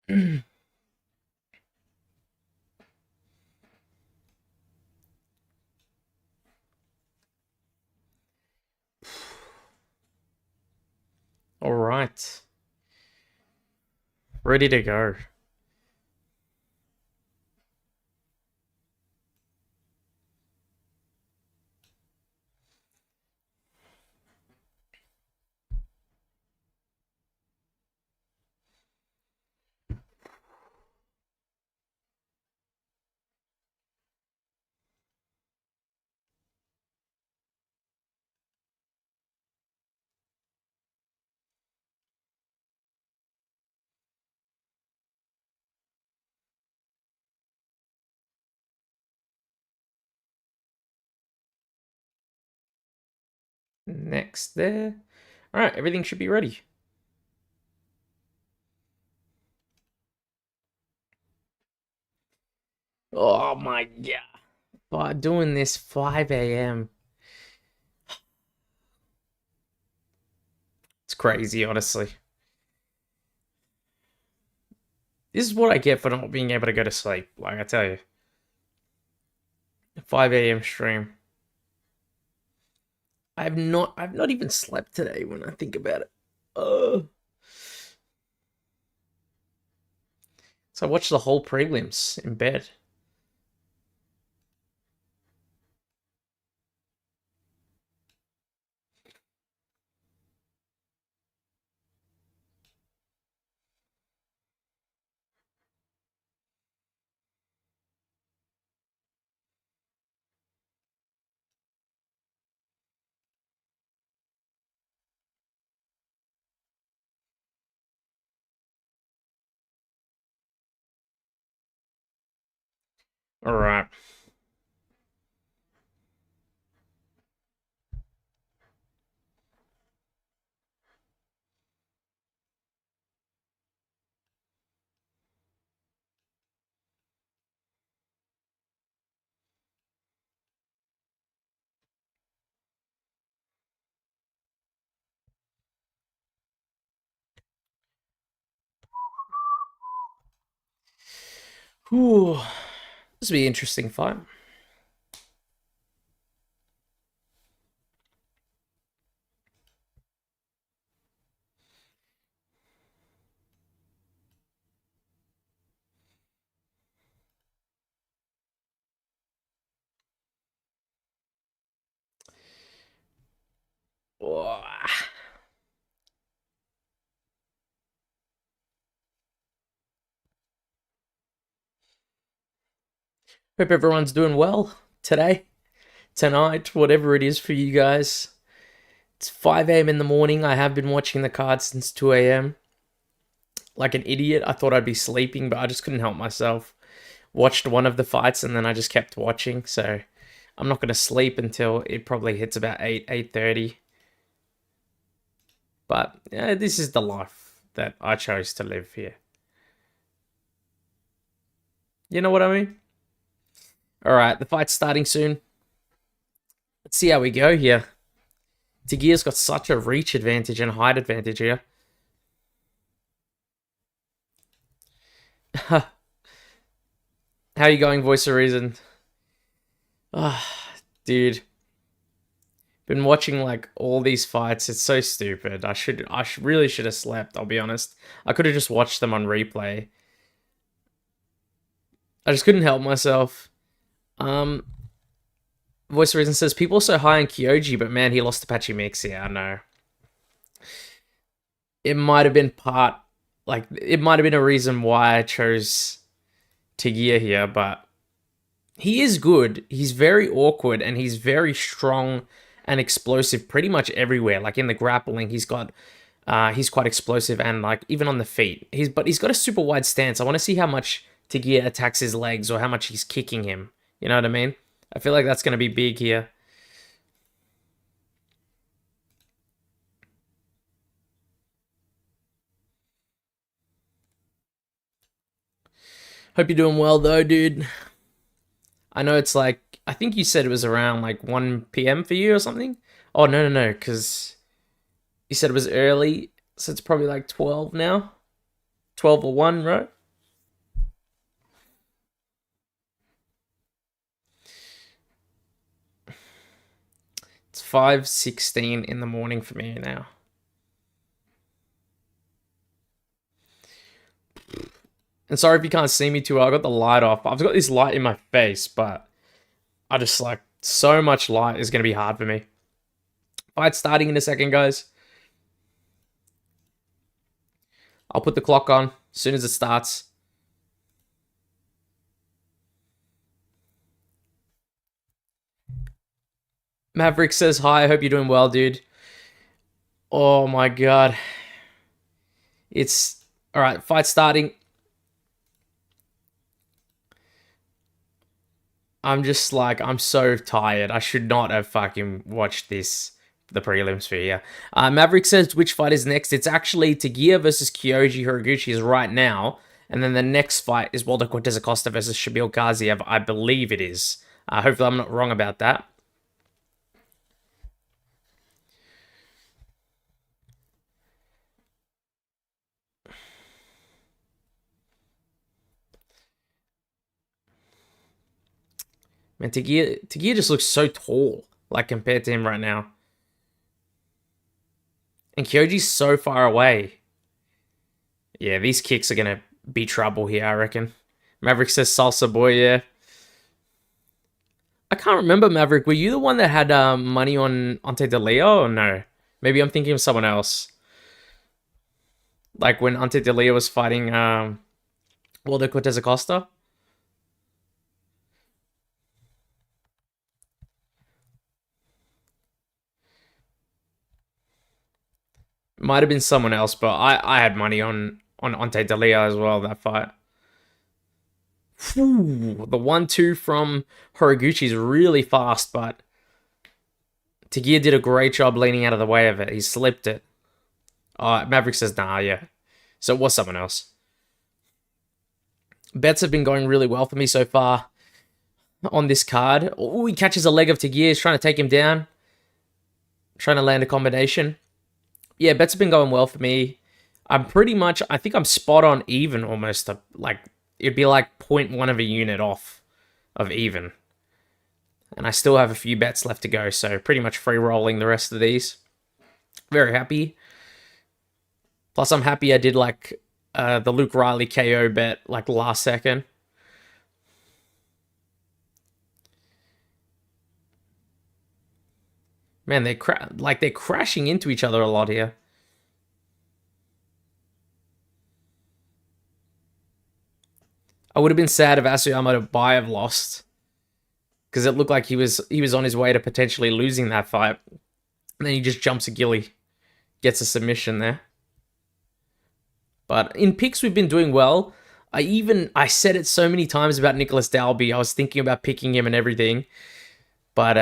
All right. Ready to go. Next there. All right, everything should be ready. Oh my god. By doing this 5 a.m. It's crazy, honestly. This is what I get for not being able to go to sleep. Like I tell you, 5 a.m. stream. I've not even slept today when I think about it. So I watched the whole prelims in bed. All right. Whew. This will be an interesting fight. Oh. Hope everyone's doing well today, tonight, whatever it is for you guys. It's 5 a.m. in the morning. I have been watching the card since 2 a.m. Like an idiot. I thought I'd be sleeping, but I just couldn't help myself. Watched one of the fights and then I just kept watching. So I'm not going to sleep until it probably hits about 8:30. But yeah, this is the life that I chose to live here. You know what I mean? All right, the fight's starting soon. Let's see how we go here. Tagia's got such a reach advantage and height advantage here. How are you going, Voice of Reason? Ah, dude. Been watching like all these fights. It's so stupid. Really should have slept, I'll be honest. I could have just watched them on replay. I just couldn't help myself. Voice of Reason says people are so high on Kyoji, but man, he lost to Pachimix. Yeah, I know. It might have been it might have been a reason why I chose Tagia here, but he is good. He's very awkward and he's very strong and explosive pretty much everywhere. Like in the grappling, he's quite explosive and like even on the feet. But he's got a super wide stance. I want to see how much Tagia attacks his legs or how much he's kicking him. You know what I mean? I feel like that's going to be big here. Hope you're doing well though, dude. I know it's like I think you said it was around like 1 p.m. for you or something. Oh no, because you said it was early, so it's probably like 12 now. 12 or 1, right? It's 5:16 in the morning for me now. And sorry if you can't see me too well. I got the light off. I've got this light in my face, but I just like so much light is going to be hard for me. Fight starting in a second, guys. I'll put the clock on as soon as it starts. Maverick says hi. I hope you're doing well, dude. Oh my god. It's all right. Fight starting. I'm just like, I'm so tired. I should not have fucking watched the prelims for here. Maverick says, which fight is next? It's actually Tagia versus Kyoji Horiguchi is right now. And then the next fight is Walter Cortez Acosta versus Shabil Gaziev. I believe it is. Hopefully I'm not wrong about that. Man, Tagia just looks so tall, like, compared to him right now. And Kyoji's so far away. Yeah, these kicks are going to be trouble here, I reckon. Maverick says salsa boy, yeah. I can't remember, Maverick. Were you the one that had money on Ante De Leo or no? Maybe I'm thinking of someone else. Like when Ante De Leo was fighting Waldo Cortez Acosta. Might have been someone else, but I had money on Ante De Leo as well, that fight. Ooh, the 1-2 from Horiguchi is really fast, but Tagia did a great job leaning out of the way of it. He slipped it. Maverick says, nah, yeah. So it was someone else. Bets have been going really well for me so far on this card. Oh, he catches a leg of Tagia. He's trying to take him down. Trying to land a combination. Yeah, bets have been going well for me. I'm pretty much, I think I'm spot on even almost. Like, it'd be like 0.1 of a unit off of even. And I still have a few bets left to go, so pretty much free rolling the rest of these. Very happy. Plus, I'm happy I did like the Luke Riley KO bet like last second. Man, they're crashing into each other a lot here. I would have been sad if Asuyama Bayev lost, because it looked like he was on his way to potentially losing that fight. And then he just jumps a gilly, gets a submission there. But in picks, we've been doing well. I said it so many times about Nicholas Dalby. I was thinking about picking him and everything. But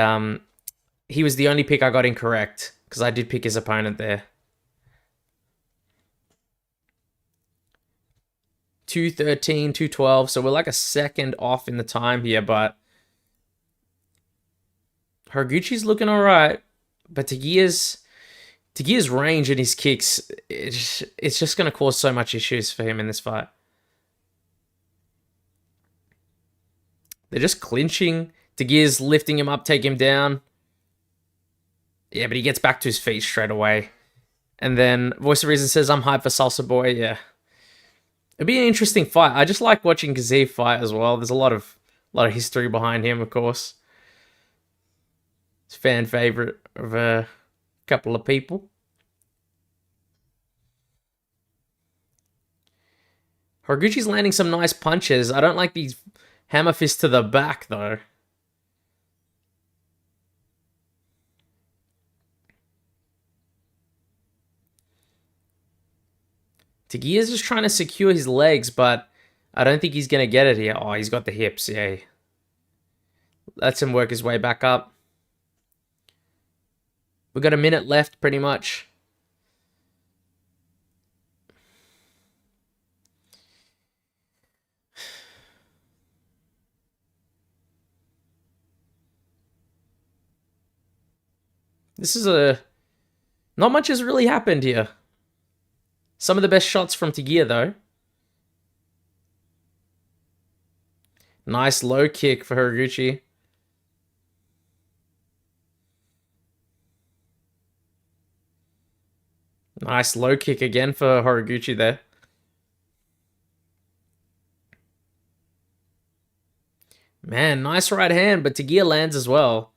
he was the only pick I got incorrect, because I did pick his opponent there. 2:13, 2:12, so we're like a second off in the time here, but Horiguchi's looking all right. But Tagia's range and his kicks, it's just going to cause so much issues for him in this fight. They're just clinching. Tagia's lifting him up, take him down. Yeah, but he gets back to his feet straight away. And then Voice of Reason says, I'm hyped for Salsa Boy. Yeah. It'd be an interesting fight. I just like watching Gaziev fight as well. There's a lot of history behind him, of course. It's fan favorite of a couple of people. Horiguchi's landing some nice punches. I don't like these hammer fists to the back, though. Tagia's just trying to secure his legs, but I don't think he's going to get it here. Oh, he's got the hips, yeah. Lets him work his way back up. We've got a minute left, pretty much. This is not much has really happened here. Some of the best shots from Tagia, though. Nice low kick for Horiguchi. Nice low kick again for Horiguchi there. Man, nice right hand, but Tagia lands as well.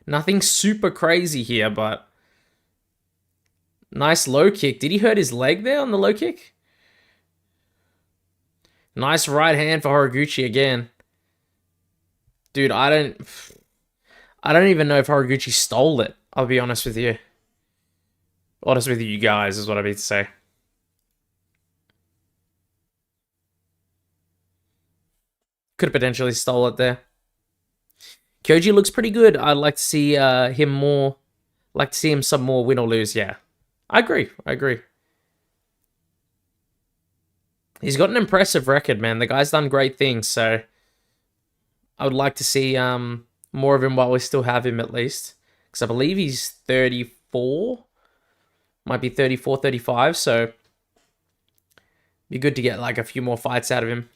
Nothing super crazy here, but nice low kick. Did he hurt his leg there on the low kick? Nice right hand for Horiguchi again. Dude, I don't even know if Horiguchi stole it. I'll be honest with you. Honest with you guys is what I mean to say. Could have potentially stole it there. Kyoji looks pretty good. I'd like to see him more. Like to see him some more, win or lose. Yeah, I agree. I agree. He's got an impressive record, man. The guy's done great things. So I would like to see more of him while we still have him at least. Because I believe he's 34. Might be 34, 35. So be good to get like a few more fights out of him.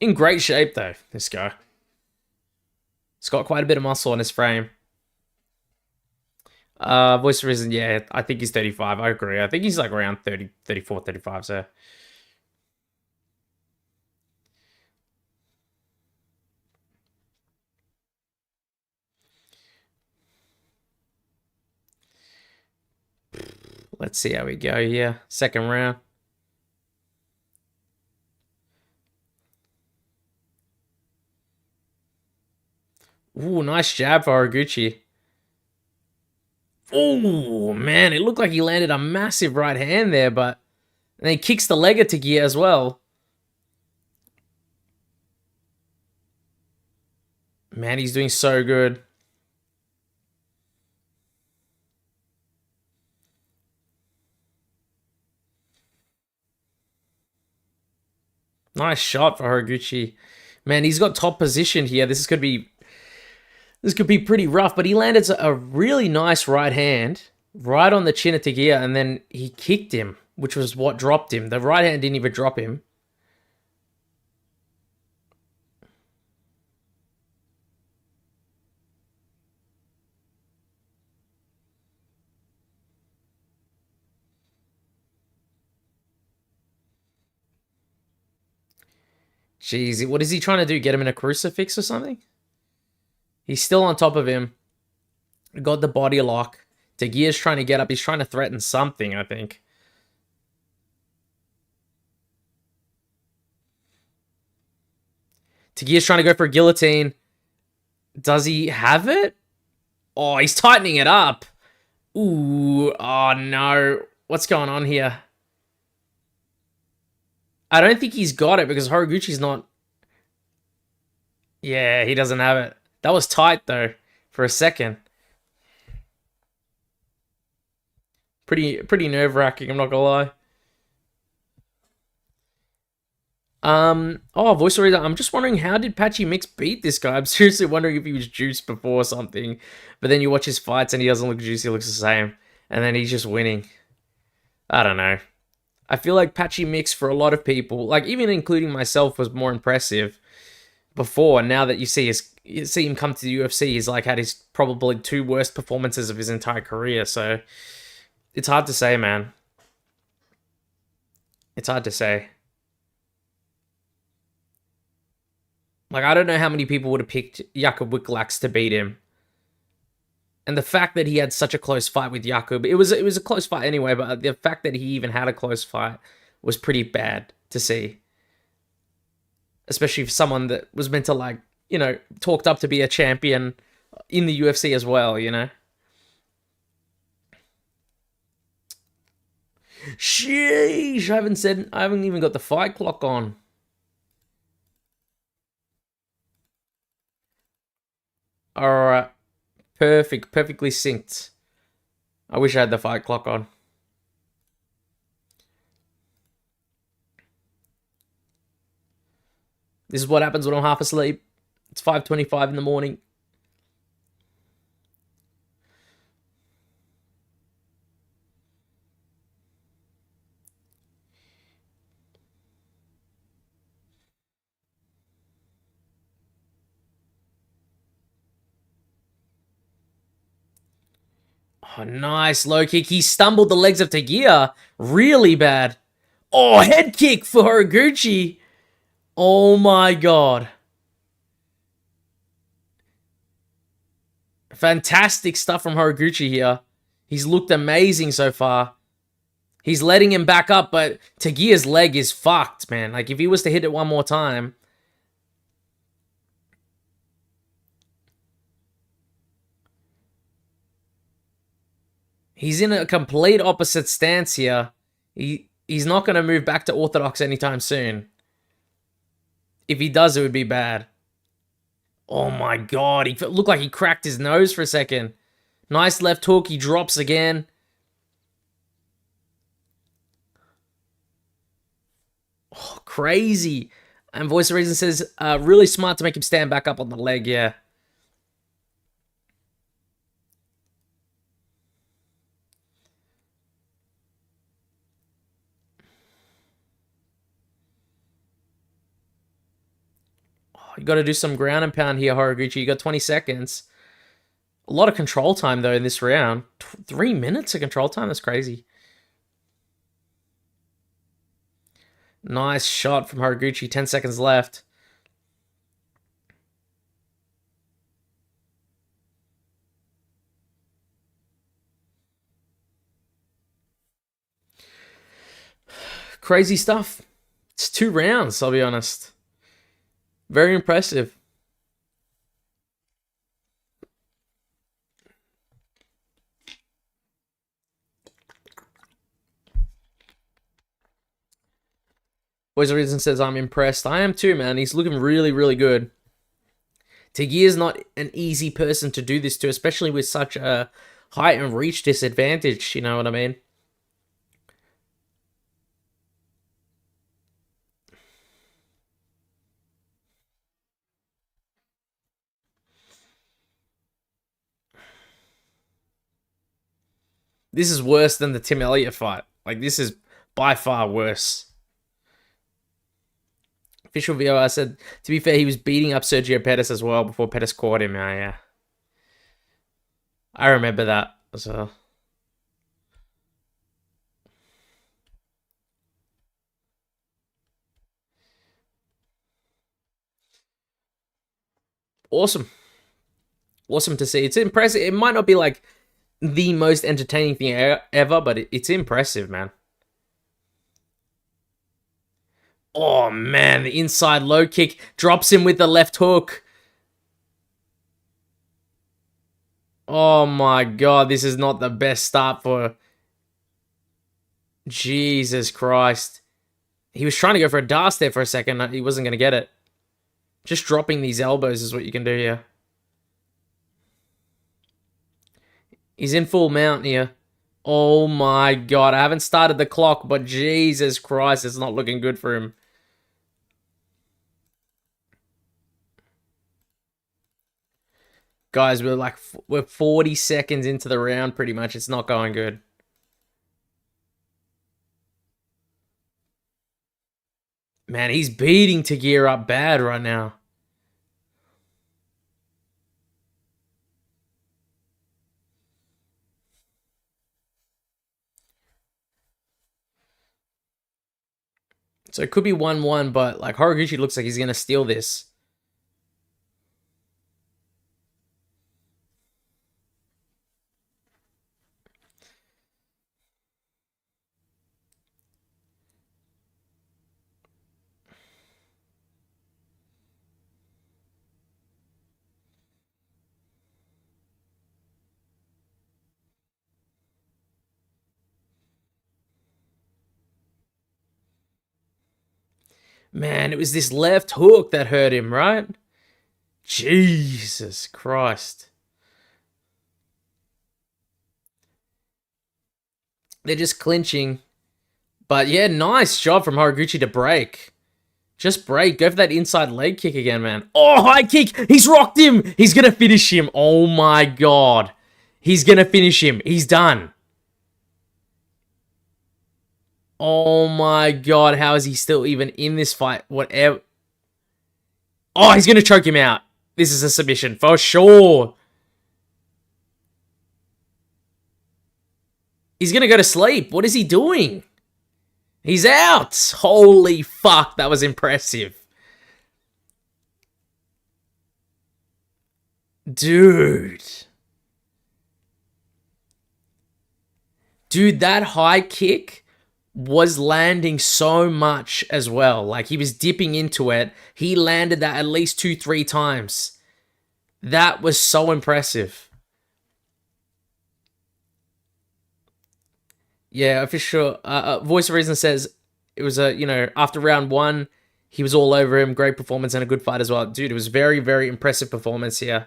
In great shape though, this guy. He's got quite a bit of muscle on his frame. Voice of Reason, yeah, I think he's 35. I agree. I think he's like around 30, 34, 35. So let's see how we go here. Second round. Ooh, nice jab for Horiguchi. Oh, man, it looked like he landed a massive right hand there, but and he kicks the leg at Tagia as well. Man, he's doing so good. Nice shot for Horiguchi. Man, he's got top position here. This could be pretty rough, but he landed a really nice right hand right on the chin of Tagia, and then he kicked him, which was what dropped him. The right hand didn't even drop him. Jeez, what is he trying to do? Get him in a crucifix or something? He's still on top of him. Got the body lock. Tagia's trying to get up. He's trying to threaten something, I think. Tagia's trying to go for a guillotine. Does he have it? Oh, he's tightening it up. Ooh, oh no. What's going on here? I don't think he's got it because Horiguchi's not... Yeah, he doesn't have it. That was tight, though, for a second. Pretty nerve-wracking, I'm not gonna lie. Voice reader. I'm just wondering, how did Patchy Mix beat this guy? I'm seriously wondering if he was juiced before or something. But then you watch his fights and he doesn't look juicy, he looks the same. And then he's just winning. I don't know. I feel like Patchy Mix for a lot of people, like even including myself, was more impressive before. Now that you see him come to the UFC, he's like had his probably two worst performances of his entire career. So it's hard to say, man. It's hard to say. Like, I don't know how many people would have picked Jakub Wiklax to beat him. And the fact that he had such a close fight with Jakub, it was a close fight anyway, but the fact that he even had a close fight was pretty bad to see. Especially for someone that was meant to, like, you know, talked up to be a champion in the UFC as well, you know? Sheesh, I haven't even got the fight clock on. Alright. Perfectly synced. I wish I had the fight clock on. This is what happens when I'm half asleep. It's 5:25 in the morning. Oh, nice low kick. He stumbled the legs of Tagia really bad. Oh, head kick for Horiguchi. Oh my god. Fantastic stuff from Horiguchi here. He's looked amazing so far. He's letting him back up, but Tagia's leg is fucked, man. Like, if he was to hit it one more time. He's in a complete opposite stance here. He's not going to move back to orthodox anytime soon. If he does, it would be bad. Oh my god, he looked like he cracked his nose for a second. Nice left hook, he drops again. Oh, crazy. And Voice of Reason says, really smart to make him stand back up on the leg, yeah. You got to do some ground and pound here, Horiguchi. You got 20 seconds. A lot of control time, though, in this round. 3 minutes of control time? That's crazy. Nice shot from Horiguchi. 10 seconds left. Crazy stuff. It's 2 rounds, I'll be honest. Very impressive. Voice of Reason says, I'm impressed. I am too, man. He's looking really, really good. Tagia's not an easy person to do this to, especially with such a height and reach disadvantage, you know what I mean? This is worse than the Tim Elliott fight. Like, this is by far worse. Official VOR said, to be fair, he was beating up Sergio Pettis as well before Pettis caught him. Yeah. I remember that as well. Awesome. Awesome to see. It's impressive. It might not be like the most entertaining thing ever, but it's impressive, man. Oh, man. The inside low kick drops him with the left hook. Oh, my God. This is not the best start for... Jesus Christ. He was trying to go for a dast there for a second. He wasn't going to get it. Just dropping these elbows is what you can do here. He's in full mount here. Oh my god, I haven't started the clock, but Jesus Christ, it's not looking good for him. Guys, we're 40 seconds into the round pretty much. It's not going good. Man, he's beating Tagia up bad right now. So it could be 1-1, but like Horiguchi looks like he's going to steal this. Man, it was this left hook that hurt him, right? Jesus Christ. They're just clinching. But yeah, nice job from Horiguchi to break. Just break. Go for that inside leg kick again, man. Oh, high kick. He's rocked him. He's going to finish him. Oh, my God. He's going to finish him. He's done. Oh, my God. How is he still even in this fight? Whatever. Oh, he's going to choke him out. This is a submission for sure. He's going to go to sleep. What is he doing? He's out. Holy fuck. That was impressive. Dude. Dude, that high kick was landing so much as well. Like, he was dipping into it. He landed that at least 2-3 times. That was so impressive. Yeah, official. Voice of Reason says it was after round 1, he was all over him. Great performance and a good fight as well. Dude, it was very, very impressive performance here.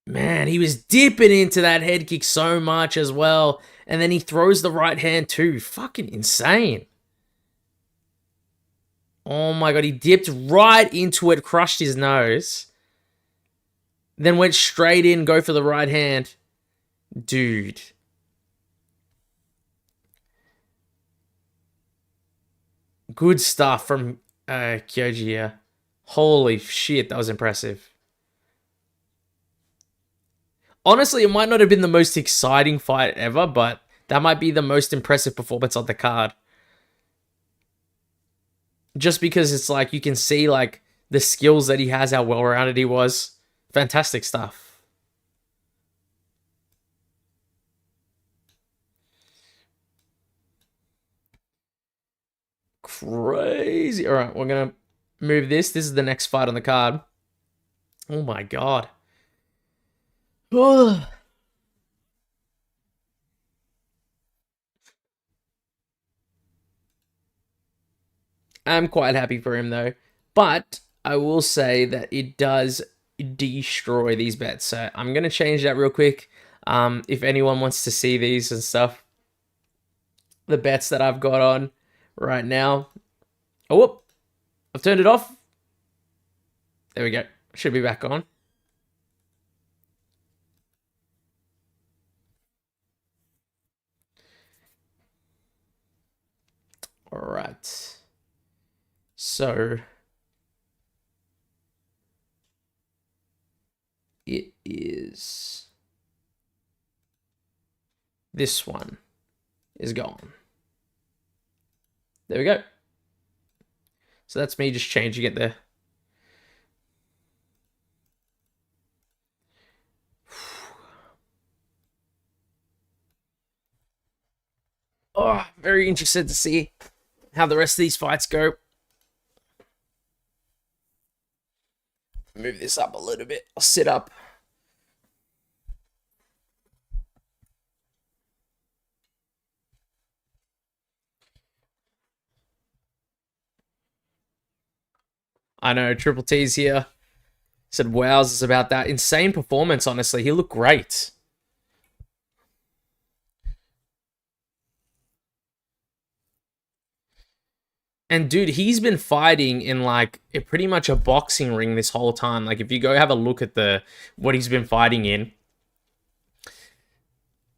Man, he was dipping into that head kick so much as well. And then he throws the right hand too. Fucking insane. Oh my God, he dipped right into it, crushed his nose. Then went straight in, go for the right hand. Dude. Good stuff from Kyoji here. Holy shit, that was impressive. Honestly, it might not have been the most exciting fight ever, but that might be the most impressive performance on the card. Just because it's like, you can see like the skills that he has, how well-rounded he was. Fantastic stuff. Crazy. All right, we're going to move this. This is the next fight on the card. Oh my God. I'm quite happy for him though. But I will say that it does destroy these bets. So I'm going to change that real quick. If anyone wants to see these and stuff, the bets that I've got on right now. Oh, whoop. I've turned it off. There we go. Should be back on. All right. So it is, this one is gone. There we go. So that's me just changing it there. Oh, very interested to see how the rest of these fights go. Move this up a little bit. I'll sit up. I know, Triple T's here. Said wowzers about that. Insane performance, honestly. He looked great. And dude, he's been fighting in like pretty much a boxing ring this whole time. Like if you go have a look at what he's been fighting in,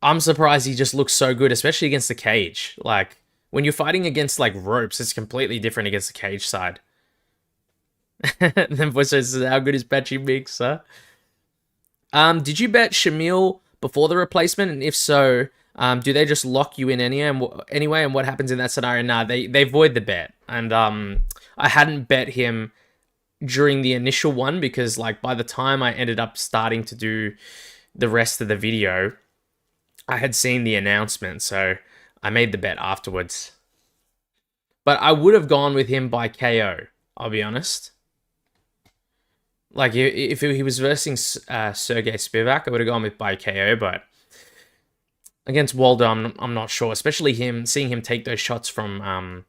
I'm surprised he just looks so good, especially against the cage. Like when you're fighting against like ropes, it's completely different against the cage side. Then voice says, how good is Patchy Mix, huh? Did you bet Shamil before the replacement? And if so, do they just lock you in anyway? And what happens in that scenario? Nah, they void the bet. And I hadn't bet him during the initial one because like by the time I ended up starting to do the rest of the video, I had seen the announcement, so I made the bet afterwards. But I would have gone with him by KO, I'll be honest. Like, if he was versing Sergey Spivak, I would have gone with by KO, but against Waldo, I'm not sure. Especially seeing him take those shots from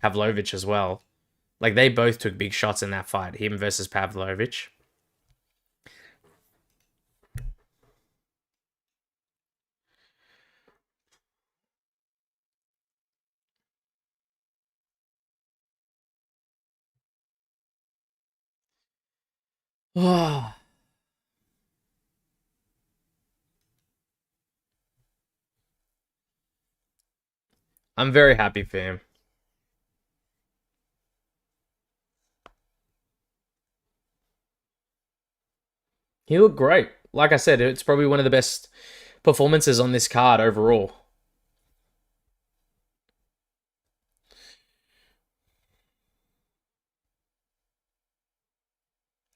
Pavlovich as well. Like, they both took big shots in that fight, him versus Pavlovich. I'm very happy for him. He looked great. Like I said, it's probably one of the best performances on this card overall.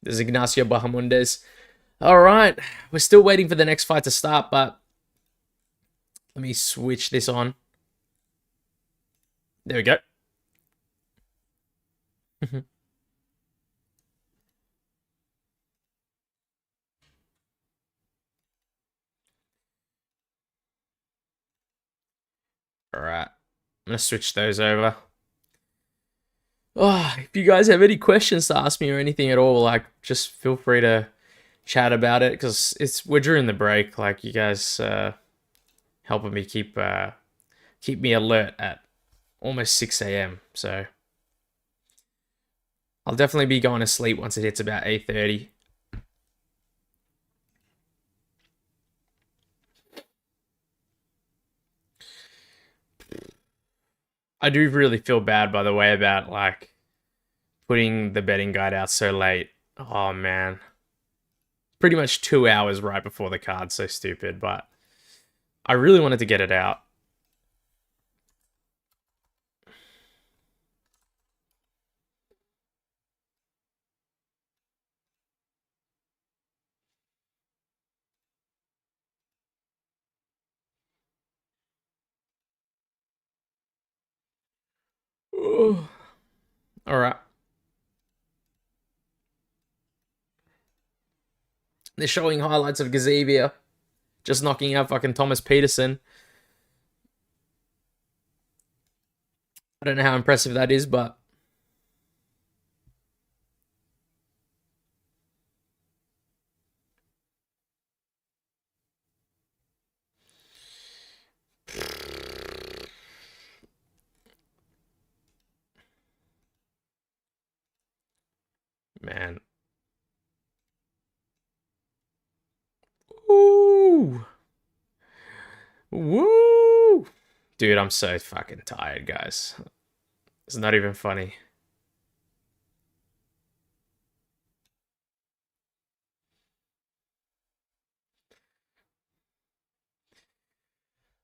There's Ignacio Bahamondes. All right, we're still waiting for the next fight to start, but let me switch this on. There we go. All right, I'm gonna switch those over. Oh, if you guys have any questions to ask me or anything at all, like just feel free to chat about it because we're during the break. Like you guys helping me keep me alert at almost 6 a.m. So I'll definitely be going to sleep once it hits about 8:30. I do really feel bad, by the way, about like putting the betting guide out so late. Oh man, pretty much 2 hours right before the card. So stupid, but I really wanted to get it out. All right, they're showing highlights of Gazavia just knocking out fucking Thomas Peterson. I don't know how impressive that is, but man. Woo! Woo! Dude, I'm so fucking tired, guys. It's not even funny.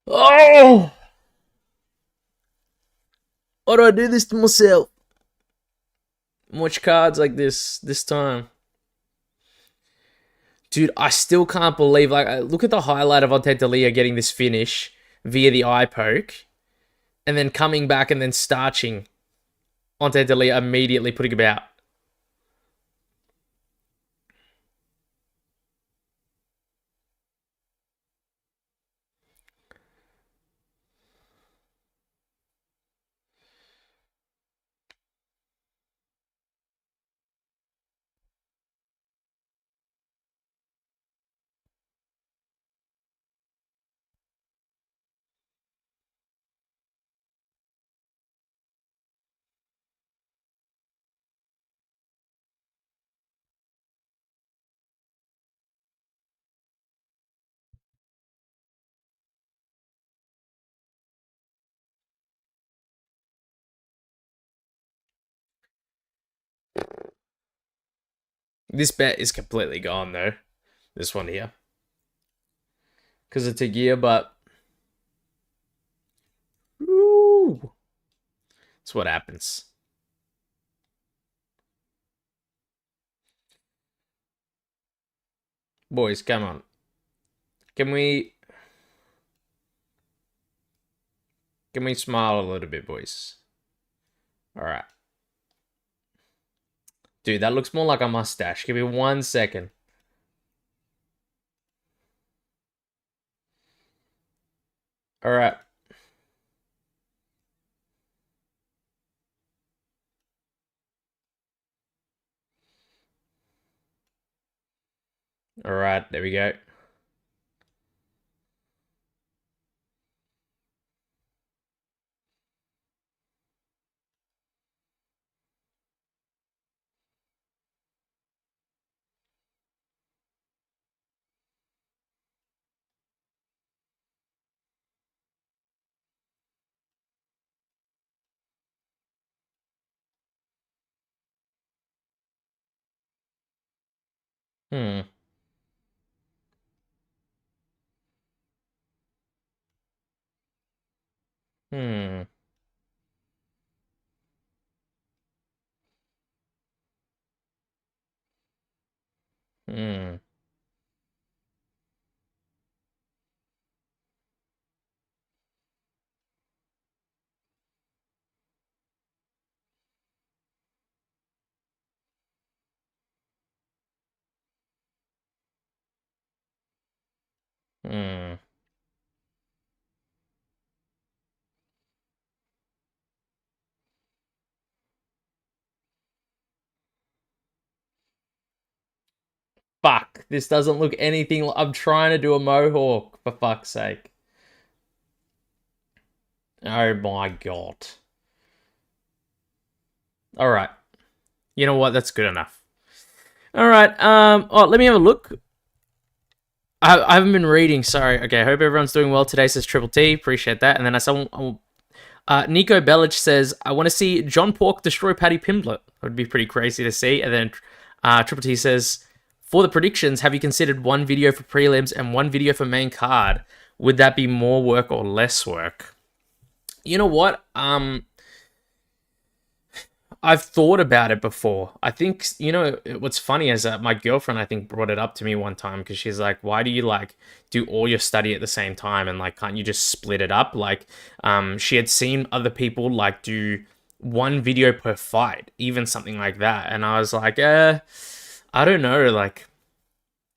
Oh! Why do I do this to myself? Watch cards like this time. Dude, I still can't believe, like, look at the highlight of Ontentalia getting this finish via the eye poke, and then coming back and then starching Ontentalia immediately putting him out. This bet is completely gone, though. This one here. Because it's a gear, but... Ooh. That's what happens. Boys, come on. Can we... Can we smile a little bit, boys? Alright. Dude, that looks more like a mustache. Give me 1 second. Alright. Alright, there we go. Hmm. Hmm. Hmm. Hmm. Fuck. This doesn't look anything I'm trying to do a mohawk, for fuck's sake. Oh my god. Alright. You know what? That's good enough. Alright, oh, let me have a look. I haven't been reading, sorry. Okay, hope everyone's doing well today, says Triple T. Appreciate that. And then I saw Nico Bellic says, I want to see John Pork destroy Paddy Pimblett. That would be pretty crazy to see. And then Triple T says, for the predictions, have you considered one video for prelims and one video for main card? Would that be more work or less work? You know what? I've thought about it before. I think, what's funny is that my girlfriend, I think, brought it up to me one time because she's like, why do you like do all your study at the same time? And like, can't you just split it up? Like, she had seen other people like do one video per fight, even something like that. And I was like, I don't know. Like,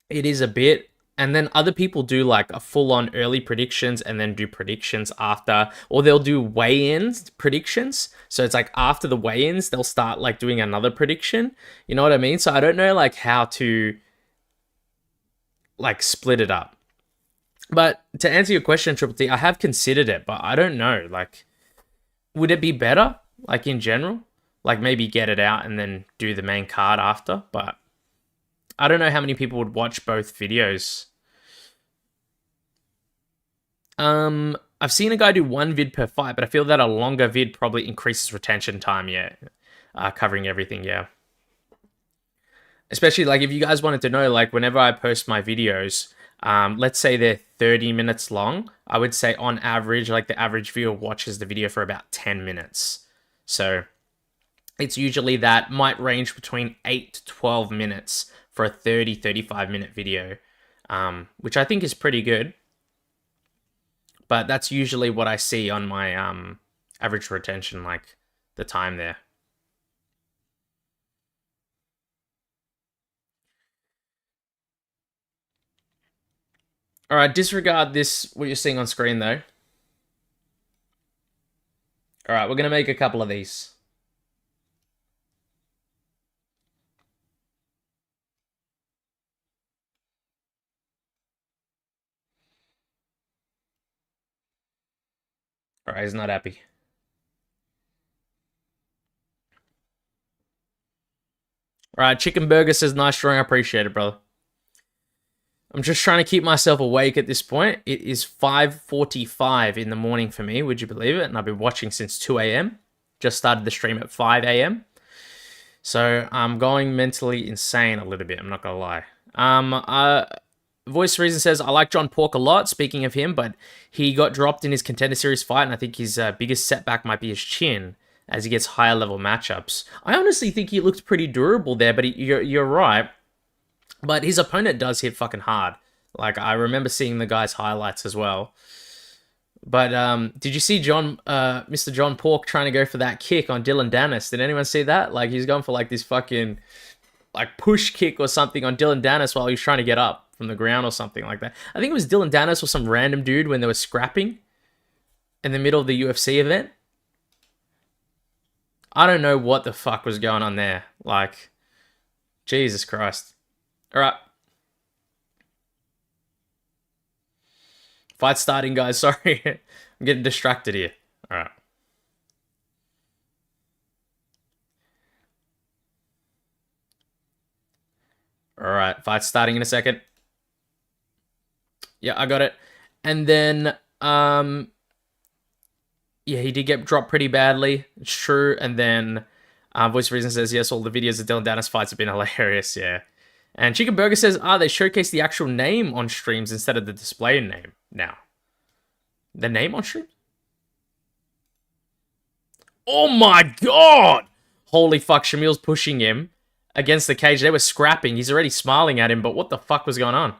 it is a bit. And then other people do like a full on early predictions and then do predictions after, or they'll do weigh-ins predictions. So it's like after the weigh-ins, they'll start like doing another prediction. You know what I mean? So I don't know like how to like split it up. But to answer your question, Triple T, I have considered it, but I don't know. Like, would it be better, like in general? Like maybe get it out and then do the main card after, but I don't know how many people would watch both videos. I've seen a guy do one vid per fight, but I feel that a longer vid probably increases retention time. Yeah, covering everything. Yeah, especially like if you guys wanted to know, like whenever I post my videos, let's say they're 30 minutes long, I would say on average, like the average viewer watches the video for about 10 minutes. So it's usually that might range between 8 to 12 minutes for a 35-minute video, which I think is pretty good. But that's usually what I see on my average retention, like the time there. All right, disregard this, what you're seeing on screen though. All right, we're going to make a couple of these. All right, he's not happy. All right, Chicken Burger says, nice drawing. I appreciate it, brother. I'm just trying to keep myself awake at this point. It is 5:45 in the morning for me, would you believe it? And I've been watching since 2 a.m. Just started the stream at 5 a.m. So I'm going mentally insane a little bit, I'm not going to lie. Voice Reason says, I like John Pork a lot, speaking of him, but he got dropped in his Contender Series fight, and I think his biggest setback might be his chin as he gets higher level matchups. I honestly think he looked pretty durable there, but you're right. But his opponent does hit fucking hard. Like, I remember seeing the guy's highlights as well. But did you see Mr. John Pork trying to go for that kick on Dylan Dennis? Did anyone see that? Like, he's going for like this fucking like push kick or something on Dylan Dennis while he was trying to get up from the ground or something like that. I think it was Dylan Dennis or some random dude when they were scrapping in the middle of the UFC event. I don't know what the fuck was going on there. Like, Jesus Christ. All right. Fight starting, guys. Sorry. I'm getting distracted here. All right. All right. Fight starting in a second. Yeah, I got it. And then, yeah, he did get dropped pretty badly. It's true. And then, Voice of Reason says, yes, all the videos of Dylan Dennis fights have been hilarious. Yeah. And Chicken Burger says, they showcase the actual name on streams instead of the display name now. The name on stream? Oh my god! Holy fuck, Shamil's pushing him against the cage. They were scrapping. He's already smiling at him, but what the fuck was going on?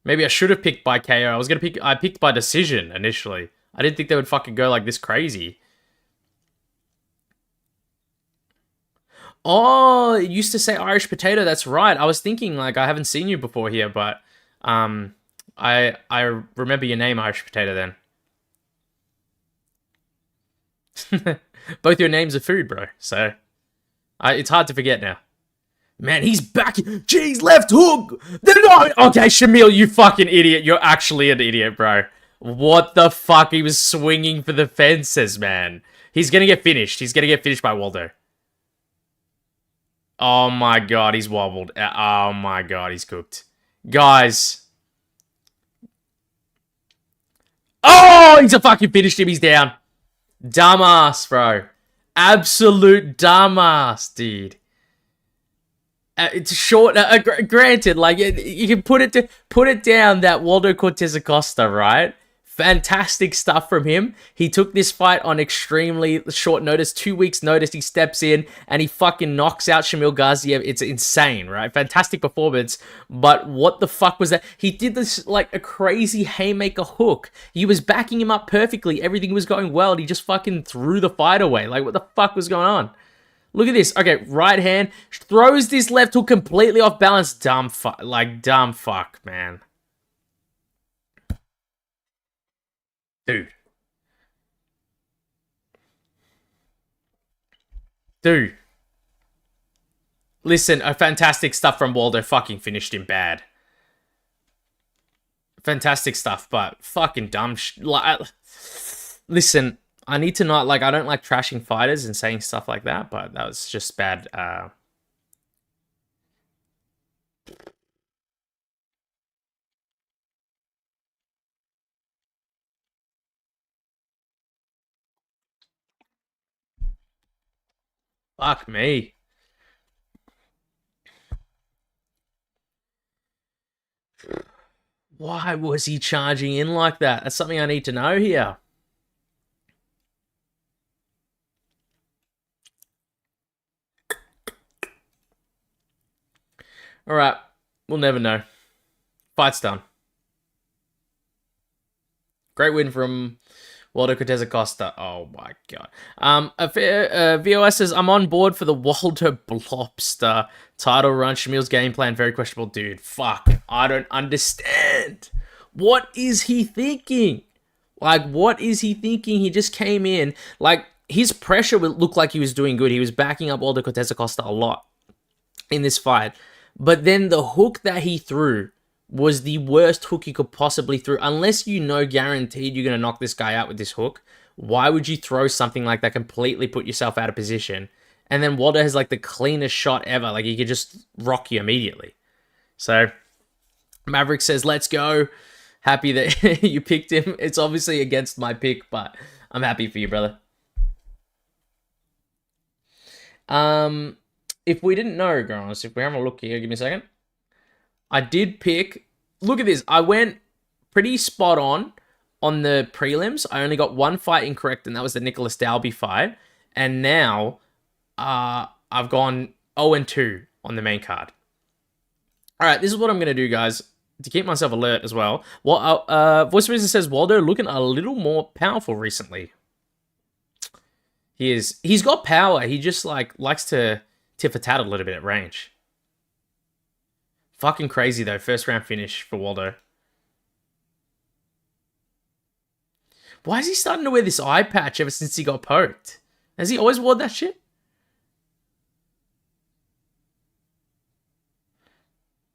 Maybe I should have picked by KO. I picked by decision initially. I didn't think they would fucking go like this crazy. Oh, it used to say Irish Potato. That's right. I was thinking, like, I haven't seen you before here, but I remember your name, Irish Potato, then. Both your names are food, bro. So it's hard to forget now. Man, he's back. Jeez, left hook. Okay, Shamil, you fucking idiot. You're actually an idiot, bro. What the fuck? He was swinging for the fences, man. He's gonna get finished. He's gonna get finished by Waldo. Oh my god, he's wobbled. Oh my god, he's cooked. Guys. Oh, he's a fucking finished him. He's down. Dumbass, bro. Absolute dumbass, dude. It's short. Granted, like you can put it down that Waldo Cortez Acosta, right? Fantastic stuff from him. He took this fight on extremely short notice, 2 weeks notice. He steps in and he fucking knocks out Shamil Gaziev. It's insane, right? Fantastic performance. But what the fuck was that? He did this like a crazy haymaker hook. He was backing him up perfectly. Everything was going well. And he just fucking threw the fight away. Like what the fuck was going on? Look at this. Okay, right hand throws this left hook completely off balance. Dumb fuck, man. Dude. Listen, fantastic stuff from Waldo. Fucking finished him bad. Fantastic stuff, but fucking dumb. Listen, I need to not, like, I don't like trashing fighters and saying stuff like that, but that was just bad. Fuck me. Why was he charging in like that? That's something I need to know here. Alright, we'll never know. Fight's done. Great win from Waldo Cortez Acosta. Oh my god. VOS says, I'm on board for the Waldo Blobster title run. Shamil's game plan, very questionable. Dude, fuck. I don't understand. What is he thinking? Like, what is he thinking? He just came in. Like, his pressure looked like he was doing good. He was backing up Waldo Cortez Acosta a lot in this fight. But then the hook that he threw was the worst hook you could possibly throw. Unless you know guaranteed you're going to knock this guy out with this hook, why would you throw something like that, completely put yourself out of position? And then Waldo has like the cleanest shot ever. Like he could just rock you immediately. So Maverick says, let's go. Happy that you picked him. It's obviously against my pick, but I'm happy for you, brother. If we didn't know, guys, if we're having a look here, give me a second. I did pick, look at this, I went pretty spot on the prelims. I only got one fight incorrect, and that was the Nicholas Dalby fight. And now, I've gone 0-2 on the main card. Alright, this is what I'm going to do, guys, to keep myself alert as well. Well, Voice Reason says, Waldo looking a little more powerful recently. He's got power, he just, like, likes to tit-for-tat a little bit at range. Fucking crazy, though. First round finish for Waldo. Why is he starting to wear this eye patch ever since he got poked? Has he always worn that shit?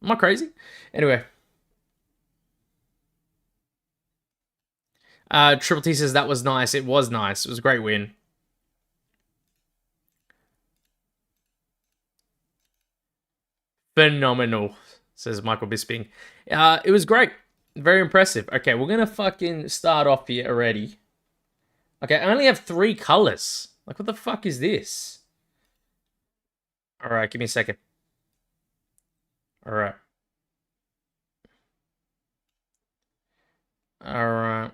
Am I crazy? Anyway. Triple T says that was nice. It was nice. It was a great win. Phenomenal, says Michael Bisping. It was great. Very impressive. Okay, we're going to fucking start off here already. Okay, I only have 3 colors. Like, what the fuck is this? Alright, give me a second. All right. All right.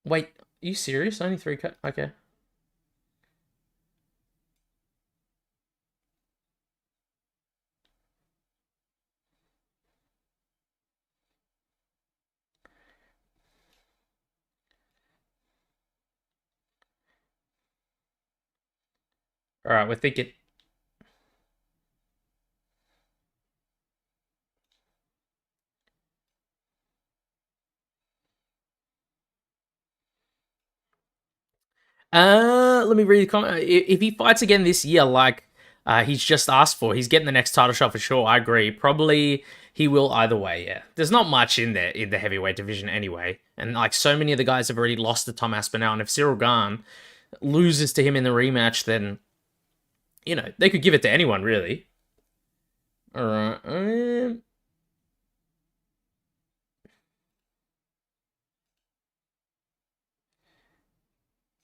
Wait, are you serious? Only three cut? Okay. All right, we're thinking. Let me read the comment. If he fights again this year, like he's just asked for, he's getting the next title shot for sure. I agree. Probably he will either way. Yeah, there's not much in there in the heavyweight division anyway, and like so many of the guys have already lost to Tom Aspinall, and if Cyril Gane loses to him in the rematch, then they could give it to anyone really. All right.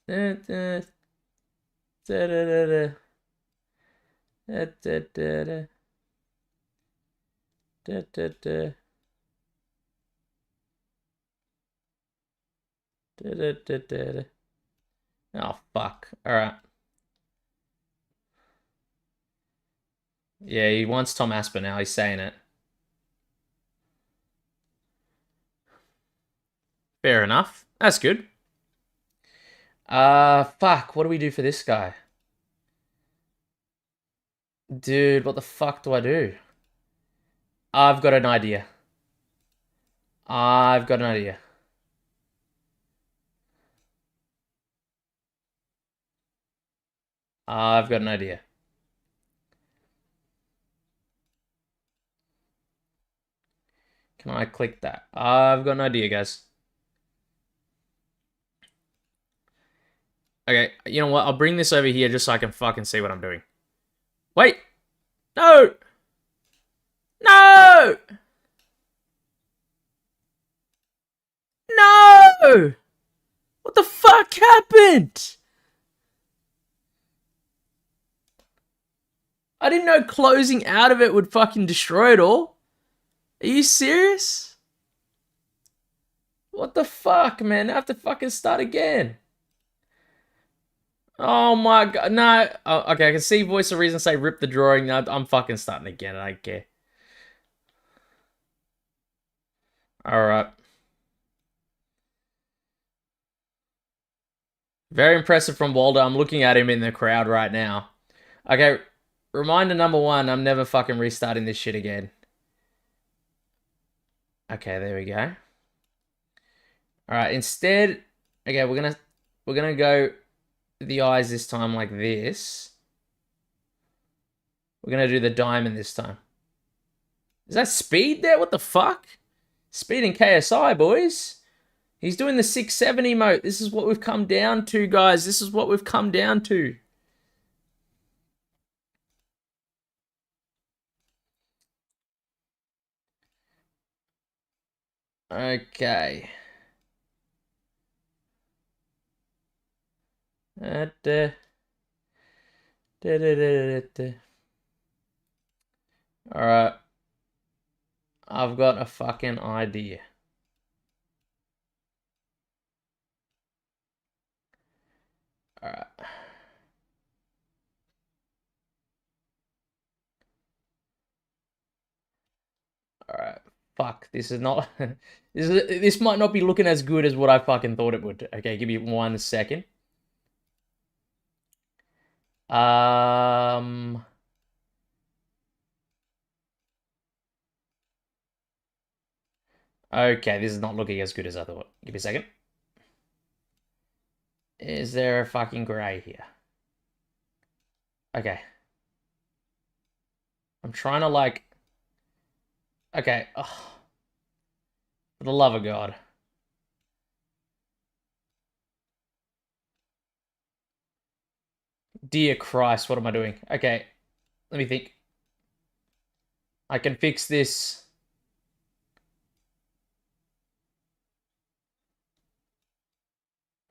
Da, da, da, da, da, da, da, da, da, da, da, da, da, da, da, da. Oh fuck! All right. Yeah, he wants Tom Aspinall. He's saying it. Fair enough. That's good. Fuck. What do we do for this guy? Dude, what the fuck do I do? I've got an idea. I've got an idea. I've got an idea. Can I click that? I've got an idea, guys. Okay, you know what? I'll bring this over here just so I can fucking see what I'm doing. Wait! No! No! No! What the fuck happened? I didn't know closing out of it would fucking destroy it all. Are you serious? What the fuck, man? I have to fucking start again. Oh my god, no. Oh, okay, I can see Voice of Reason say rip the drawing. No, I'm fucking starting again. I don't care. Alright. Very impressive from Walder. I'm looking at him in the crowd right now. Okay, reminder number one, I'm never fucking restarting this shit again. Okay, there we go. Alright, instead, okay, we're gonna go the eyes this time like this. We're gonna do the diamond this time. Is that speed there? What the fuck? Speed in KSI, boys. He's doing the 670 emote. This is what we've come down to, guys. This is what we've come down to. Okay. Da, da, da, da, da. All right. I've got a fucking idea. All right. All right. Fuck. This is not. This might not be looking as good as what I fucking thought it would. Okay, give me 1 second. Um. Okay, this is not looking as good as I thought. Give me a second. Is there a fucking gray here? Okay. I'm trying to like. Okay. Oh, for the love of God. Dear Christ, what am I doing? Okay, let me think. I can fix this.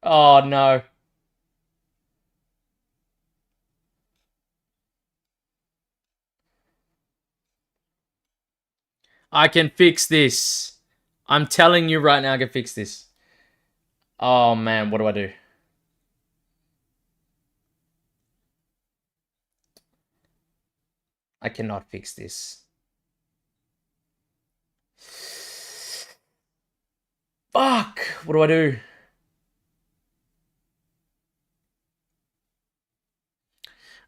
Oh no. I can fix this. I'm telling you right now, I can fix this. Oh man, what do I do? I cannot fix this. Fuck! What do I do?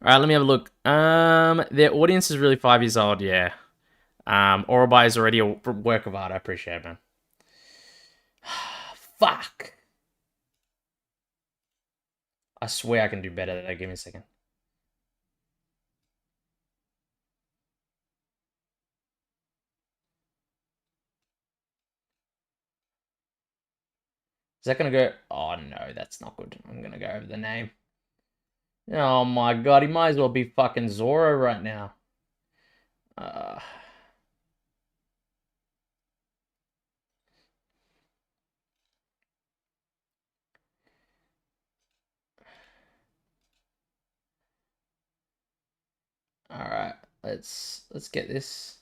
All right, let me have a look. Their audience is really 5 years old. Yeah. Orobai is already a work of art. I appreciate it, man. Fuck! I swear I can do better than that. Give me a second. Is that gonna go? Oh no, that's not good. I'm gonna go over the name. Oh my god, he might as well be fucking Zoro right now. Uh, all right, let's get this.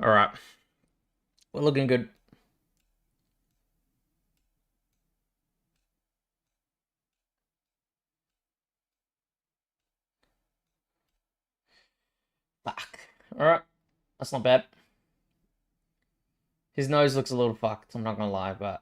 All right, we're looking good. Fuck. All right, that's not bad. His nose looks a little fucked. I'm not gonna lie, but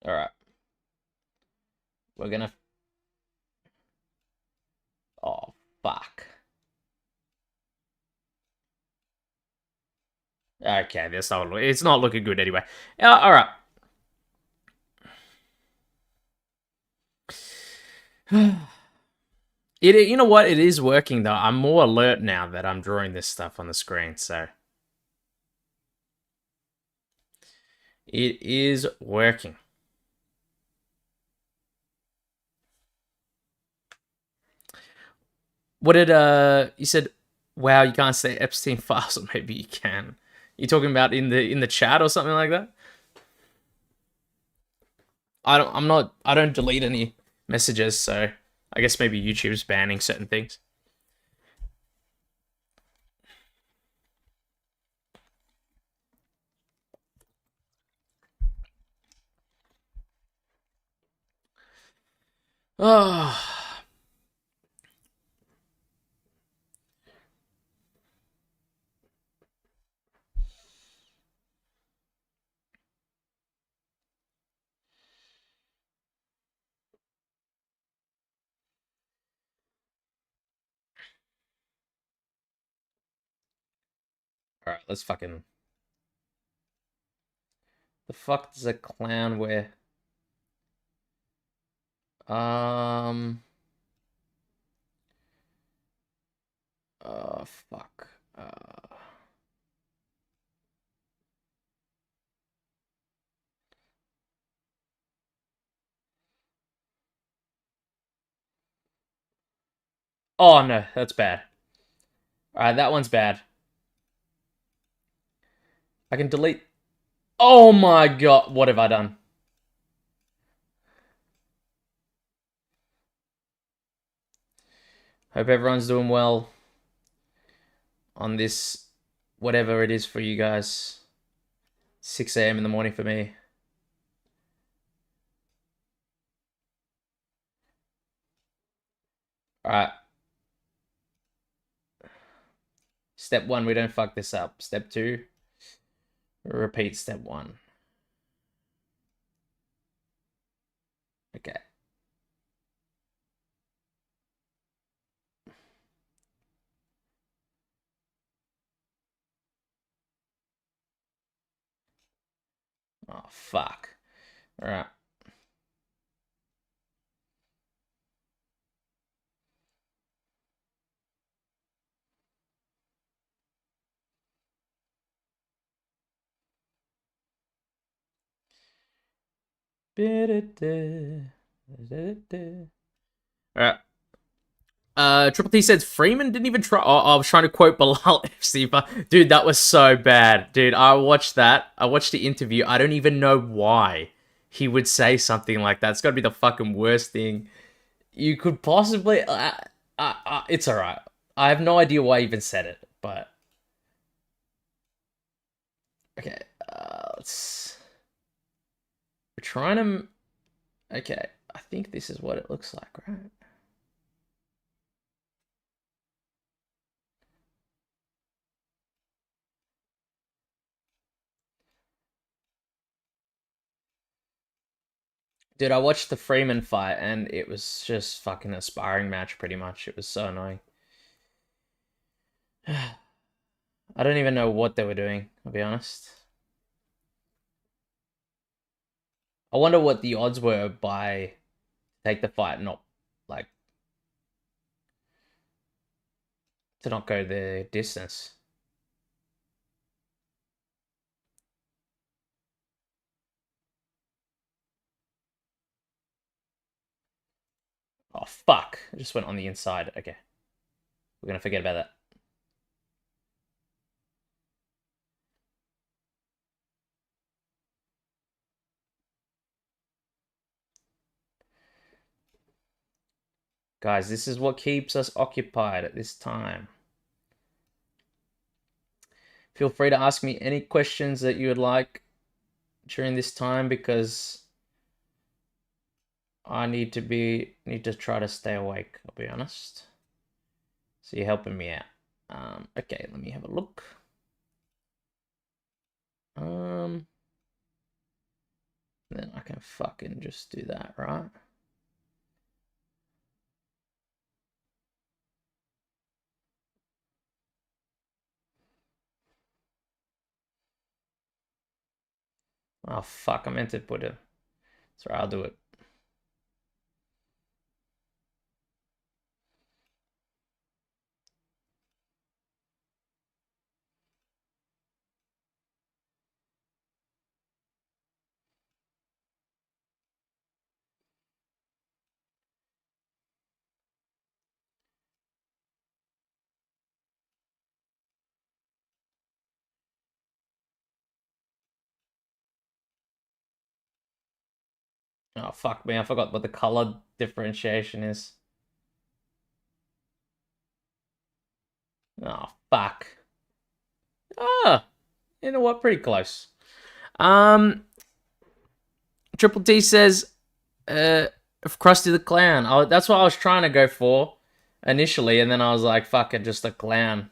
all right, we're gonna. Oh fuck. Okay, that's not. It's not looking good anyway. All right. You know what? It is working though. I'm more alert now that I'm drawing this stuff on the screen, so it is working. What did you said? Wow, you can't say Epstein files, or maybe you can. You talking about in the chat or something like that? I don't. I'm not. I don't delete any messages, so I guess maybe YouTube's banning certain things. Oh. All right, let's fucking. The fuck does a clown wear? Um. Fuck. Oh no, that's bad. All right, that one's bad. I can delete. Oh my god, what have I done? Hope everyone's doing well on this, whatever it is for you guys. 6 a.m. in the morning for me. All right. Step one, we don't fuck this up. Step two, repeat step one. Okay. Oh, fuck. All right. Alright. Triple T says Freeman didn't even try. Oh, I was trying to quote Bilal FC, but dude, that was so bad. Dude, I watched that. I watched the interview. I don't even know why he would say something like that. It's got to be the fucking worst thing you could possibly. It's alright. I have no idea why he even said it, but okay. Let's. We're trying to. Okay, I think this is what it looks like, right? Dude, I watched the Freeman fight and it was just fucking a sparring match pretty much. It was so annoying. I don't even know what they were doing, I'll be honest. I wonder what the odds were by take the fight, not like to not go the distance. Oh fuck. I just went on the inside. Okay. We're gonna forget about that. Guys, this is what keeps us occupied at this time. Feel free to ask me any questions that you would like during this time because I need to try to stay awake, I'll be honest. So you're helping me out. Okay, let me have a look. Then I can fucking just do that, right? Oh fuck, I meant to put it. Sorry, I'll do it. Oh fuck me, I forgot what the color differentiation is. Oh fuck. Ah, you know what? Pretty close. Triple T says, of Krusty the Clown. That's what I was trying to go for initially, and then I was like, fuck it, just a clown.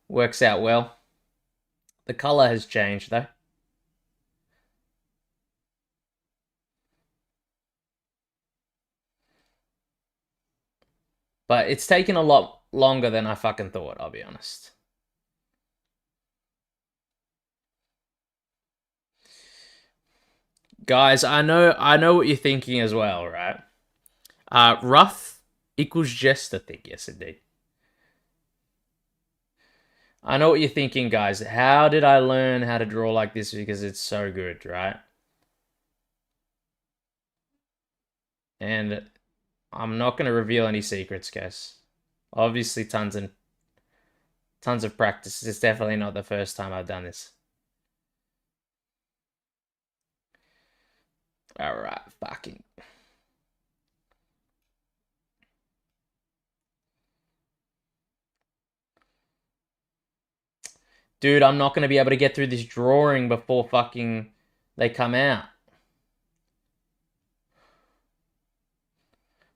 Works out well. The color has changed though. But it's taken a lot longer than I fucking thought, I'll be honest. Guys, I know what you're thinking as well, right? Rough equals jester thing, yes indeed. I know what you're thinking, guys. How did I learn how to draw like this? Because it's so good, right? And I'm not going to reveal any secrets, guys. Obviously, tons of practice. It's definitely not the first time I've done this. All right, fucking. Dude, I'm not going to be able to get through this drawing before fucking they come out.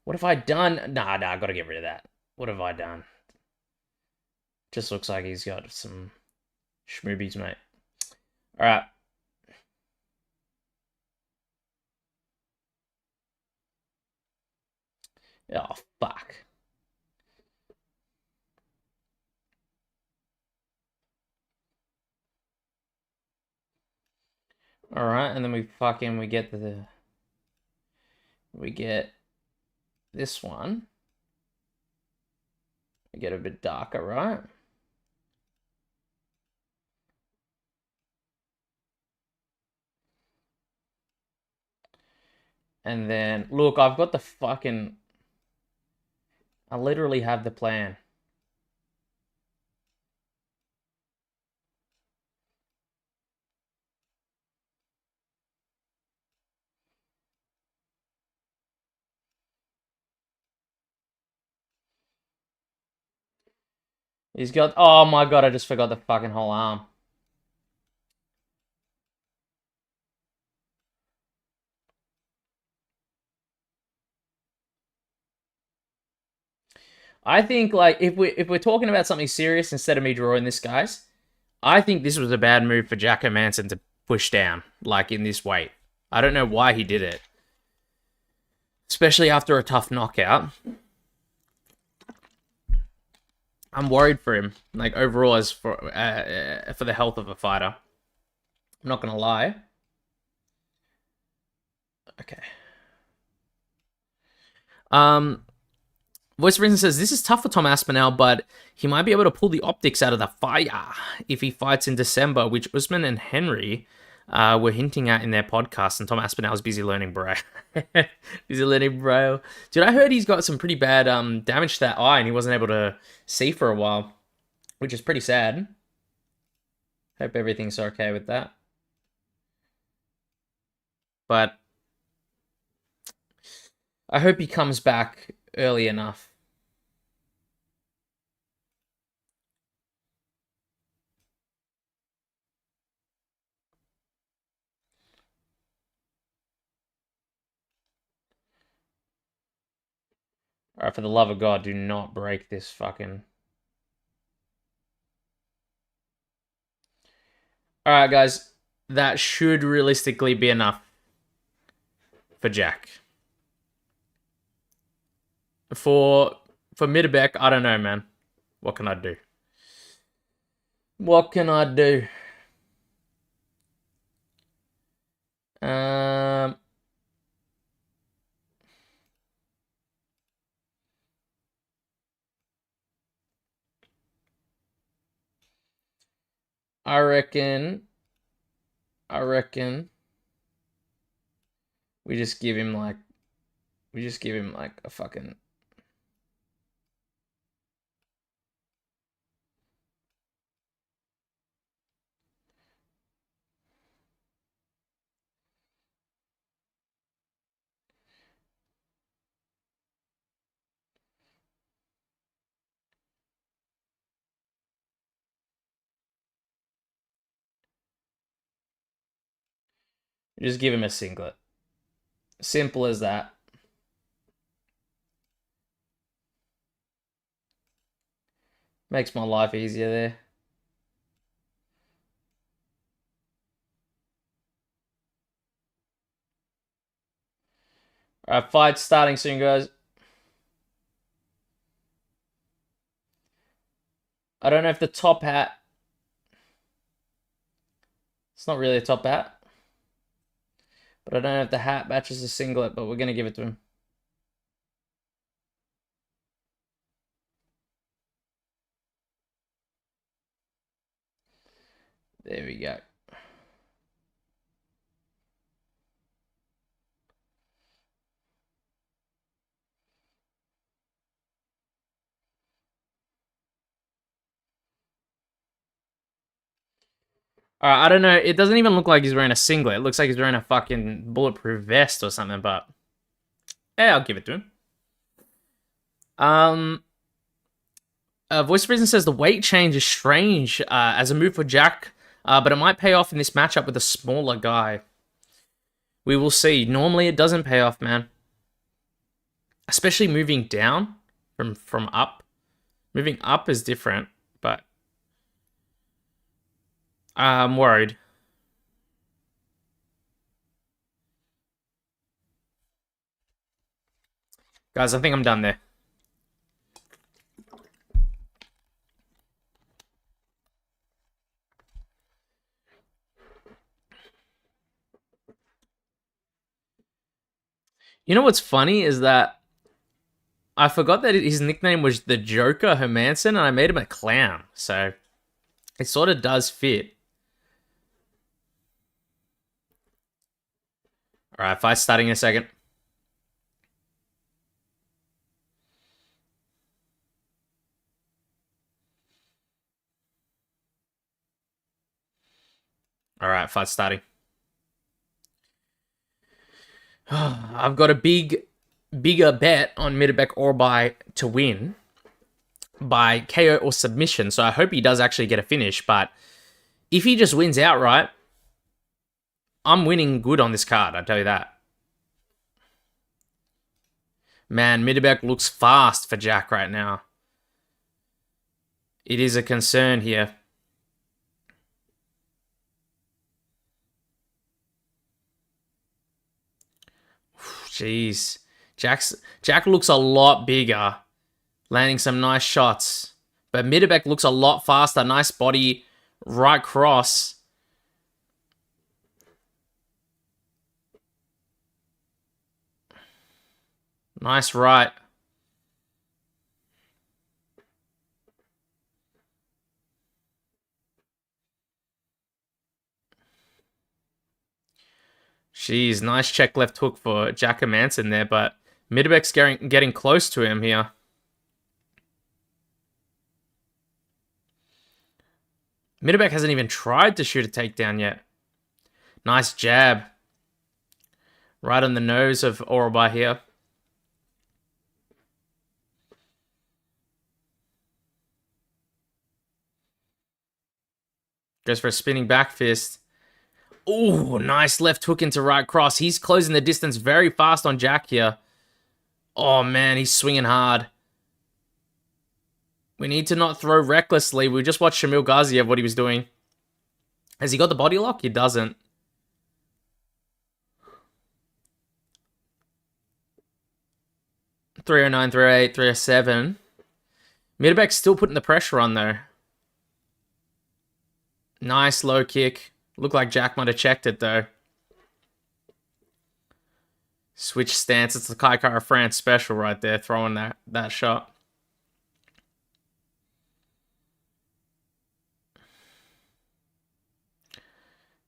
What have I done? Nah, I gotta get rid of that. What have I done? Just looks like he's got some schmoobies, mate. Alright. Oh, fuck. Alright, and then we get we get this one. We get a bit darker, right? And then, look, I've got the fucking... I literally have the plan. He's got... Oh my god, I just forgot the fucking whole arm. I think, like, if we're talking about something serious instead of me drawing this, guys, I think this was a bad move for Jack Manson to push down, like, in this weight. I don't know why he did it. Especially after a tough knockout. I'm worried for him, like, overall, as for the health of a fighter. I'm not gonna lie. Okay. Voice of Reason says, this is tough for Tom Aspinall, but he might be able to pull the optics out of the fire if he fights in December, which Usman and Henry were hinting at in their podcast, and Tom Aspinall's busy learning, bro. Busy learning, bro. Dude, I heard he's got some pretty bad damage to that eye, and he wasn't able to see for a while, which is pretty sad. Hope everything's okay with that. But I hope he comes back early enough. Alright, for the love of God, do not break this fucking... Alright, guys. That should realistically be enough for Jack. For Middebeck, I don't know, man. What can I do? What can I do? I reckon we just give him like a fucking... Just give him a singlet. Simple as that. Makes my life easier there. Alright, fight starting soon, guys. I don't know if the top hat... It's not really a top hat. But I don't know if the hat matches the singlet, but we're going to give it to him. There we go. Alright, I don't know. It doesn't even look like he's wearing a singlet. It looks like he's wearing a fucking bulletproof vest or something, but... Yeah, I'll give it to him. Voice of Reason says the weight change is strange as a move for Jack, but it might pay off in this matchup with a smaller guy. We will see. Normally it doesn't pay off, man. Especially moving down from up. Moving up is different, but... I'm worried. Guys, I think I'm done there. You know what's funny is that I forgot that his nickname was the Joker Hermanson, and I made him a clown, so it sort of does fit. Alright, fight starting in a second. All right, fight starting. I've got a bigger bet on Middlebek Orbai to win by KO or submission. So I hope he does actually get a finish. But if he just wins outright, I'm winning good on this card. I tell you that. Man, Middlebek looks fast for Jack right now. It is a concern here. Jeez. Jack looks a lot bigger. Landing some nice shots. But Middlebek looks a lot faster. Nice body. Right cross. Nice right. Jeez, nice check left hook for Jack Manson there, but Middlebek's getting close to him here. Middlebek hasn't even tried to shoot a takedown yet. Nice jab. Right on the nose of Orbai here. Goes for a spinning back fist. Oh, nice left hook into right cross. He's closing the distance very fast on Jack here. Oh, man, he's swinging hard. We need to not throw recklessly. We just watched Shamil Gaziev, what he was doing. Has he got the body lock? He doesn't. .309, 308, 307. Middlebek's still putting the pressure on, though. Nice low kick. Looked like Jack might have checked it, though. Switch stance. It's the Kai Kara France special right there, throwing that shot.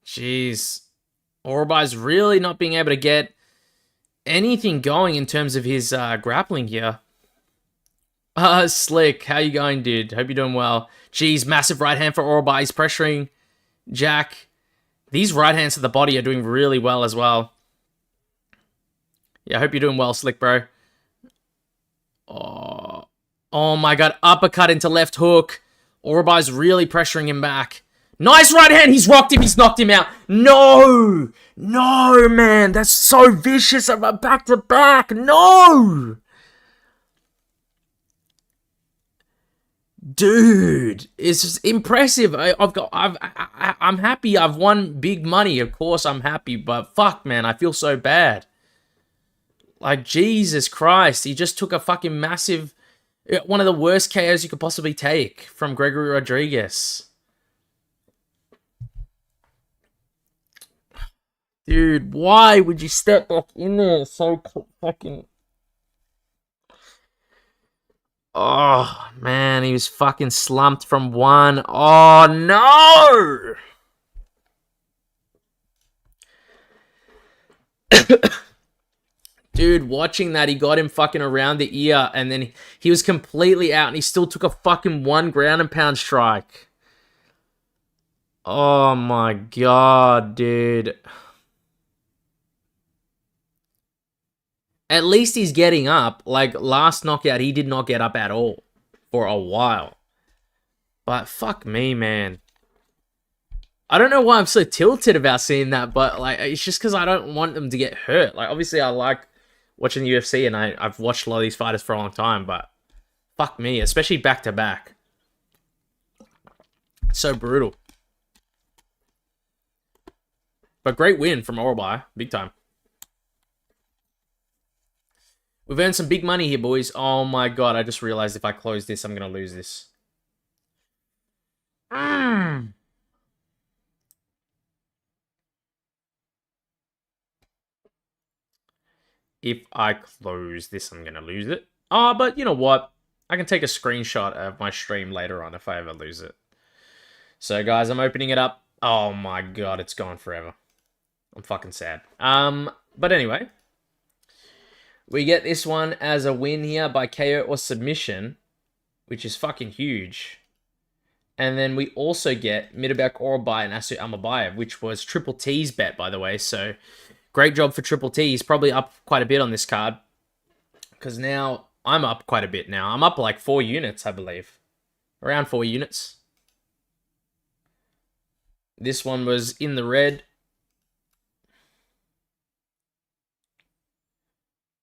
Jeez. Orbai's really not being able to get anything going in terms of his grappling here. Slick. How you going, dude? Hope you're doing well. Jeez, massive right hand for Orbai. He's pressuring Jack. These right hands to the body are doing really well as well. Yeah, I hope you're doing well, Slick, bro. Oh my god. Uppercut into left hook. Orbai's really pressuring him back. Nice right hand. He's rocked him. He's knocked him out. No. No, man. That's so vicious. Back to back. No. Dude, it's just impressive. I'm happy. I've won big money. Of course, I'm happy. But fuck, man, I feel so bad. Like, Jesus Christ. He just took a fucking massive... One of the worst KOs you could possibly take from Gregory Rodriguez. Dude, why would you step back in there so fucking... Oh, man, he was fucking slumped from one. Oh, no! Dude, watching that, he got him fucking around the ear, and then he was completely out, and he still took a fucking 1 ground and pound strike. Oh, my God, dude. At least he's getting up. Like, last knockout, he did not get up at all for a while. But fuck me, man. I don't know why I'm so tilted about seeing that, but like, it's just because I don't want them to get hurt. Like, obviously, I like watching the UFC, and I've watched a lot of these fighters for a long time, but fuck me, especially back to back. It's so brutal. But great win from Orbai, big time. We've earned some big money here, boys. Oh my god, I just realized if I close this, I'm going to lose this. If I close this, I'm going to lose it. Oh, but you know what? I can take a screenshot of my stream later on if I ever lose it. So, guys, I'm opening it up. Oh my god, it's gone forever. I'm fucking sad. But anyway... We get this one as a win here by KO or submission, which is fucking huge. And then we also get Middlebek Orobai and Asu Amabayev, which was Triple T's bet, by the way. So great job for Triple T. He's probably up quite a bit on this card. Because now I'm up quite a bit now. I'm up like 4 units, I believe. Around 4 units. This one was in the red.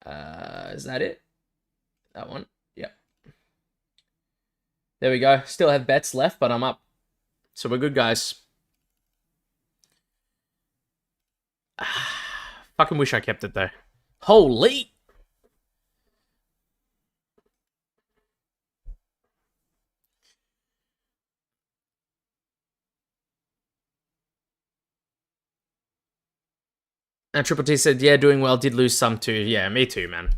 Is that it? That one? Yep. There we go. Still have bets left, but I'm up. So we're good, guys. Fucking wish I kept it, though. Holy! And Triple T said, yeah, doing well. Did lose some too. Yeah, me too, man.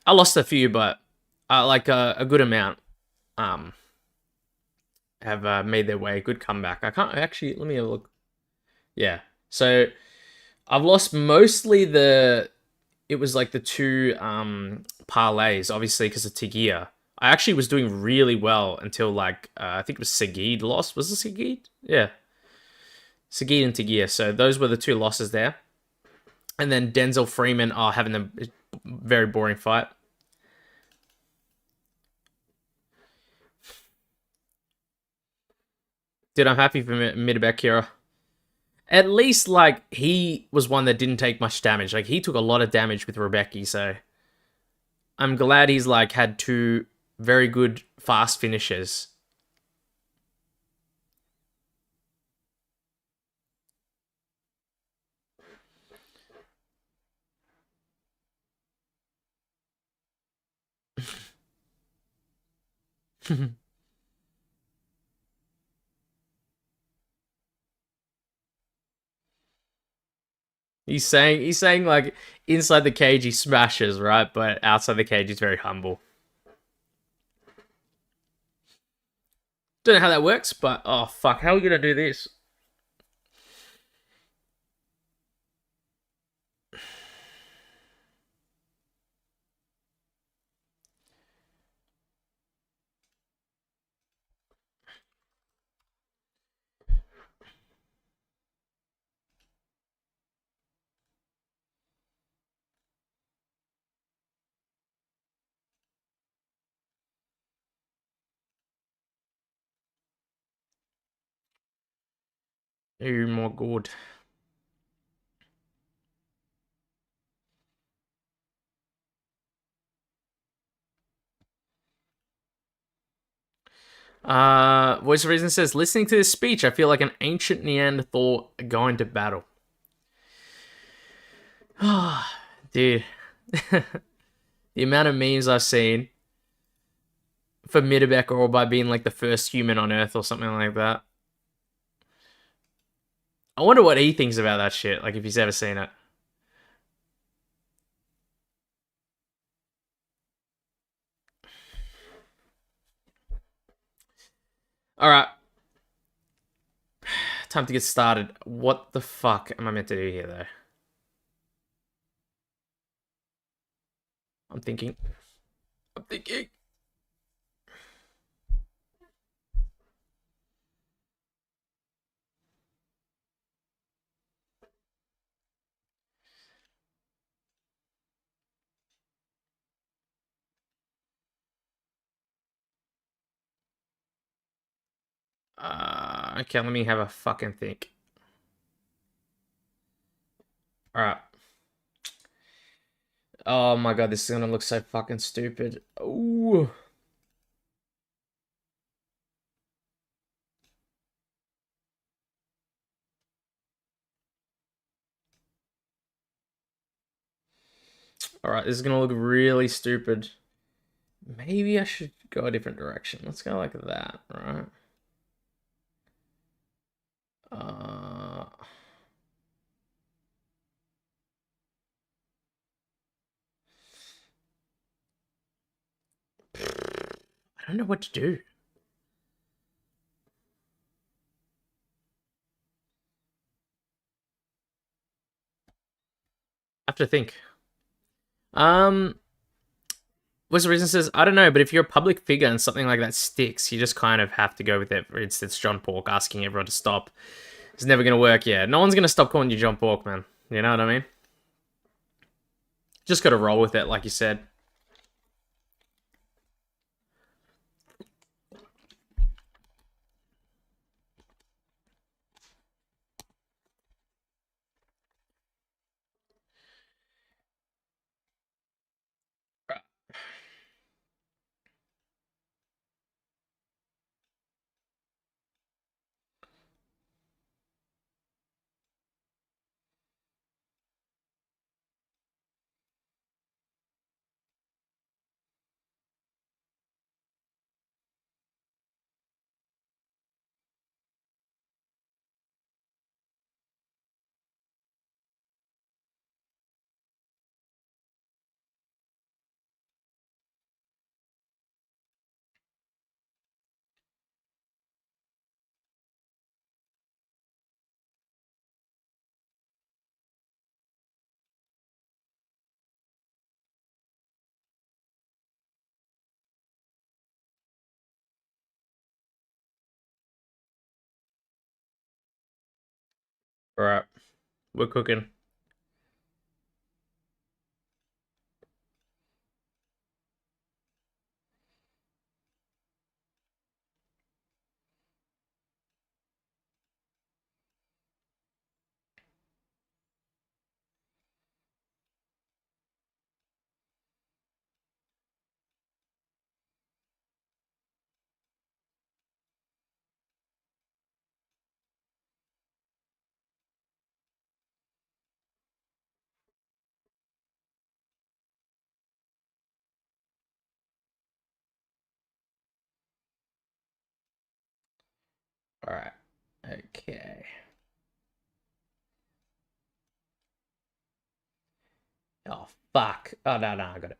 I lost a few, but like a good amount have made their way. Good comeback. I can't actually, let me have a look. Yeah. So I've lost mostly it was like the two parlays, obviously, because of Tagia. I actually was doing really well until like, I think it was Sagid lost. Was it Sagid? Yeah. Sagid and Tagia. So those were the two losses there. And then Denzel Freeman are having a very boring fight. Dude, I'm happy for Middlebek Kira. At least, like, he was one that didn't take much damage. Like, he took a lot of damage with Rebecca, so I'm glad he's, like, had two very good fast finishes. He's saying like inside the cage he smashes, right? But outside the cage he's very humble. Don't know how that works, but oh fuck, how are we gonna do this? Oh my god. Voice of Reason says, listening to this speech, I feel like an ancient Neanderthal going to battle. Dude. The amount of memes I've seen for Middlebek or by being like the first human on Earth or something like that. I wonder what he thinks about that shit, like if he's ever seen it. Alright. Time to get started. What the fuck am I meant to do here, though? I'm thinking. Okay, let me have a fucking think. Alright. Oh my god, this is gonna look so fucking stupid. Ooh. Alright, this is gonna look really stupid. Maybe I should go a different direction. Let's go like that, right? I don't know what to do. I have to think. What's the reason says, I don't know, but if you're a public figure and something like that sticks, you just kind of have to go with it. For instance, John Pork asking everyone to stop. It's never going to work, yeah. No one's going to stop calling you John Pork, man. You know what I mean? Just got to roll with it, like you said. All right. We're cooking. All right. Okay. Oh, fuck. Oh, no, I got it.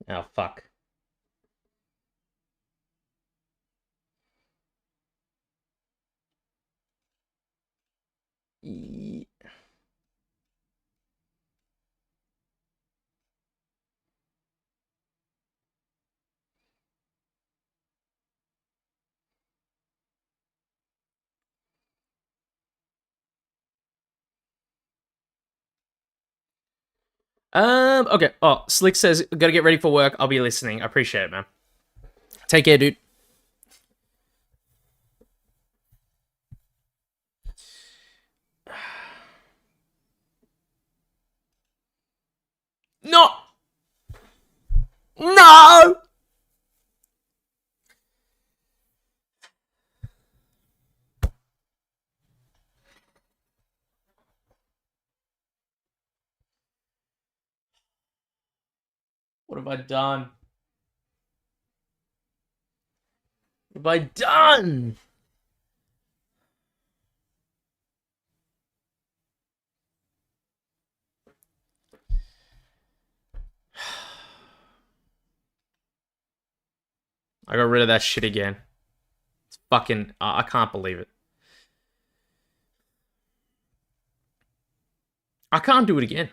Oh, fuck. Okay. Oh, Slick says, gotta get ready for work. I'll be listening. I appreciate it, man. Take care, dude. No! No! What have I done? What have I done? I got rid of that shit again. It's fucking. I can't believe it. I can't do it again.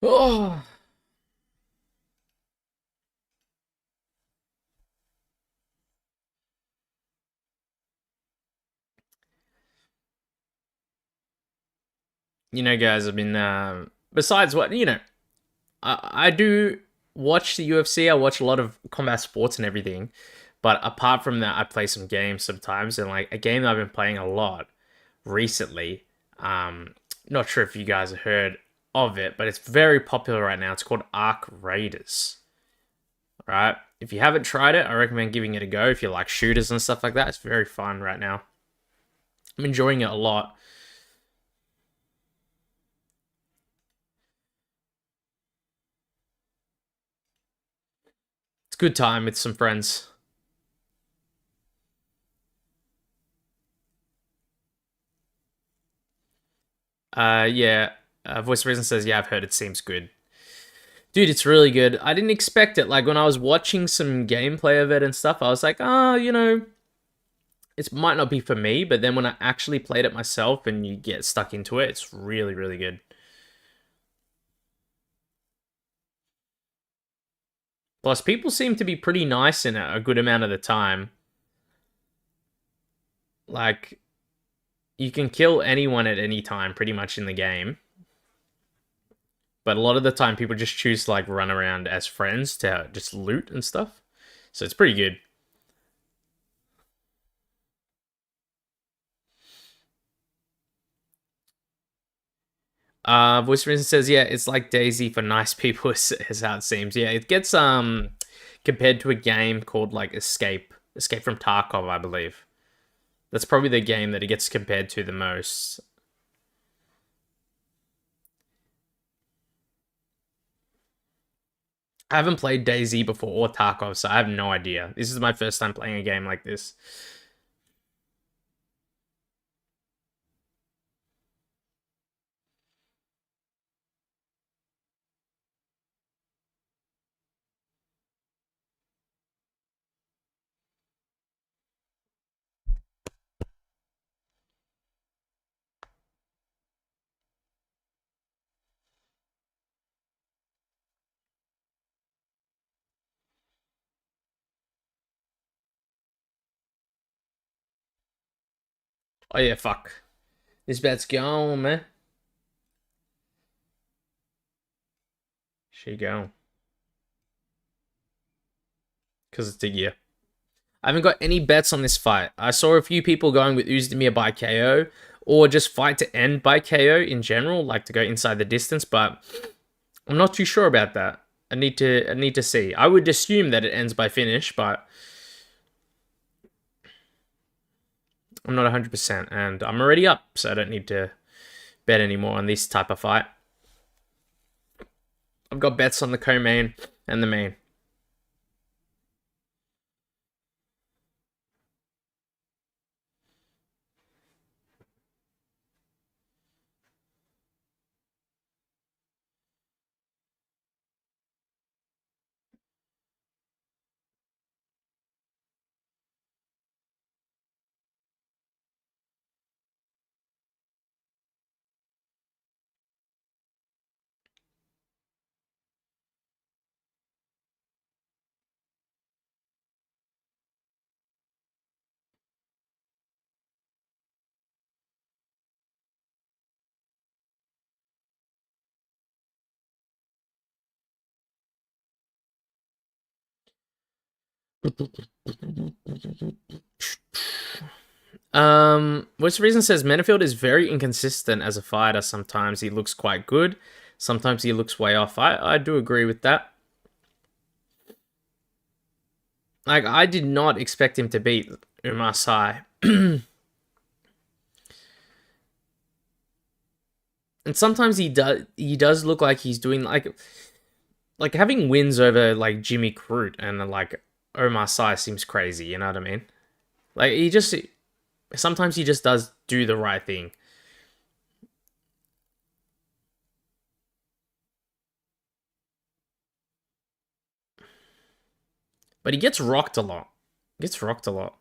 Oh, guys, I've been besides what I do watch the UFC. I watch a lot of combat sports and everything. But apart from that, I play some games sometimes. And like a game that I've been playing a lot recently, not sure if you guys have heard of it, but it's very popular right now. It's called Arc Raiders. Right? If you haven't tried it, I recommend giving it a go if you like shooters and stuff like that. It's very fun right now. I'm enjoying it a lot. It's a good time with some friends. Yeah. Voice of Reason says, yeah, I've heard it seems good. Dude, it's really good. I didn't expect it. Like when I was watching some gameplay of it and stuff, I was like, it might not be for me. But then when I actually played it myself and you get stuck into it, it's really, really good. Plus, people seem to be pretty nice in it a good amount of the time. Like, you can kill anyone at any time pretty much in the game. But a lot of the time, people just choose to like run around as friends to just loot and stuff. So it's pretty good. Voice Reason says, yeah, it's like Daisy for nice people, is how it seems. Yeah, it gets compared to a game called like Escape from Tarkov, I believe. That's probably the game that it gets compared to the most. I haven't played Daisy before or Tarkov, so I have no idea. This is my first time playing a game like this. Oh yeah, fuck. This bet's gone, man. She go. Because it's a year. I haven't got any bets on this fight. I saw a few people going with Uzdemir by KO or just fight to end by KO in general, like to go inside the distance, but I'm not too sure about that. I need to see. I would assume that it ends by finish, but I'm not 100% and I'm already up, so I don't need to bet anymore on this type of fight. I've got bets on the co-main and the main. Which reason says Menifield is very inconsistent as a fighter. Sometimes he looks quite good, sometimes he looks way off. I do agree with that. Like I did not expect him to beat Umar Sai. And sometimes he does look like he's doing like having wins over like Jimmy Crute and like Omar Sy seems crazy, you know what I mean? Like he just sometimes he just does do the right thing. But he gets rocked a lot. Gets rocked a lot.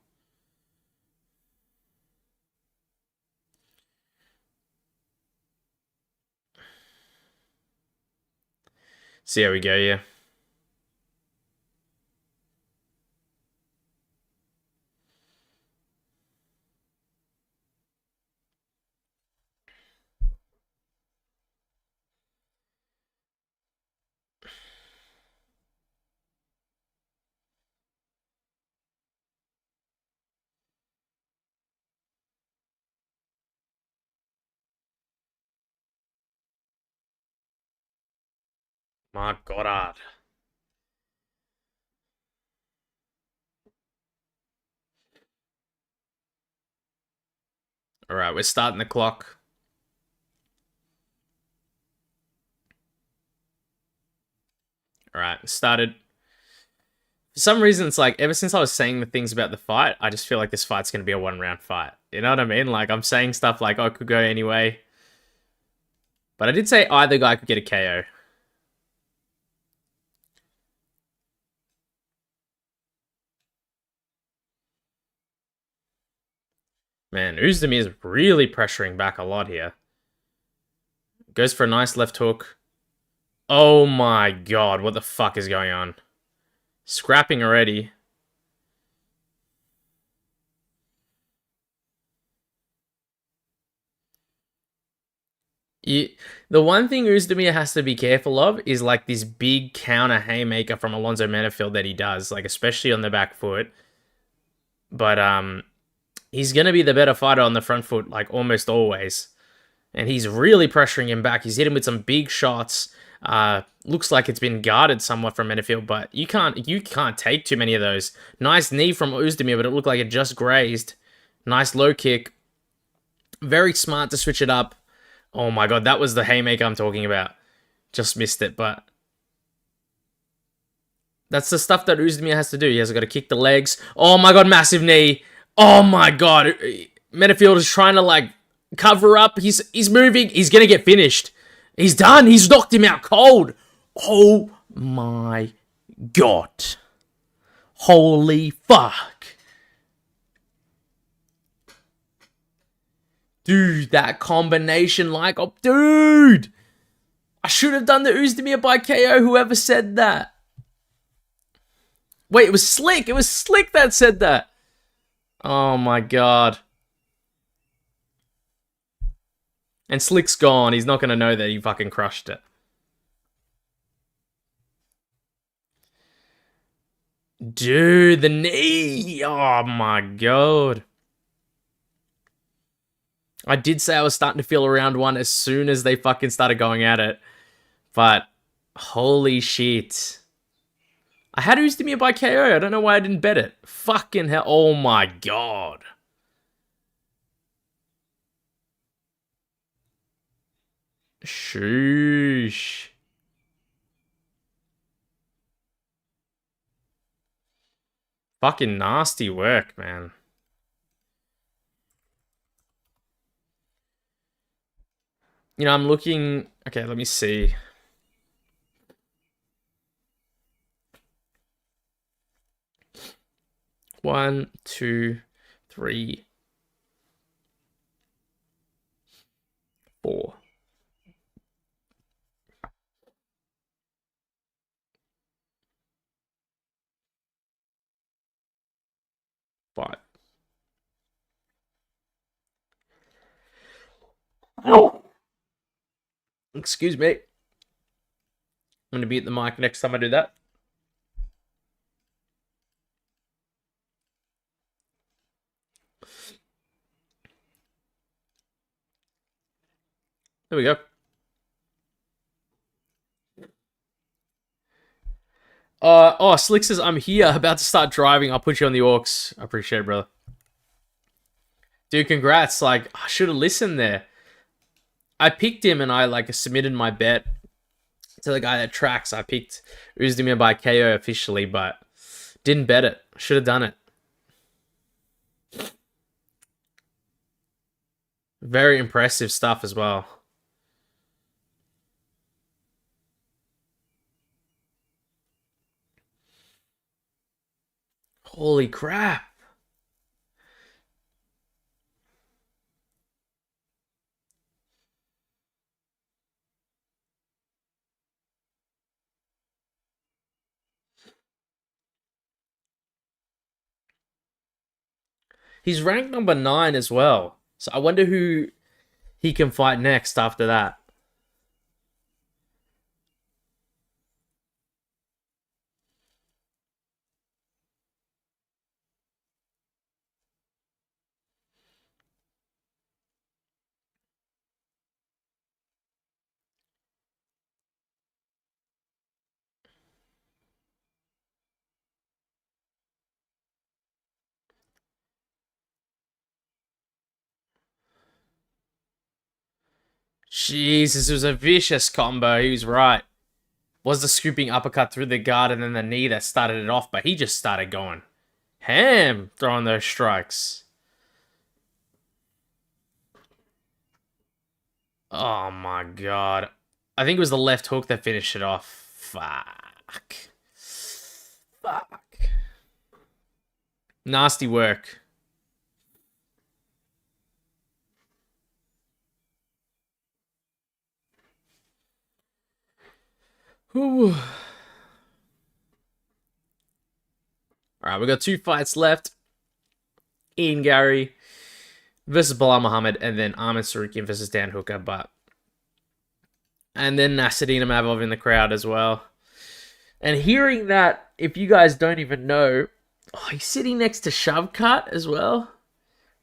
See how we go, yeah. Mark Goddard. All right, we're starting the clock. All right, started. For some reason, it's like ever since I was saying the things about the fight, I just feel like this fight's going to be a 1 round fight. You know what I mean? Like, I'm saying stuff like, oh, it could go anyway. But I did say either guy could get a KO. Man, Uzdemir is really pressuring back a lot here. Goes for a nice left hook. Oh my god, what the fuck is going on? Scrapping already. The one thing Uzdemir has to be careful of is like this big counter haymaker from Alonzo Menifield that he does, like especially on the back foot. But he's gonna be the better fighter on the front foot, like almost always. And he's really pressuring him back. He's hit him with some big shots. Looks like it's been guarded somewhat from Menifield, but you can't take too many of those. Nice knee from Uzdemir, but it looked like it just grazed. Nice low kick. Very smart to switch it up. Oh my god, that was the haymaker I'm talking about. Just missed it, but that's the stuff that Uzdemir has to do. He has got to kick the legs. Oh my god, massive knee. Oh my god. Menifield is trying to like cover up. He's moving. He's gonna get finished. He's done. He's knocked him out cold. Oh my god. Holy fuck. Dude, that combination like, oh, dude. I should have done the Uzdemir by KO, whoever said that. Wait, it was Slick. It was Slick that said that. Oh my god. And Slick's gone. He's not going to know that he fucking crushed it. Dude, the knee. Oh my god. I did say I was starting to feel around one as soon as they fucking started going at it. But holy shit. I had Uzdemir by KO. I don't know why I didn't bet it. Fucking hell. Oh my god. Sheesh. Fucking nasty work, man. You know, I'm looking... Okay, let me see. One, two, three, four. Five. Oh. Excuse me. I'm going to be at the mic next time I do that. There we go. Oh, Slick says, I'm here, about to start driving. I'll put you on the aux. I appreciate it, brother. Dude, congrats. Like, I should have listened there. I picked him and I, like, submitted my bet to the guy that tracks. I picked Uzdemir by KO officially, but didn't bet it. Should have done it. Very impressive stuff as well. Holy crap. He's ranked number 9 as well. So I wonder who he can fight next after that. Jesus, it was a vicious combo. He was right. Was the scooping uppercut through the guard and then the knee that started it off, but he just started going ham throwing those strikes. Oh my god. I think it was the left hook that finished it off. Fuck. Fuck. Nasty work. Whew. Alright, we got 2 fights left. Ian Gary versus Bilal Muhammad, and then Ahmed Tsarukyan versus Dan Hooker, and then Nasadina Mavov in the crowd as well. And hearing that, if you guys don't even know, oh, he's sitting next to Shavkat as well.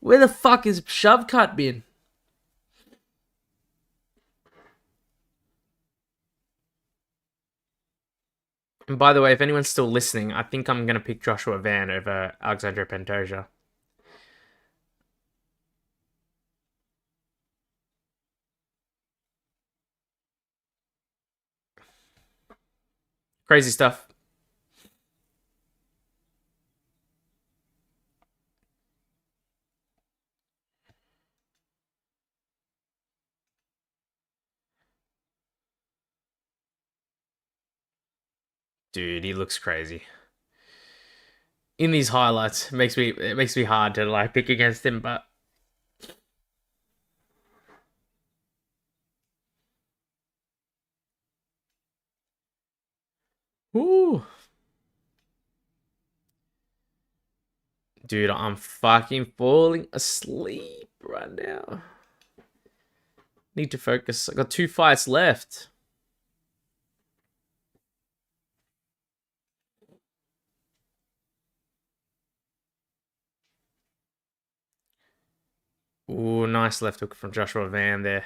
Where the fuck has Shavkat been? And by the way, if anyone's still listening, I think I'm going to pick Joshua Van over Alexandre Pantoja. Crazy stuff. Dude, he looks crazy. In these highlights, it makes me hard to like pick against him, but ooh. Dude, I'm fucking falling asleep right now. Need to focus. I got 2 fights left. Ooh, nice left hook from Joshua Van there.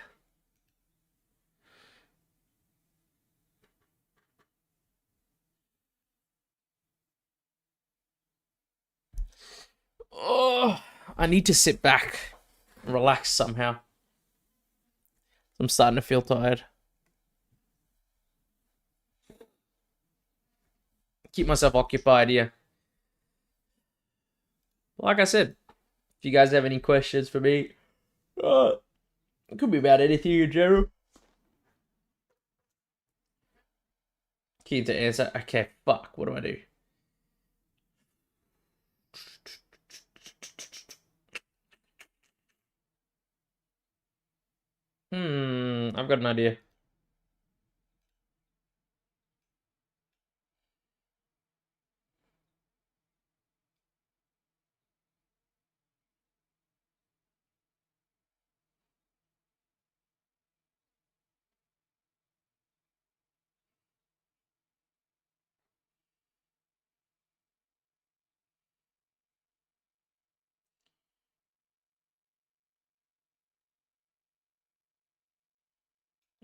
Oh, I need to sit back and relax somehow. I'm starting to feel tired. Keep myself occupied here. Like I said, if you guys have any questions for me, it could be about anything in general. Keen to answer. Okay, fuck. What do I do? I've got an idea.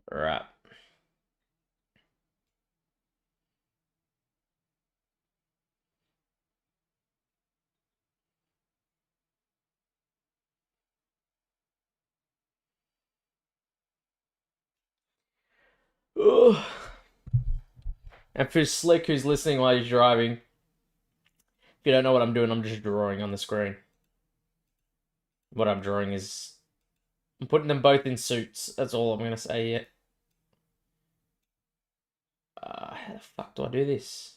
All right. Ugh. And for Slick, who's listening while he's driving, if you don't know what I'm doing, I'm just drawing on the screen. What I'm drawing is I'm putting them both in suits. That's all I'm gonna say yet. How the fuck do I do this?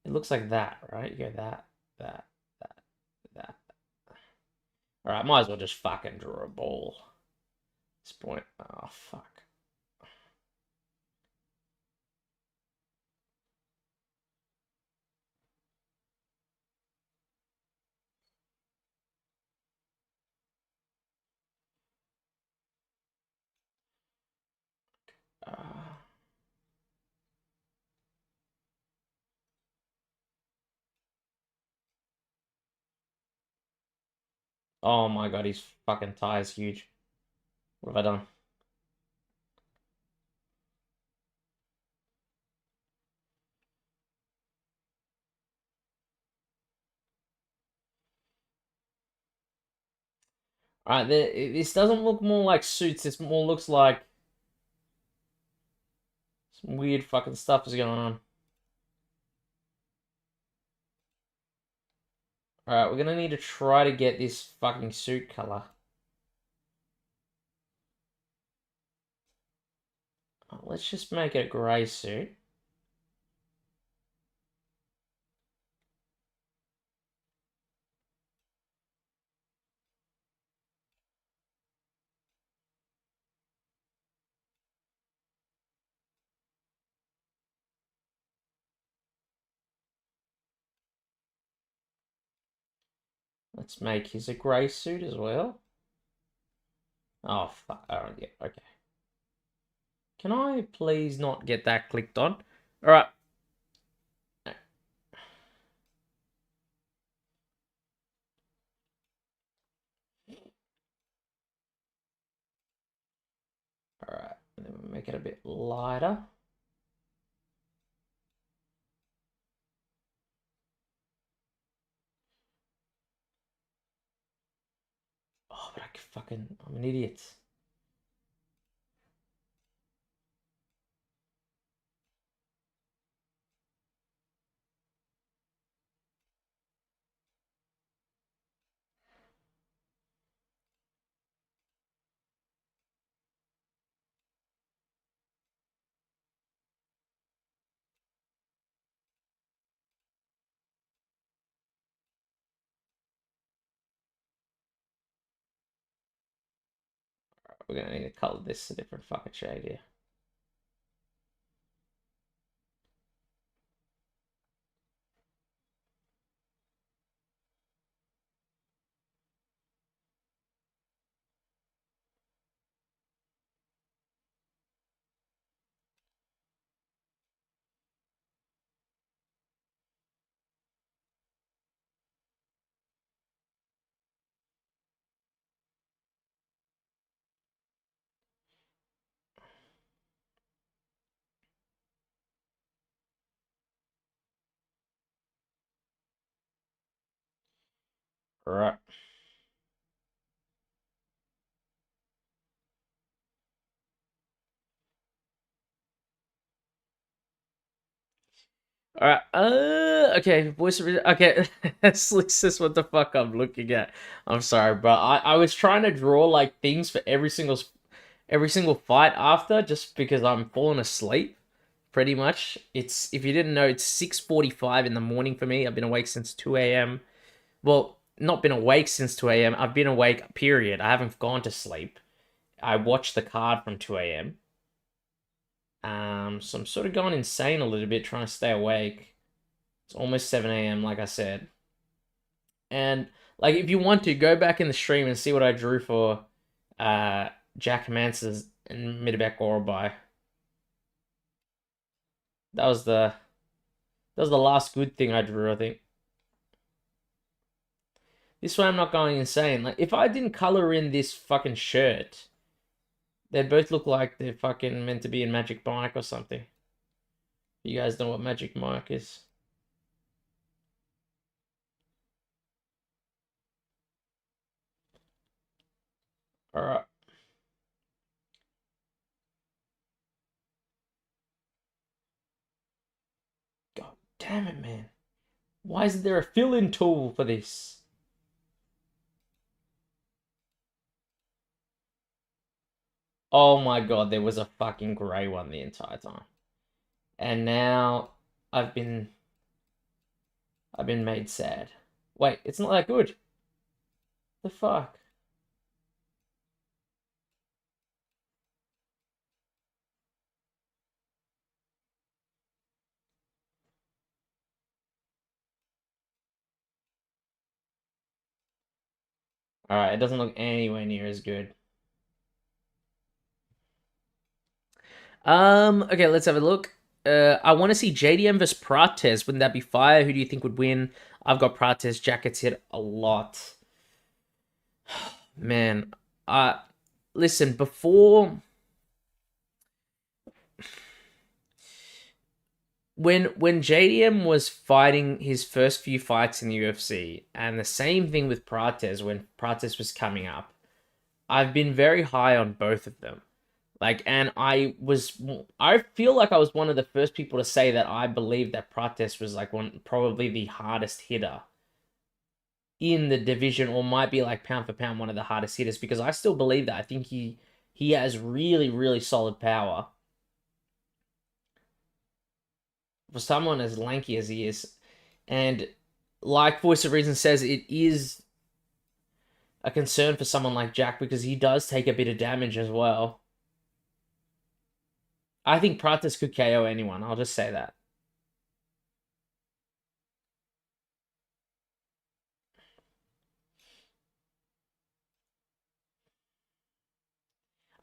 It looks like that, right? You go that, that, that, that. All right, might as well just fucking draw a ball. At this point, oh fuck. Oh my god, his fucking tie is huge. What have I done? Alright, this doesn't look more like suits. This more looks like some weird fucking stuff is going on. Alright, we're gonna need to try to get this fucking suit color. Let's just make it a grey suit. Let's make his a grey suit as well. Oh, fuck. Oh, yeah, okay. Can I please not get that clicked on? Alright. Alright, and then we'll make it a bit lighter. Oh, but I'm an idiot. We're gonna need to color this a different fucking shade here. Alright. Alright, okay, okay, this is what the fuck I'm looking at. I'm sorry, but I was trying to draw, like, things for every single fight after, just because I'm falling asleep, pretty much. If you didn't know, it's 6:45 in the morning for me. I've been awake since 2 a.m. Well, not been awake since 2 a.m. I've been awake, period. I haven't gone to sleep. I watched the card from 2 a.m. So I'm sort of going insane a little bit trying to stay awake. It's almost 7 a.m., like I said. And, like, if you want to, go back in the stream and see what I drew for Jack Manses and Midabek Orobai. That was the last good thing I drew, I think. This way I'm not going insane. Like, if I didn't color in this fucking shirt, they both look like they're fucking meant to be in Magic Mike or something. You guys know what Magic Mike is. Alright. God damn it, man. Why isn't there a fill-in tool for this? Oh my god, there was a fucking grey one the entire time. And now I've been made sad. Wait, it's not that good. The fuck? Alright, it doesn't look anywhere near as good. Okay, let's have a look. I want to see JDM versus Prates. Wouldn't that be fire? Who do you think would win? I've got Prates. Jackets hit a lot. Man, uh, listen, before when JDM was fighting his first few fights in the UFC, and the same thing with Prates when Prates was coming up, I've been very high on both of them. Like, and I feel like I was one of the first people to say that I believe that Prates was like probably the hardest hitter in the division, or might be like pound for pound one of the hardest hitters, because I still believe that. I think he has really, really solid power for someone as lanky as he is. And like Voice of Reason says, it is a concern for someone like Jack because he does take a bit of damage as well. I think Pratis could KO anyone. I'll just say that.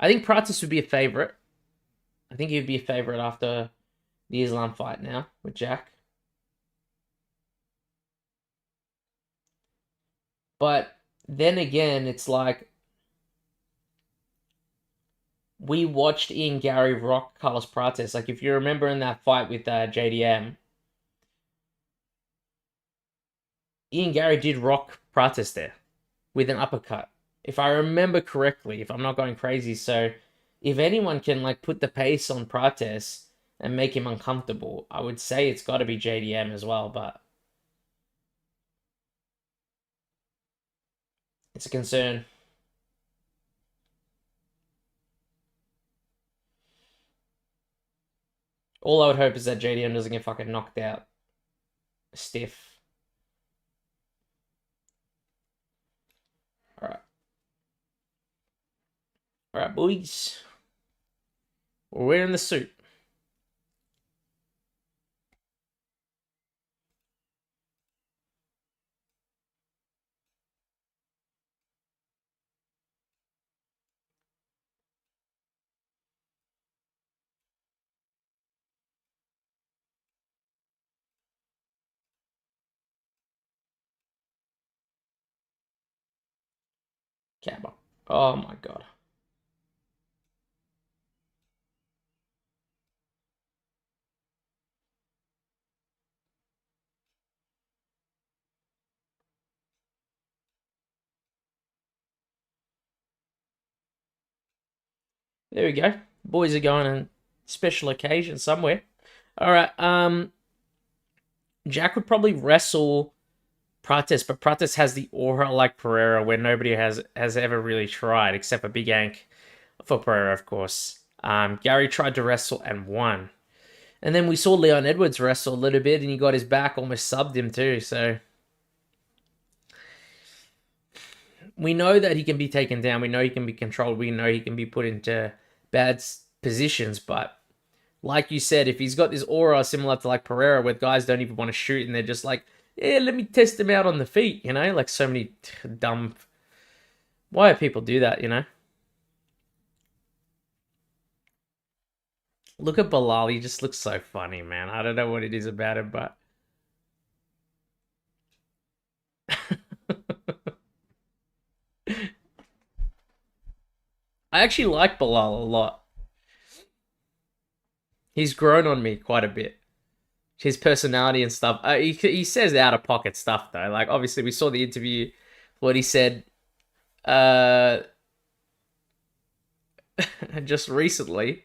I think Pratis would be a favorite. I think he'd be a favorite after the Islam fight now with Jack. But then again, it's like we watched Ian Gary rock Carlos Prates. Like if you remember in that fight with JDM, Ian Gary did rock Prates there with an uppercut. If I remember correctly, if I'm not going crazy. So if anyone can like put the pace on Prates and make him uncomfortable, I would say it's got to be JDM as well, but it's a concern. All I would hope is that JDM doesn't get fucking knocked out stiff. All right. All right, boys. We're wearing the suit. Cabba. Oh my god. There we go. Boys are going on special occasion somewhere. All right. Jack would probably wrestle Prates, but Prates has the aura like Pereira, where nobody has ever really tried except for Big Ank for Pereira, of course. Gary tried to wrestle and won, and then we saw Leon Edwards wrestle a little bit, and he got his back, almost subbed him too. So we know that he can be taken down. We know he can be controlled. We know he can be put into bad positions, but like you said, if he's got this aura similar to like Pereira, where guys don't even want to shoot and they're just like, yeah, let me test him out on the feet, you know? Like so many dumb. Why do people do that, you know? Look at Bilal, he just looks so funny, man. I don't know what it is about him, but. I actually like Bilal a lot. He's grown on me quite a bit. His personality and stuff. He says out of pocket stuff, though. Like, obviously, we saw the interview, what he said uh, just recently.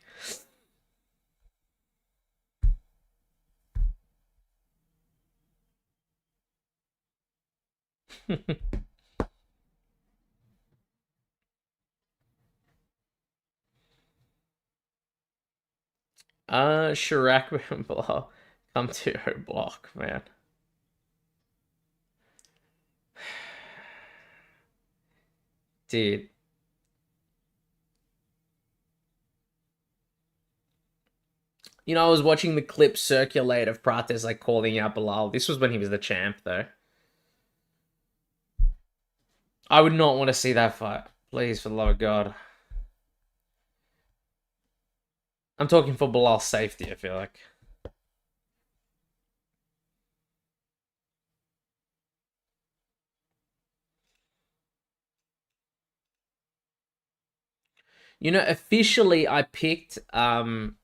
Chirac Bilal come to her block, man. Dude. You know, I was watching the clip circulate of Prates like calling out Bilal. This was when he was the champ, though. I would not want to see that fight. Please, for the love of God. I'm talking for Bilal's safety, I feel like. Officially I picked Ian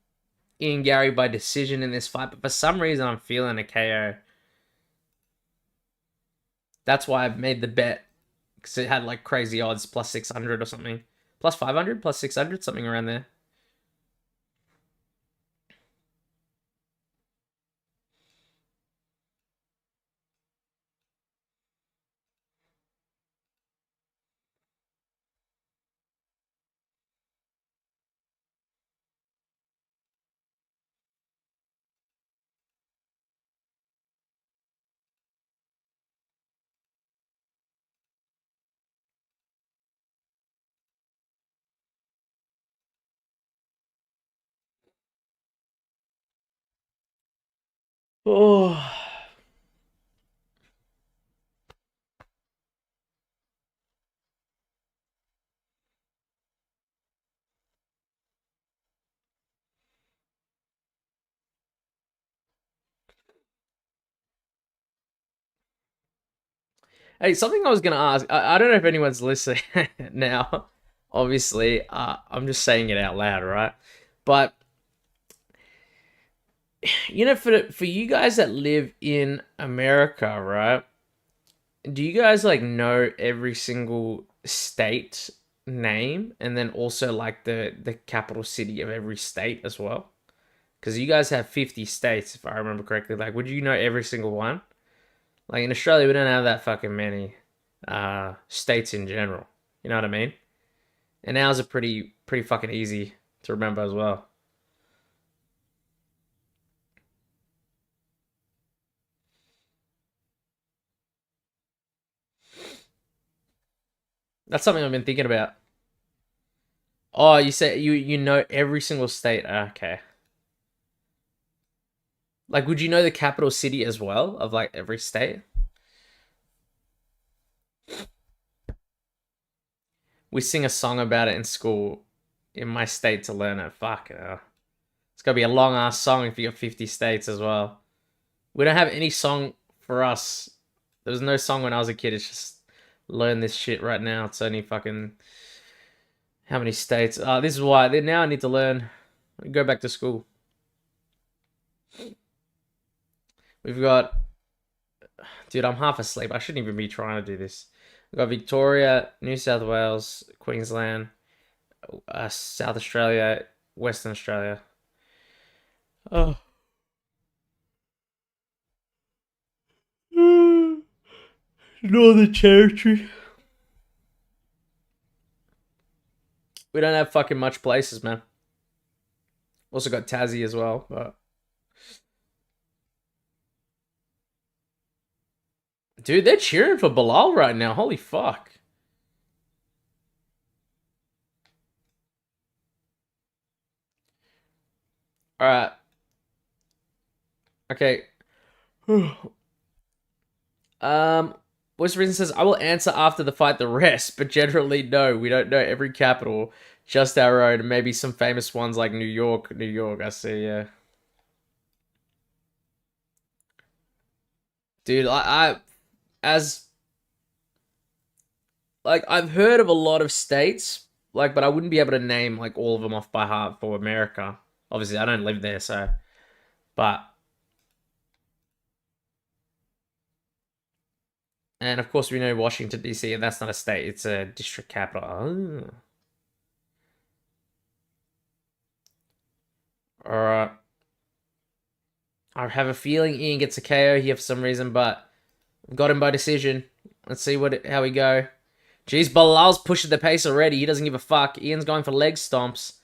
Gary by decision in this fight, but for some reason I'm feeling a KO. That's why I've made the bet, because it had like crazy odds, plus 600 or something. Plus 500, plus 600, something around there. Oh. Hey, something I was gonna ask. I don't know if anyone's listening now. Obviously, I'm just saying it out loud, right? But for you guys that live in America, right? Do you guys like know every single state name, and then also like the capital city of every state as well? Because you guys have 50 states, if I remember correctly. Like, would you know every single one? Like in Australia, we don't have that fucking many states in general. You know what I mean? And ours are pretty fucking easy to remember as well. That's something I've been thinking about. Oh, you say you know every single state. Okay. Like, would you know the capital city as well of like every state? We sing a song about it in school in my state to learn it. Fuck. It's gonna be a long ass song if you got 50 states as well. We don't have any song for us. There was no song when I was a kid. It's just learn this shit right now. It's only fucking how many states? This is why now I need to learn. Go back to school. We've got, dude. I'm half asleep. I shouldn't even be trying to do this. We've got Victoria, New South Wales, Queensland, South Australia, Western Australia. Oh. Northern Territory. We don't have fucking much places, man. Also got Tassie as well, but dude, they're cheering for Bilal right now. Holy fuck. All right. Okay. um, Voice of Reason says, I will answer after the fight the rest, but generally, no, we don't know every capital, just our own, and maybe some famous ones like New York. New York, I see, yeah. Dude, as, like, I've heard of a lot of states, like, but I wouldn't be able to name, like, all of them off by heart for America. Obviously, I don't live there, so, but, and of course, we know Washington, D.C., and that's not a state, it's a district capital. Oh. Alright. I have a feeling Ian gets a KO here for some reason, but I've got him by decision. Let's see how we go. Jeez, Bilal's pushing the pace already. He doesn't give a fuck. Ian's going for leg stomps.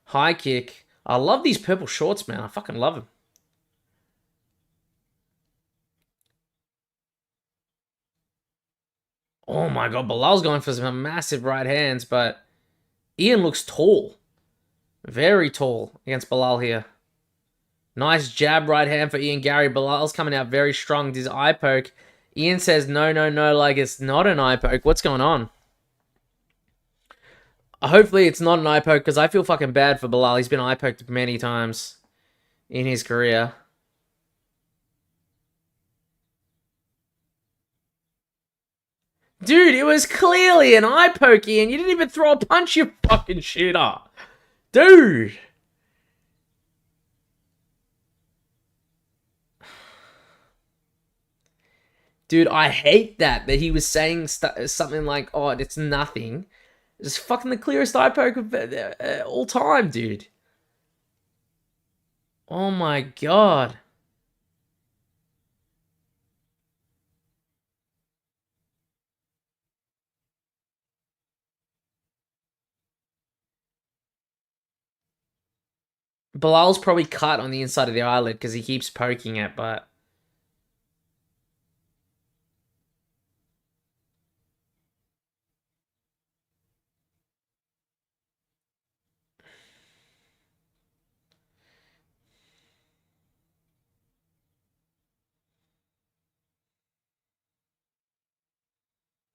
High kick. I love these purple shorts, man. I fucking love them. Oh my god, Bilal's going for some massive right hands, but Ian looks tall. Very tall against Bilal here. Nice jab right hand for Ian Gary. Bilal's coming out very strong with his eye poke. Ian says no, no, no, like it's not an eye poke. What's going on? Hopefully it's not an eye poke, because I feel fucking bad for Bilal. He's been eye poked many times in his career. Dude, it was clearly an eye pokey and you didn't even throw a punch, you fucking shooter. Dude. Dude, I hate that he was saying something like, oh, it's nothing. It's fucking the clearest eye poke of all time, dude. Oh my god. Bilal's probably cut on the inside of the eyelid because he keeps poking it, but...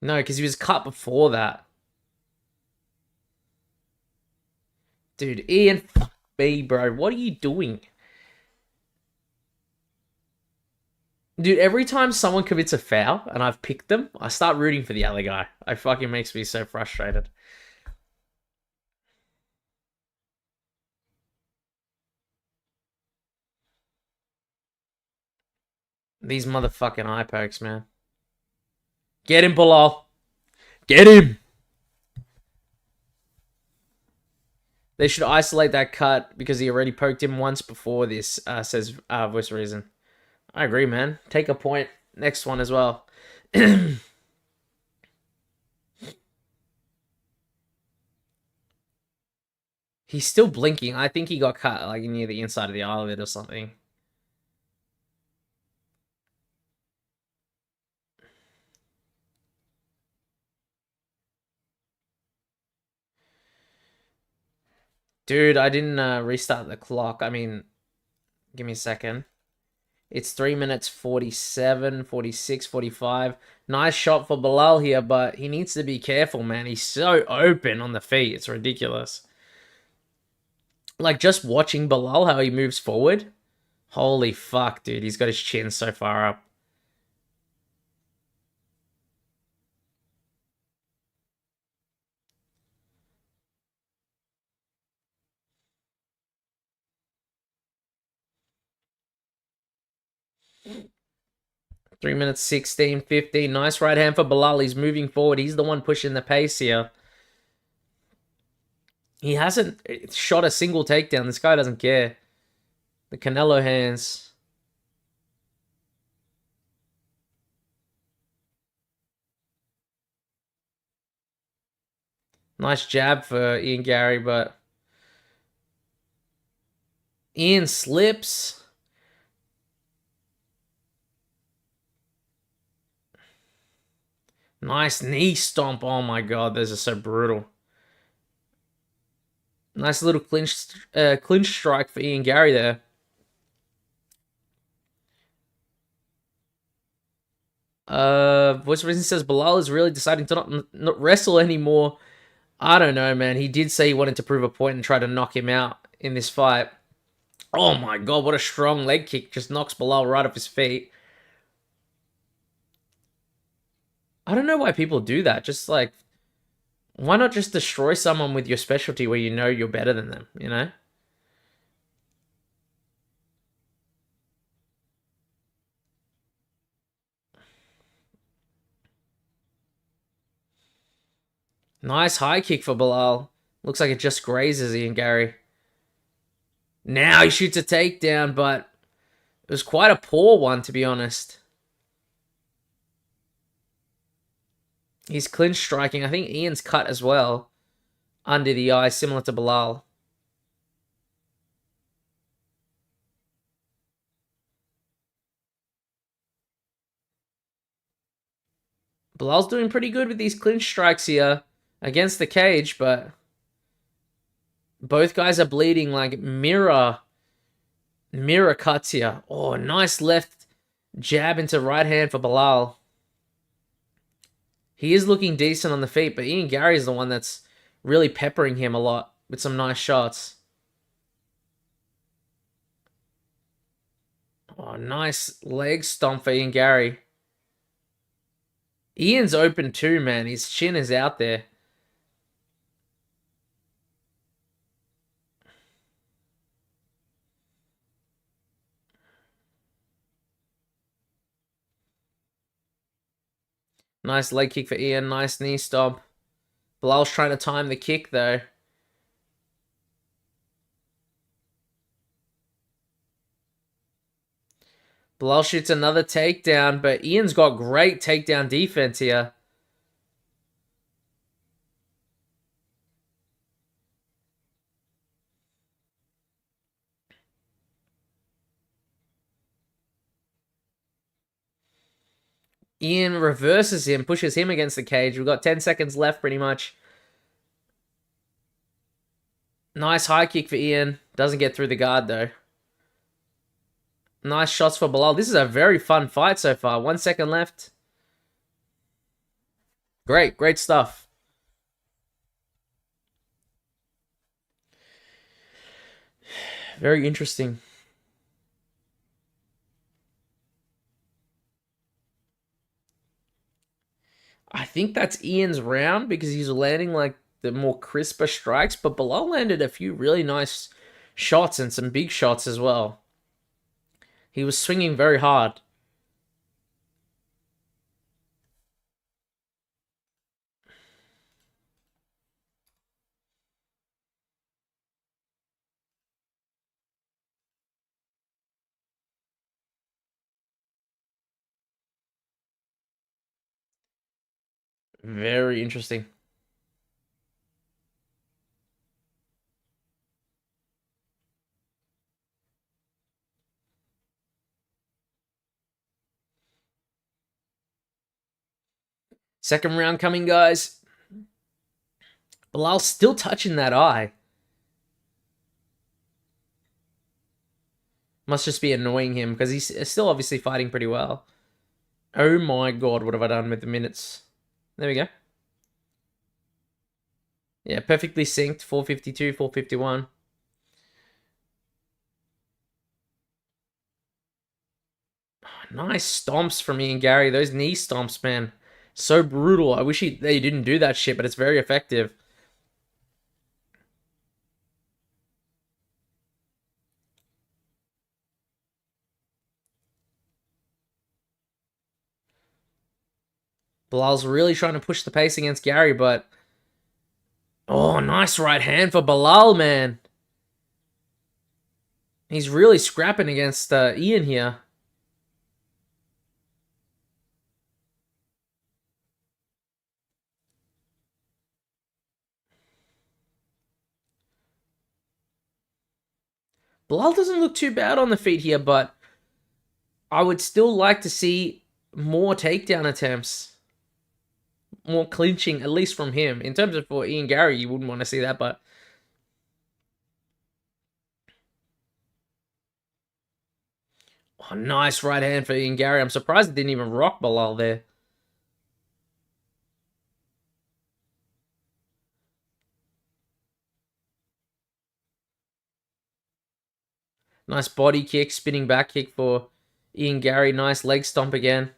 No, because he was cut before that. Dude, Ian, fuck me, bro. What are you doing? Dude, every time someone commits a foul and I've picked them, I start rooting for the other guy. It fucking makes me so frustrated. These motherfucking eye pokes, man. Get him, Bilal. Get him! They should isolate that cut because he already poked him once before this, says Voice Reason. I agree, man. Take a point. Next one as well. He's still blinking. I think he got cut like near the inside of the eyelid or something. Dude, I didn't restart the clock. I mean, give me a second. It's 3 minutes 47, 46, 45. Nice shot for Bilal here, but he needs to be careful, man. He's so open on the feet. It's ridiculous. Like, just watching Bilal, how he moves forward. Holy fuck, dude. He's got his chin so far up. Three minutes 16, 15. Nice right hand for Bilal. He's moving forward. He's the one pushing the pace here. He hasn't shot a single takedown. This guy doesn't care. The Canelo hands. Nice jab for Ian Gary, but Ian slips. Nice knee stomp. Oh my god, those are so brutal. Nice little clinch strike for Ian Gary there. Voice of Reason says Bilal is really deciding to not wrestle anymore. I don't know, man. He did say he wanted to prove a point and try to knock him out in this fight. Oh my god, what a strong leg kick. Just knocks Bilal right off his feet. I don't know why people do that. Just like, why not just destroy someone with your specialty where you know you're better than them, you know? Nice high kick for Bilal. Looks like it just grazes Ian Gary. Now he shoots a takedown, but it was quite a poor one, to be honest. He's clinch striking. I think Ian's cut as well. Under the eye, similar to Bilal. Bilal's doing pretty good with these clinch strikes here against the cage, but both guys are bleeding like mirror cuts here. Oh, nice left jab into right hand for Bilal. He is looking decent on the feet, but Ian Gary is the one that's really peppering him a lot with some nice shots. Oh, nice leg stomp for Ian Gary. Ian's open too, man. His chin is out there. Nice leg kick for Ian. Nice knee stomp. Bilal's trying to time the kick, though. Bilal shoots another takedown, but Ian's got great takedown defense here. Ian reverses him, pushes him against the cage. We've got 10 seconds left, pretty much. Nice high kick for Ian. Doesn't get through the guard, though. Nice shots for Bilal. This is a very fun fight so far. 1 second left. Great stuff. Very interesting. I think that's Ian's round because he's landing like the more crisper strikes, but Bilal landed a few really nice shots and some big shots as well. He was swinging very hard. Very interesting. Second round coming, guys. Bilal's still touching that eye. Must just be annoying him because he's still obviously fighting pretty well. Oh my god, what have I done with the minutes? There we go. Yeah, perfectly synced. 452, 451. Nice stomps from Ian Gary. Those knee stomps, man. So brutal. I wish they didn't do that shit, but it's very effective. Bilal's really trying to push the pace against Gary, but... Oh, nice right hand for Bilal, man. He's really scrapping against Ian here. Bilal doesn't look too bad on the feet here, but I would still like to see more takedown attempts. More clinching, at least from him. In terms of for Ian Gary, you wouldn't want to see that, but... Oh, nice right hand for Ian Gary. I'm surprised it didn't even rock Bilal there. Nice body kick, spinning back kick for Ian Gary. Nice leg stomp again.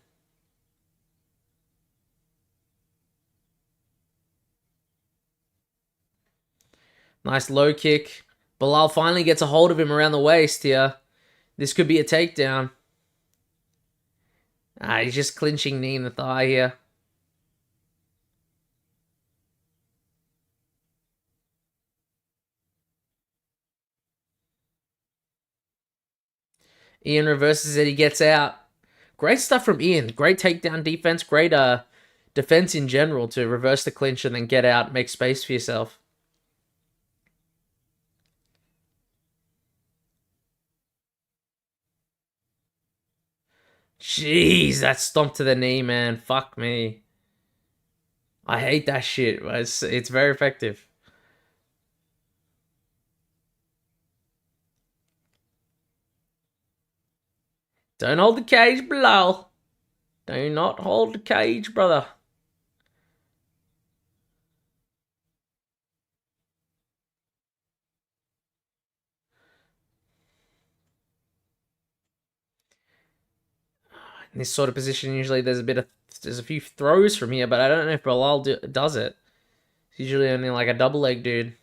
Nice low kick. Bilal finally gets a hold of him around the waist here. This could be a takedown. He's just clinching knee in the thigh here. Ian reverses it. He gets out. Great stuff from Ian. Great takedown defense. Great defense in general to reverse the clinch and then get out, make space for yourself. Jeez, that stomp to the knee, man. Fuck me. I hate that shit. It's very effective. Don't hold the cage, Bilal. Do not hold the cage, brother. In this sort of position, usually there's a bit of There's a few throws from here, but I don't know if Bilal does it. He's usually only like a double leg dude.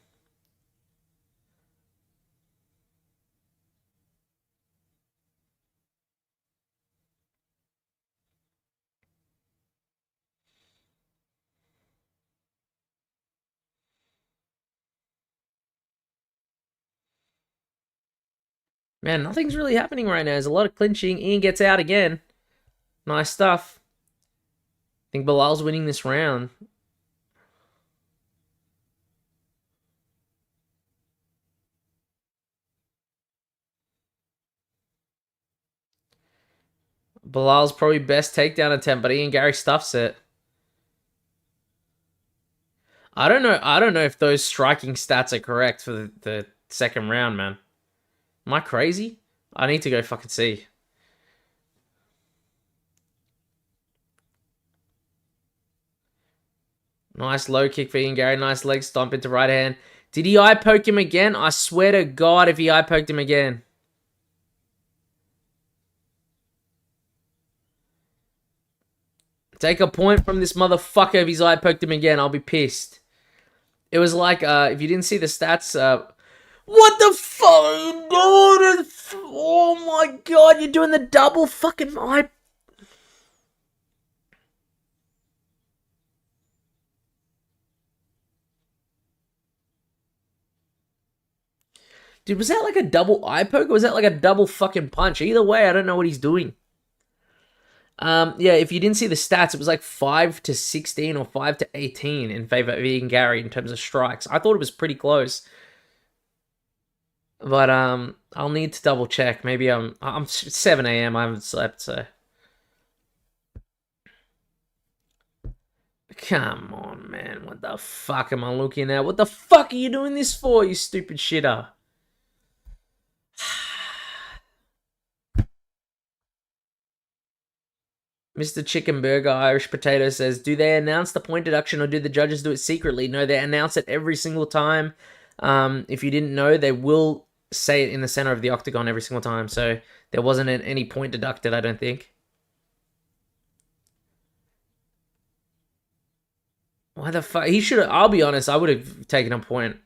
Man, nothing's really happening right now. There's a lot of clinching. Ian gets out again. Nice stuff. I think Bilal's winning this round. Bilal's probably best takedown attempt, but Ian Gary stuffs it. I don't know. I don't know if those striking stats are correct for the second round, man. Am I crazy? I need to go fucking see. Nice low kick for Ian Gary. Nice leg stomp into right hand. Did he eye poke him again? I swear to God if he eye poked him again. Take a point from this motherfucker if he's eye poked him again. I'll be pissed. It was like, if you didn't see the stats, what the fuck are you doing? Oh my God, you're doing the double fucking eye. Dude, was that like a double eye poke or was that like a double fucking punch? Either way, I don't know what he's doing. Yeah, if you didn't see the stats, it was like 5-16 or 5-18 in favor of Ian Gary in terms of strikes. I thought it was pretty close. But I'll need to double check. Maybe I'm 7 a.m. I haven't slept, so come on, man. What the fuck am I looking at? What the fuck are you doing this for, you stupid shitter? Mr. Chicken Burger Irish Potato says, do they announce the point deduction or do the judges do it secretly? No, they announce it every single time. If you didn't know, they will say it in the center of the octagon every single time. So there wasn't any point deducted, I don't think. Why the fuck? He should have, I'll be honest, I would have taken a point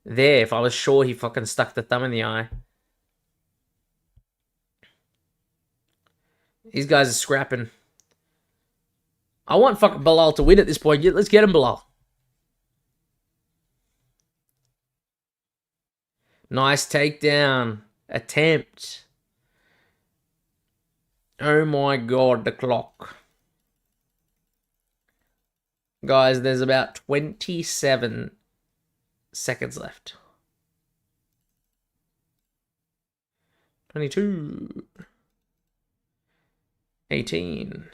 there if I was sure he fucking stuck the thumb in the eye. These guys are scrapping. I want fucking Bilal to win at this point. Let's get him, Bilal. Nice takedown. Attempt. Oh my God, the clock. Guys, there's about 27 seconds left. 22. 18.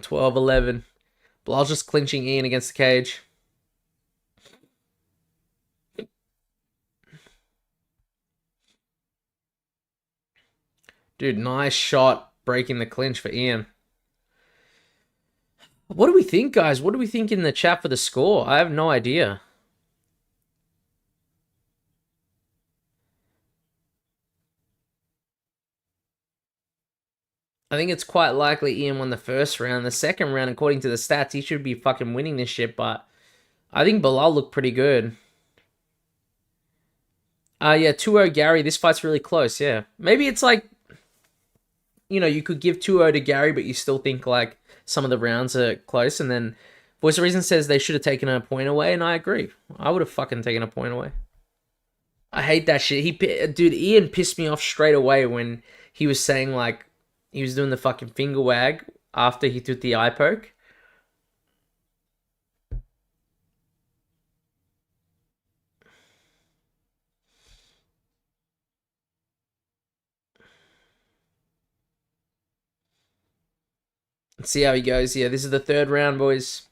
12, 11. Bilal's just clinching Ian against the cage. Dude, nice shot breaking the clinch for Ian. What do we think, guys? What do we think in the chat for the score? I have no idea. I think it's quite likely Ian won the first round. The second round, according to the stats, he should be fucking winning this shit, but I think Bilal looked pretty good. Yeah, 2-0 Gary. This fight's really close, yeah. Maybe it's like, you know, you could give 2-0 to Gary, but you still think like some of the rounds are close, and then Voice of Reason says they should have taken a point away, and I agree. I would have fucking taken a point away. I hate that shit. Dude, Ian pissed me off straight away when he was saying like, he was doing the fucking finger wag after he took the eye poke. Let's see how he goes. Yeah, this is the third round, boys.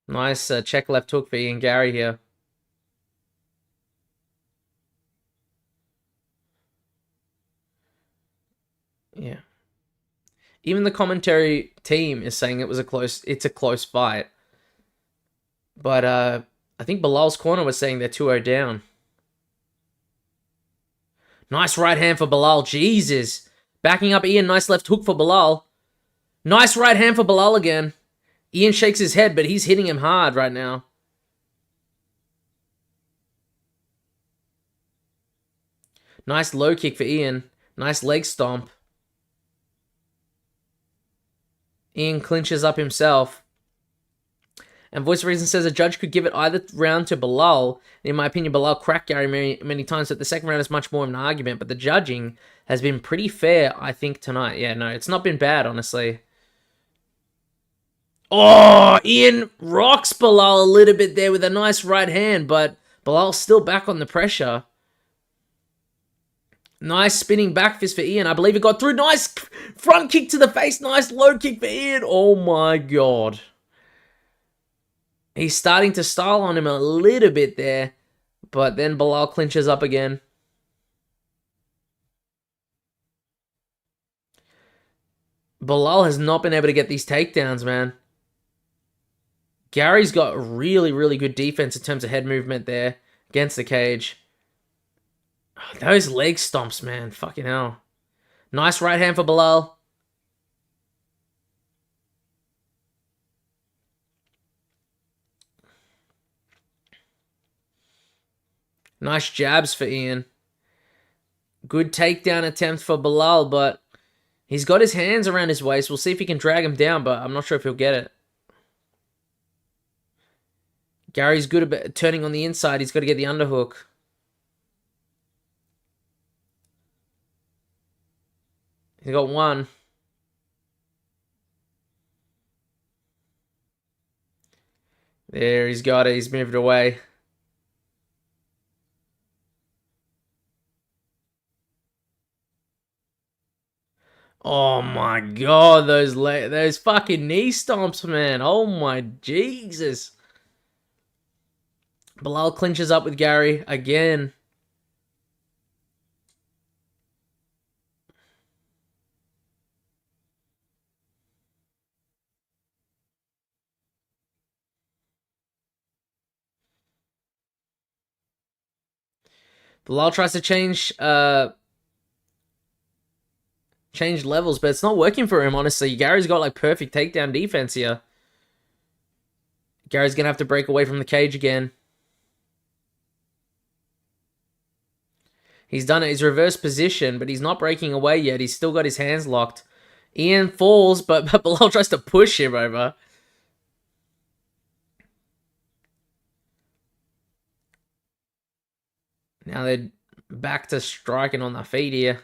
Nice check left hook for Ian Gary here. Yeah. Even the commentary team is saying it's a close fight. But I think Bilal's corner was saying they're 2-0 down. Nice right hand for Bilal. Jesus. Backing up Ian. Nice left hook for Bilal. Nice right hand for Bilal again. Ian shakes his head, but he's hitting him hard right now. Nice low kick for Ian. Nice leg stomp. Ian clinches up himself. And Voice of Reason says a judge could give it either round to Bilal. In my opinion, Bilal cracked Gary many times, but the second round is much more of an argument. But the judging has been pretty fair, I think, tonight. Yeah, no, it's not been bad, honestly. Oh, Ian rocks Bilal a little bit there with a nice right hand, but Bilal's still back on the pressure. Nice spinning back fist for Ian. I believe it got through. Nice front kick to the face. Nice low kick for Ian. Oh my god. He's starting to style on him a little bit there. But then Bilal clinches up again. Bilal has not been able to get these takedowns, man. Gary's got really, really good defense in terms of head movement there against the cage. Those leg stomps, man. Fucking hell. Nice right hand for Bilal. Nice jabs for Ian. Good takedown attempt for Bilal, but he's got his hands around his waist. We'll see if he can drag him down, but I'm not sure if he'll get it. Gary's good at turning on the inside. He's got to get the underhook. He got one. There, he's got it. He's moved away. Oh my god, those fucking knee stomps, man. Oh my Jesus. Bilal clinches up with Gary again. Bilal tries to change levels, but it's not working for him, honestly. Gary's got like perfect takedown defense here. Gary's gonna have to break away from the cage again. He's done it. He's reversed position, but he's not breaking away yet. He's still got his hands locked. Ian falls, but Bilal tries to push him over. Now they're back to striking on their feet here.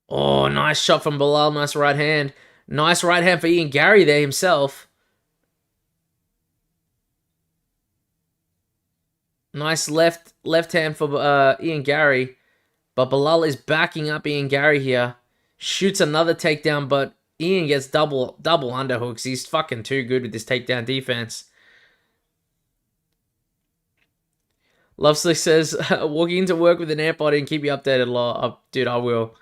Oh, nice shot from Bilal. Nice right hand. Nice right hand for Ian Gary there himself. Nice left hand for Ian Gary. But Bilal is backing up Ian Gary here. Shoots another takedown, but Ian gets double underhooks. He's fucking too good with this takedown defense. Loveslick says, walking into work with an AirPod and keep you updated. Dude, I will.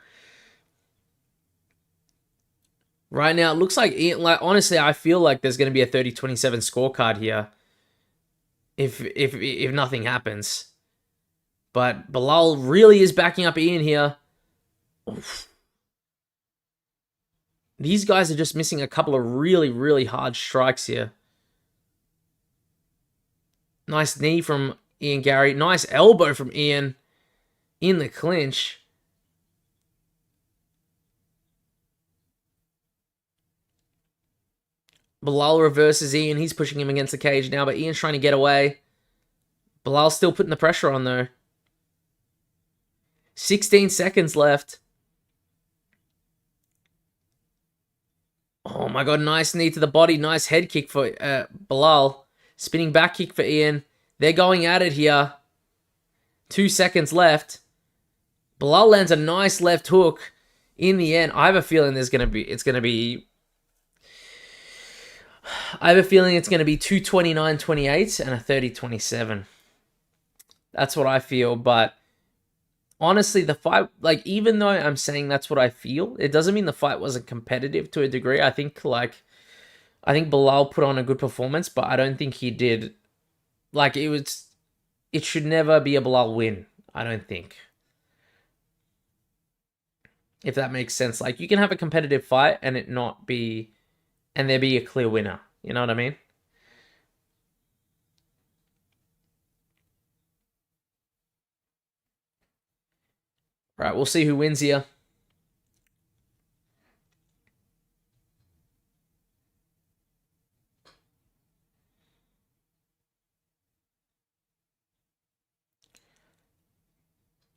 Right now, it looks like Ian, honestly, I feel like there's going to be a 30-27 scorecard here. If nothing happens. But Bilal really is backing up Ian here. Oof. These guys are just missing a couple of really, really hard strikes here. Nice knee from Ian Gary. Nice elbow from Ian in the clinch. Bilal reverses Ian. He's pushing him against the cage now, but Ian's trying to get away. Bilal's still putting the pressure on, though. 16 seconds left. Oh my god, nice knee to the body. Nice head kick for Bilal. Spinning back kick for Ian. They're going at it here. 2 seconds left. Bilal lands a nice left hook. In the end, I have a feeling it's gonna be 229-28 and a 30-27. That's what I feel, but honestly, the fight, like, even though I'm saying that's what I feel, it doesn't mean the fight wasn't competitive to a degree. I think Bilal put on a good performance, but I don't think he did. Like, it should never be a Bilal win. I don't think, if that makes sense. Like, you can have a competitive fight and it not be, and there be a clear winner. You know what I mean? Right, we'll see who wins here.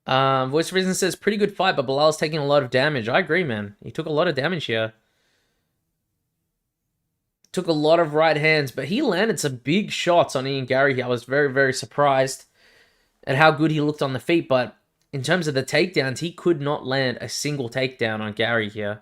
Voice of Reason says pretty good fight, but Bilal's taking a lot of damage. I agree, man. He took a lot of damage here. Took a lot of right hands, but he landed some big shots on Ian Gary here. I was very, very surprised at how good he looked on the feet, but in terms of the takedowns, he could not land a single takedown on Gary here.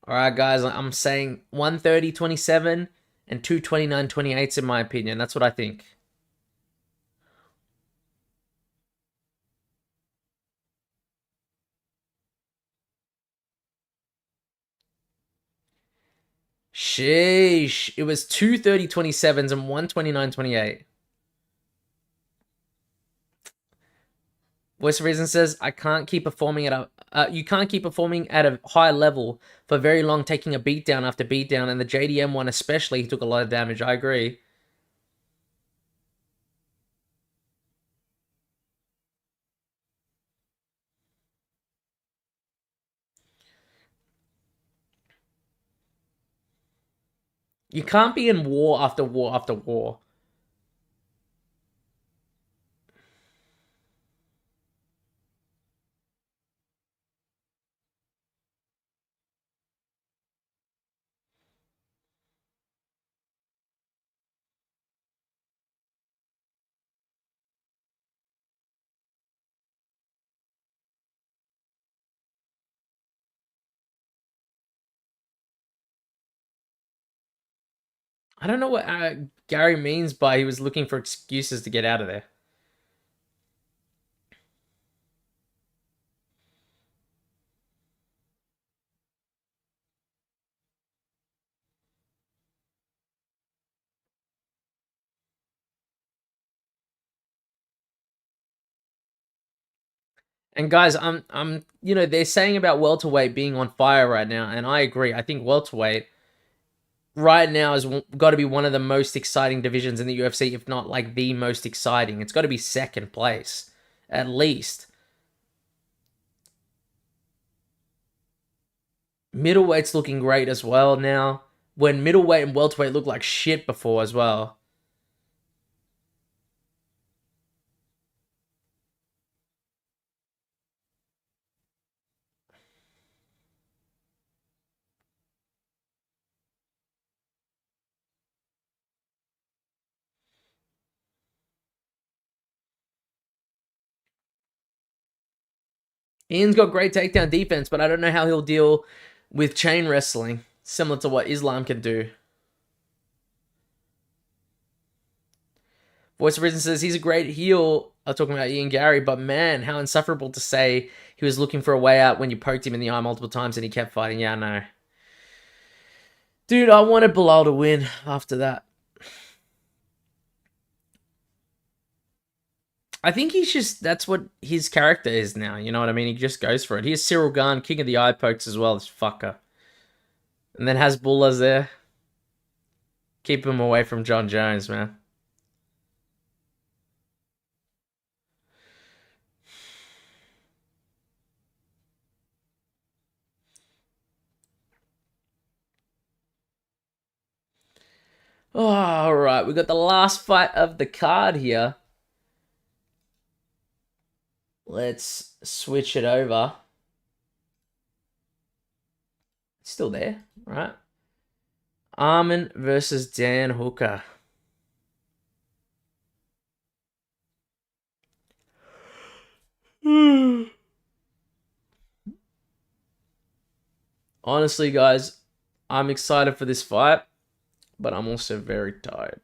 All right, guys, I'm saying 130-27 and 229-28 in my opinion. That's what I think. Sheesh. It was 230-27s and 129-28. Voice of Reason says, I can't keep performing at a you can't keep performing at a high level for very long, taking a beatdown after beatdown, and the JDM one especially, he took a lot of damage. I agree. You can't be in war after war after war. I don't know what Gary means by he was looking for excuses to get out of there. And guys, they're saying about welterweight being on fire right now, and I agree. I think welterweight right now has got to be one of the most exciting divisions in the UFC, if not like the most exciting. It's got to be second place, at least. Middleweight's looking great as well now. When middleweight and welterweight looked like shit before as well. Ian's got great takedown defense, but I don't know how he'll deal with chain wrestling, similar to what Islam can do. Voice of Reason says he's a great heel. I'm talking about Ian Gary, but man, how insufferable to say he was looking for a way out when you poked him in the eye multiple times and he kept fighting. Yeah, no. Dude, I wanted Bilal to win after that. I think he's just, that's what his character is now. You know what I mean? He just goes for it. Here's Cyril Gahn, king of the eye pokes as well, this fucker. And then Hasbullah's there. Keep him away from John Jones, man. Oh, all right, we got the last fight of the card here. Let's switch it over. It's still there, right? Armin versus Dan Hooker. Honestly, guys, I'm excited for this fight, but I'm also very tired.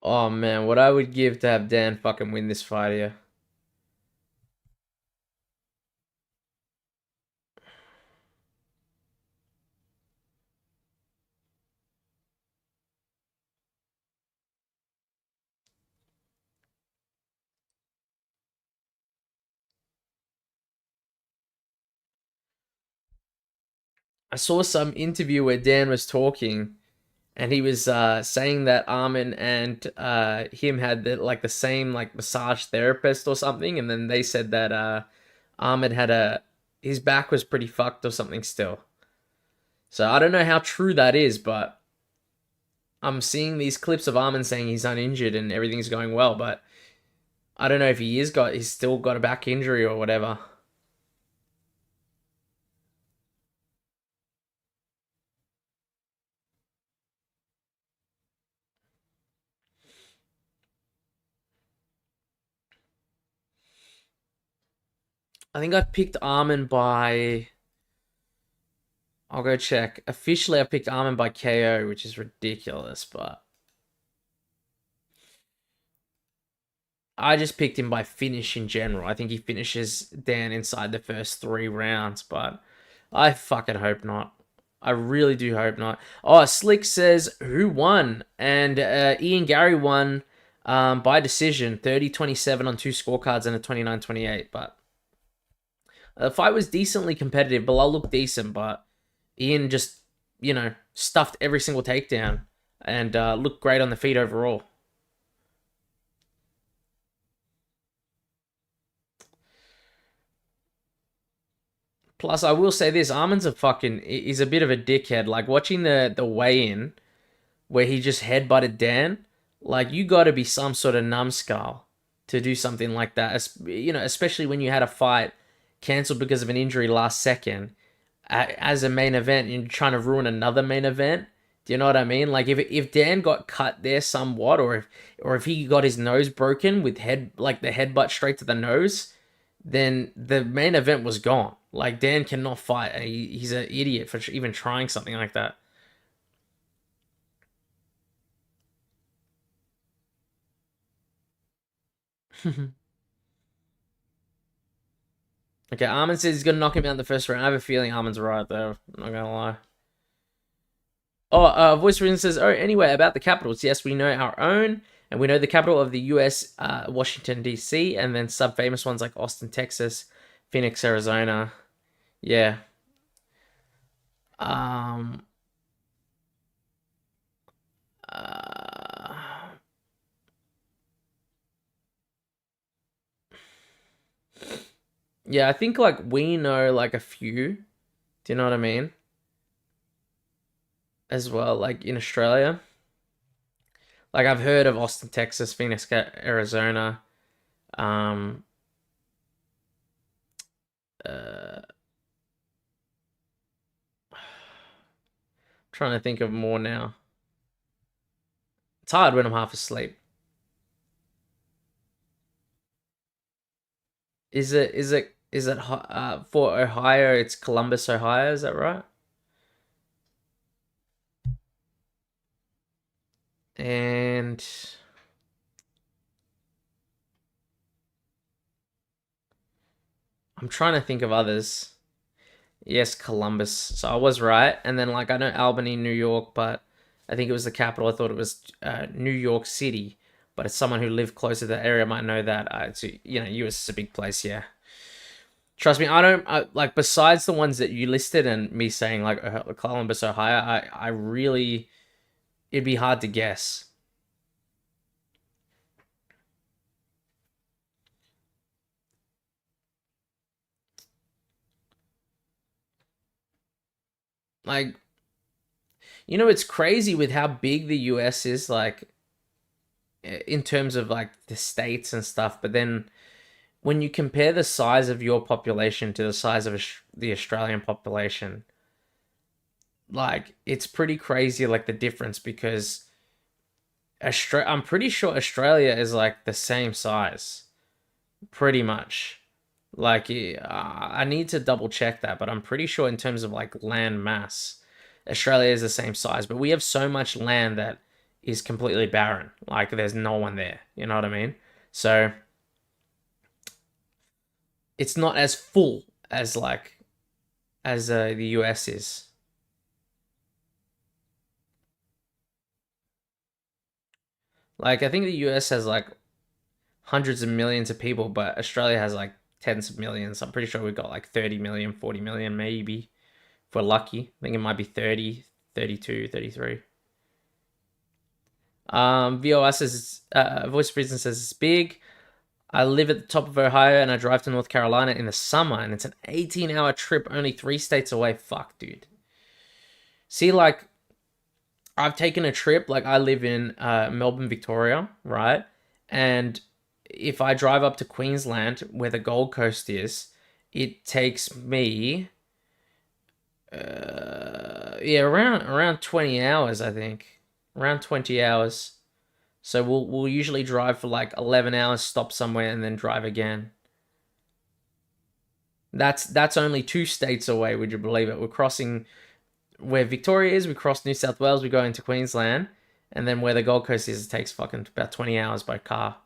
Oh man, what I would give to have Dan fucking win this fight here. I saw some interview where Dan was talking, and he was saying that Armin and him had the same like massage therapist or something, and then they said that Armin had a his back was pretty fucked or something still. So I don't know how true that is, but I'm seeing these clips of Armin saying he's uninjured and everything's going well, but I don't know if he's still got a back injury or whatever. I think I picked Armin by. I'll go check. Officially, I picked Armin by KO, which is ridiculous, but I just picked him by finish in general. I think he finishes Dan inside the first 3 rounds, but I fucking hope not. I really do hope not. Oh, Slick says who won? And Ian Gary won by decision, 30-27 on 2 scorecards and a 29-28. But the fight was decently competitive. Bilal looked decent, but Ian just, stuffed every single takedown and looked great on the feet overall. Plus, I will say this: Armin's he's a bit of a dickhead. Like watching the weigh in where he just headbutted Dan. Like you got to be some sort of numbskull to do something like that. Especially when you had a fight cancelled because of an injury last second as a main event and you're trying to ruin another main event. Do you know what I mean? Like if Dan got cut there somewhat, or if he got his nose broken with the headbutt straight to the nose, then the main event was gone. Like Dan cannot fight. He's an idiot for even trying something like that. Okay, Armin says he's gonna knock him out in the first round. I have a feeling Armin's right though. I'm not gonna lie. Oh, Voice Reason says, oh, anyway, about the capitals. Yes, we know our own, and we know the capital of the US, Washington, D.C., and then sub-famous ones like Austin, Texas, Phoenix, Arizona. Yeah. Um, uh, yeah, I think, like, we know, like, a few. Do you know what I mean? As well, like, in Australia. Like, I've heard of Austin, Texas, Phoenix, Arizona. Um, uh, trying to think of more now. It's hard when I'm half asleep. Is it for Ohio? It's Columbus, Ohio. Is that right? And I'm trying to think of others. Yes, Columbus. So I was right. And then like I know Albany, New York, but I think it was the capital. I thought it was New York City. But it's someone who lived closer to the area might know that. US is a big place. Yeah. Trust me, like besides the ones that you listed and me saying like Columbus, Ohio. I really it'd be hard to guess. Like, you know, it's crazy with how big the US is, like, in terms of like the states and stuff. But then when you compare the size of your population to the size of the Australian population, like, it's pretty crazy, like, the difference because I'm pretty sure Australia is like the same size, pretty much. Like, I need to double check that, but I'm pretty sure in terms of like land mass, Australia is the same size. But we have so much land that is completely barren. Like, there's no one there. You know what I mean? So it's not as full as like as the US is. Like, I think the US has like hundreds of millions of people, but Australia has like tens of millions. I'm pretty sure we've got like 30 million, 40 million, maybe, if we're lucky. I think it might be 30, 32, 33. VOS says, Voice of Reason says it's big. I live at the top of Ohio and I drive to North Carolina in the summer, and it's an 18-hour trip only 3 states away. Fuck, dude. See, like, I've taken a trip, like, I live in Melbourne, Victoria, right? And if I drive up to Queensland, where the Gold Coast is, it takes me, yeah, around 20 hours, I think. Around 20 hours. So we'll usually drive for like 11 hours, stop somewhere, and then drive again. That's only 2 states away. Would you believe it? We're crossing where Victoria is. We cross New South Wales. We go into Queensland, and then where the Gold Coast is, it takes fucking about 20 hours by car.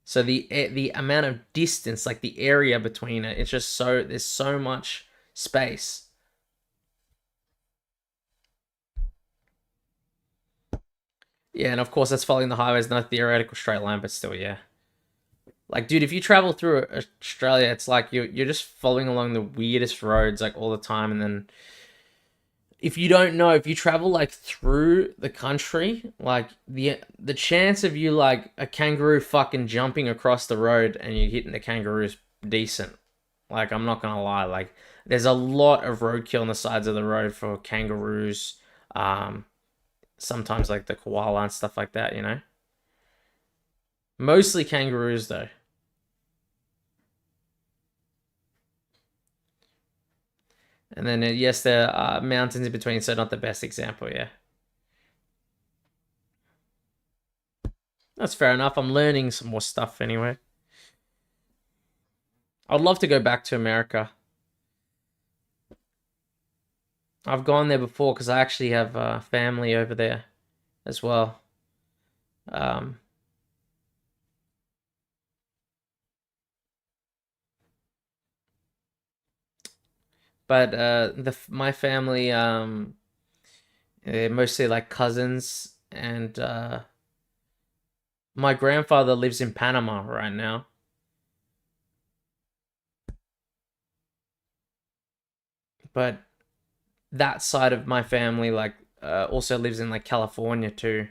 So the amount of distance, like the area between it, it's just so there's so much space. Yeah, and of course that's following the highways, not a theoretical straight line, but still, yeah. Like, dude, if you travel through Australia, it's like you're just following along the weirdest roads like all the time, and then if you don't know, if you travel like through the country, like the chance of you like a kangaroo fucking jumping across the road and you hitting the kangaroo is decent. Like, I'm not gonna lie, like there's a lot of roadkill on the sides of the road for kangaroos. Um, Sometimes like the koala and stuff like that, you know. Mostly kangaroos though. And then yes, there are mountains in between, so not the best example, yeah. That's fair enough. I'm learning some more stuff anyway. I'd love to go back to America. I've gone there before because I actually have family over there as well. Um, but the my family, they're mostly like cousins, and my grandfather lives in Panama right now. But that side of my family, like, also lives in like California too.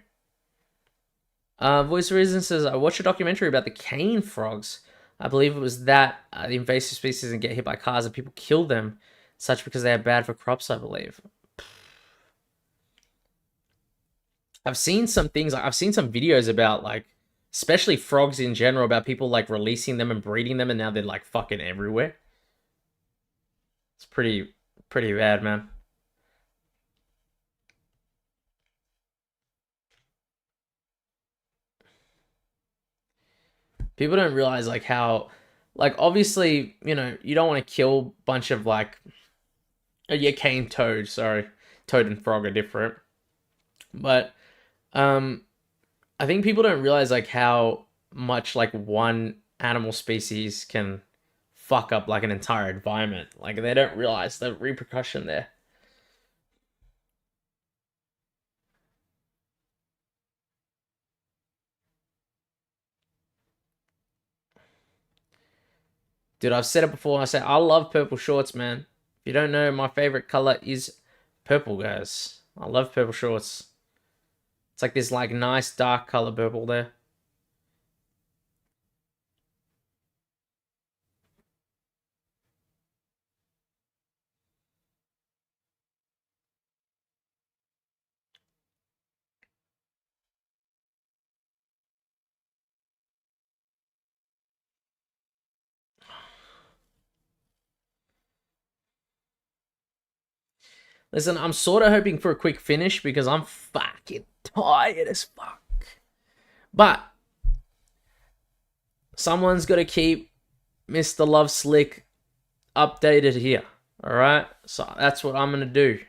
Voice of Reason says, I watched a documentary about the cane frogs. I believe it was that the invasive species and get hit by cars and people kill them, such because they are bad for crops, I believe. I've seen some things, like, I've seen some videos about, like, especially frogs in general, about people like releasing them and breeding them, and now they're like fucking everywhere. It's pretty bad, man. People don't realize like how, like, obviously, you know, you don't want to kill a bunch of like, yeah, cane toad, sorry, toad and frog are different, but um I think people don't realize like how much like one animal species can fuck up like an entire environment. Like, they don't realize the repercussion there. Dude, I've said it before. I say I love purple shorts, man. If you don't know, my favorite color is purple, guys. I love purple shorts. It's like this like nice dark color purple there. Listen, I'm sort of hoping for a quick finish because I'm fucking tired as fuck. But someone's got to keep Mr. Love Slick updated here. All right, so that's what I'm gonna do.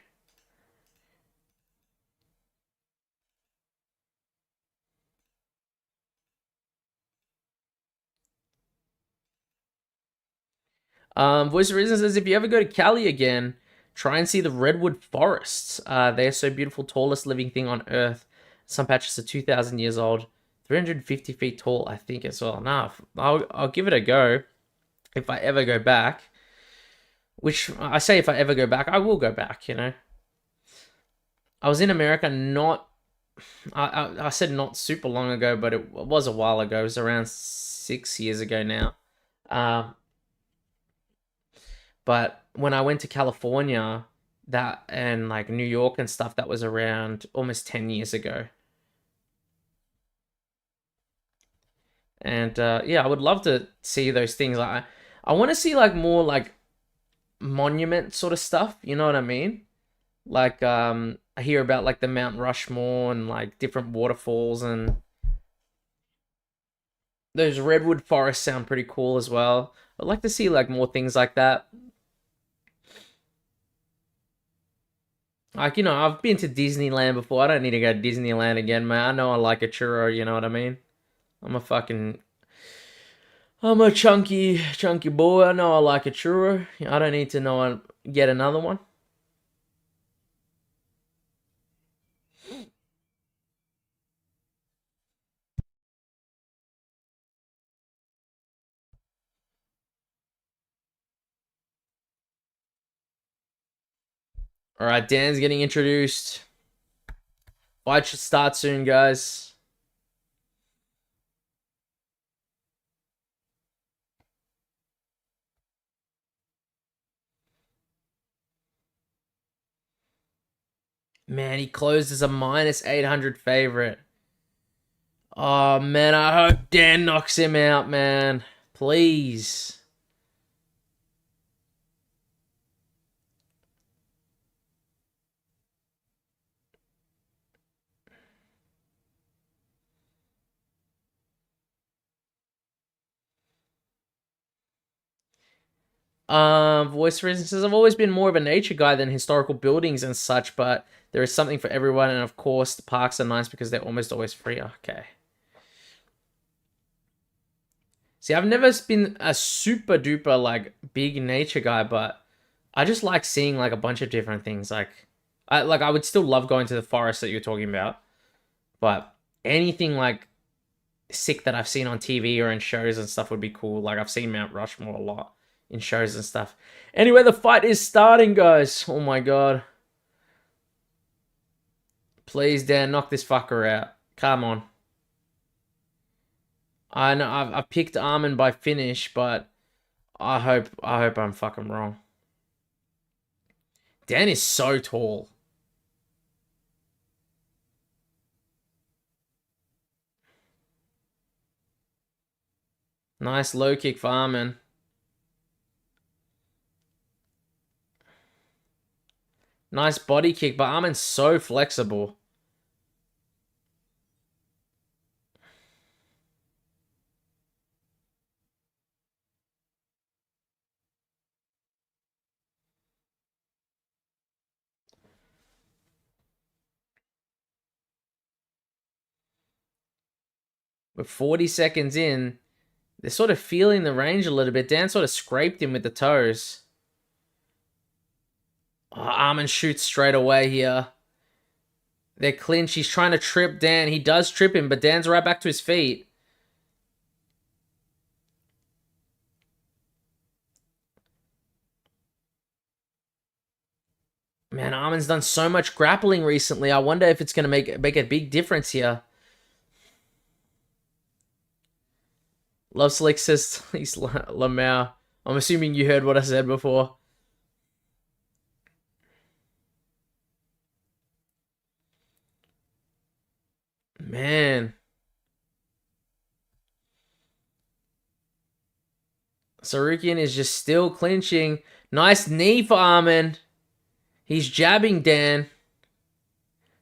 Voice of Reason says if you ever go to Cali again, try and see the redwood forests. They are so beautiful, tallest living thing on Earth. Some patches are 2,000 years old, 350 feet tall, I think as well. Nah, I'll give it a go if I ever go back. Which I say if I ever go back, I will go back. You know, I was in America not. I said not super long ago, but it was a while ago. It was around 6 years ago now. Um, But when I went to California, that and like New York and stuff, that was around almost 10 years ago. And yeah, I would love to see those things. I want to see like more like monument sort of stuff. You know what I mean? Like I hear about like the Mount Rushmore and like different waterfalls, and those redwood forests sound pretty cool as well. I'd like to see like more things like that. Like, I've been to Disneyland before. I don't need to go to Disneyland again, man. I know I like a churro, you know what I mean? I'm a fucking I'm a chunky boy. I know I like a churro. I don't need to know I get another one. All right, Dan's getting introduced. Fight should start soon, guys. Man, he closed as a minus 800 favorite. Oh man, I hope Dan knocks him out, man. Please. Voice for instance says I've always been more of a nature guy than historical buildings and such, but there is something for everyone, and of course the parks are nice because they're almost always free. Okay. See, I've never been a super duper like big nature guy, but I just like seeing like a bunch of different things. I would still love going to the forest that you're talking about, but anything like sick that I've seen on TV or in shows and stuff would be cool. Like I've seen Mount Rushmore a lot in shows and stuff. Anyway, the fight is starting, guys. Oh my god. Please, Dan, knock this fucker out. Come on. I know I've picked Armin by finish, but I hope I'm fucking wrong. Dan is so tall. Nice low kick for Armin. Nice body kick, but Armin's so flexible. With 40 seconds in, they're sort of feeling the range a little bit. Dan sort of scraped him with the toes. Oh, Armin shoots straight away here. They're clinch. He's trying to trip Dan. He does trip him, but Dan's right back to his feet. Man, Armin's done so much grappling recently. I wonder if it's going to make a big difference here. Love Slick says he's Lamau. I'm assuming you heard what I said before. Man. Tsarukyan is just still clinching. Nice knee for Armin. He's jabbing Dan.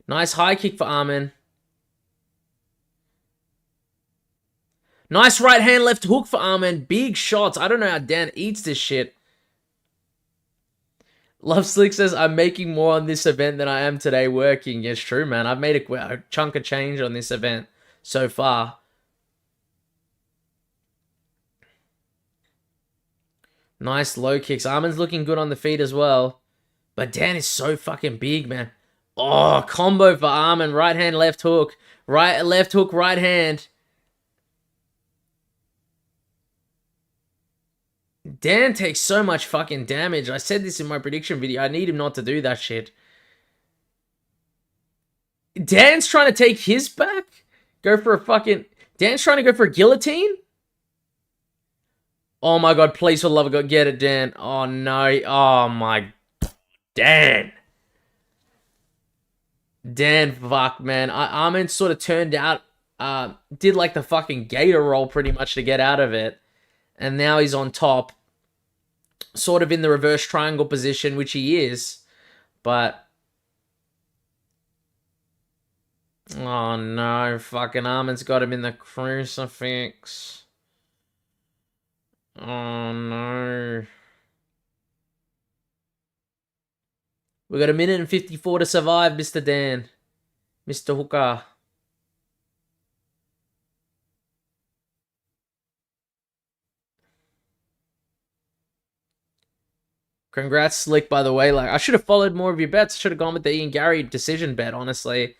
Nice high kick for Armin. Nice right hand left hook for Armin. Big shots. I don't know how Dan eats this shit. Love Slick says, I'm making more on this event than I am today working. Yeah, it's true, man. I've made a chunk of change on this event so far. Nice low kicks. Armin's looking good on the feet as well. But Dan is so fucking big, man. Oh, combo for Armin. Right hand, left hook. Left hook, right hand. Dan takes so much fucking damage. I said this in my prediction video. I need him not to do that shit. Dan's trying to take his back? Dan's trying to go for a guillotine? Oh my god, please for the love of God, get it, Dan. Oh no. Oh my. Dan. Dan, fuck, man. Armin sort of turned out, did like the fucking gator roll pretty much to get out of it. And now he's on top. Sort of in the reverse triangle position, which he is. But. Oh no, fucking Armin's got him in the crucifix. Oh no. We got a minute and 54 to survive, Mr. Dan. Mr. Hooker. Congrats, Slick, by the way. Like, I should have followed more of your bets. I should have gone with the Ian Gary decision bet, honestly.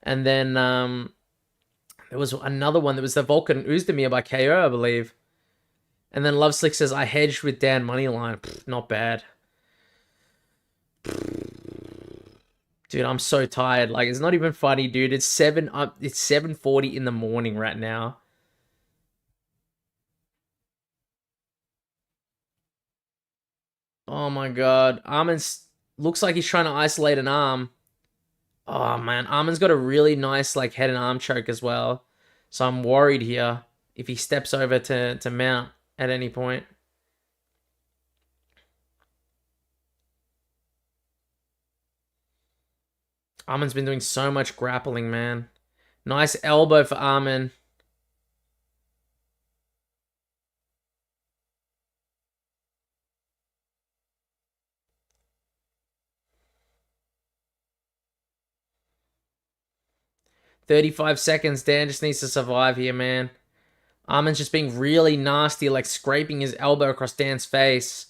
And then, there was another one. That was the Volkan Uzdemir by KO, I believe. And then Love Slick says, I hedged with Dan Moneyline. Pfft, not bad. Dude, I'm so tired. Like, it's not even funny, dude. It's 7:40 in the morning right now. Oh my god. Armin's looks like he's trying to isolate an arm. Oh man, Armin's got a really nice like head and arm choke as well. So I'm worried here if he steps over to mount at any point. Armin's been doing so much grappling, man. Nice elbow for Armin. "35 seconds. Dan just needs to survive here, man." Armin's just being really nasty, like scraping his elbow across Dan's face.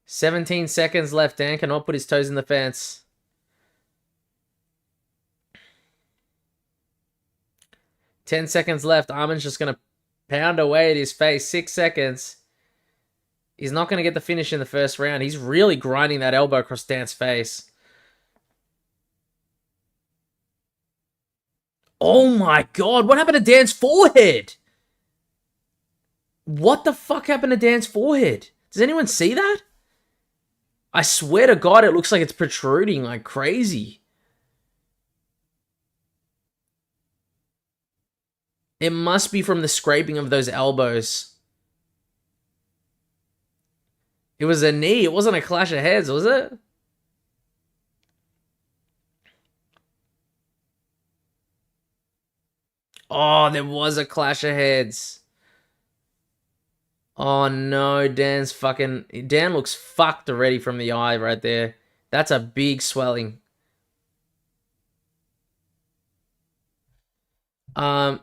"17 seconds left. Dan cannot put his toes in the fence." "10 seconds left. Armin's just going to pound away at his face. 6 seconds. He's not going to get the finish in the first round. He's really grinding that elbow across Dan's face. Oh my god, what happened to Dan's forehead? What the fuck happened to Dan's forehead? Does anyone see that? I swear to God, it looks like it's protruding like crazy. It must be from the scraping of those elbows. It was a knee. It wasn't a clash of heads, was it? Oh, there was a clash of heads. Oh no, Dan looks fucked already from the eye right there. That's a big swelling. And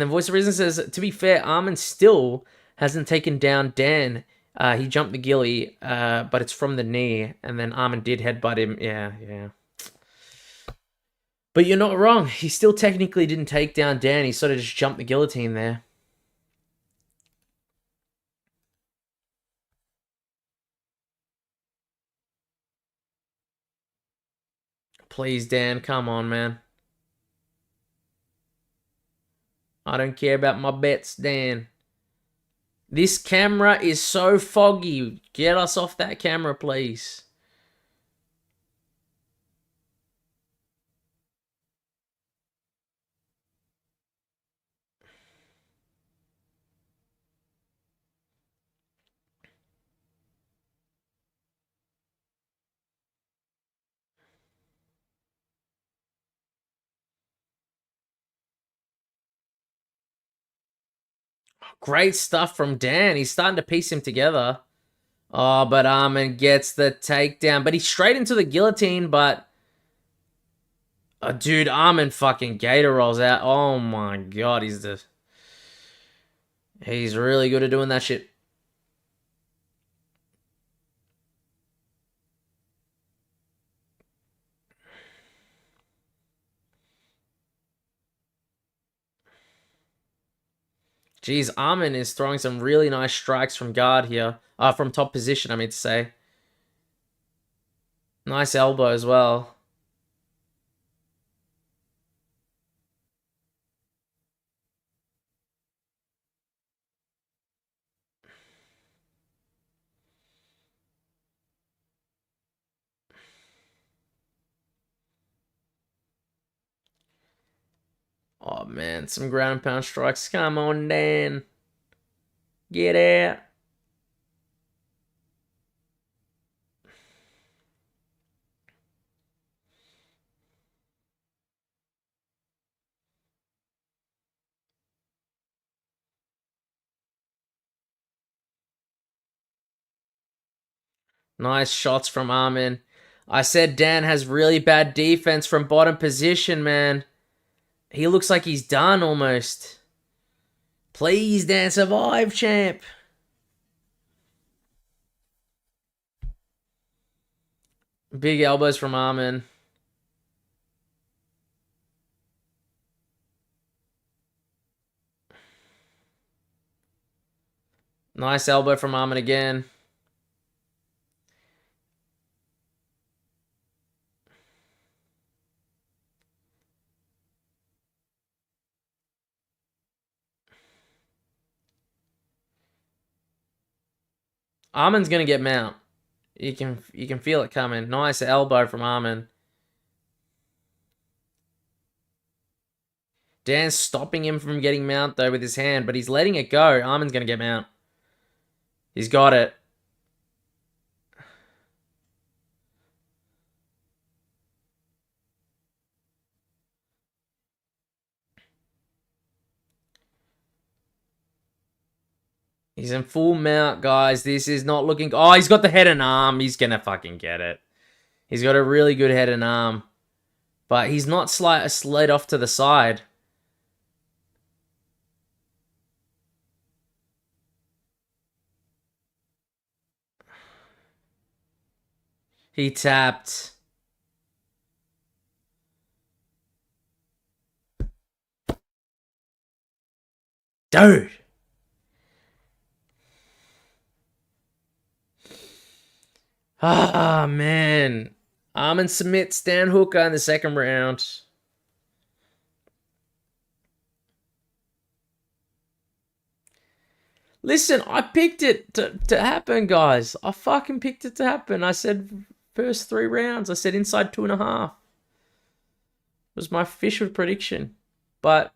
then Voice of Reason says, to be fair, Armin still hasn't taken down Dan. He jumped the gilly, but it's from the knee. And then Armin did headbutt him. Yeah. But you're not wrong. He still technically didn't take down Dan. He sort of just jumped the guillotine there. Please, Dan. Come on, man. I don't care about my bets, Dan. This camera is so foggy. Get us off that camera, please. Great stuff from Dan. He's starting to piece him together. Oh, but Armin gets the takedown. But he's straight into the guillotine, but... dude, Armin fucking Gator rolls out. Oh my god, he's really good at doing that shit. Jeez, Armin is throwing some really nice strikes from guard here. From top position, I mean to say. Nice elbow as well. Oh man, some ground and pound strikes. Come on, Dan. Get out. Nice shots from Armin. I said Dan has really bad defense from bottom position, man. He looks like he's done almost. Please, Dan, survive, champ. Big elbows from Armin. Nice elbow from Armin again. Armin's gonna get mount. You can feel it coming. Nice elbow from Armin. Dan's stopping him from getting mount though with his hand, but he's letting it go. Armin's gonna get mount. He's got it. He's in full mount, guys. This is not looking... Oh, he's got the head and arm. He's gonna fucking get it. He's got a really good head and arm. But he's not slid off to the side. He tapped. Dude. Ah, man. Armin submits Dan Hooker in the second round. Listen, I picked it to happen, guys. I fucking picked it to happen. I said first 3 rounds. I said inside 2.5. It was my official prediction. But...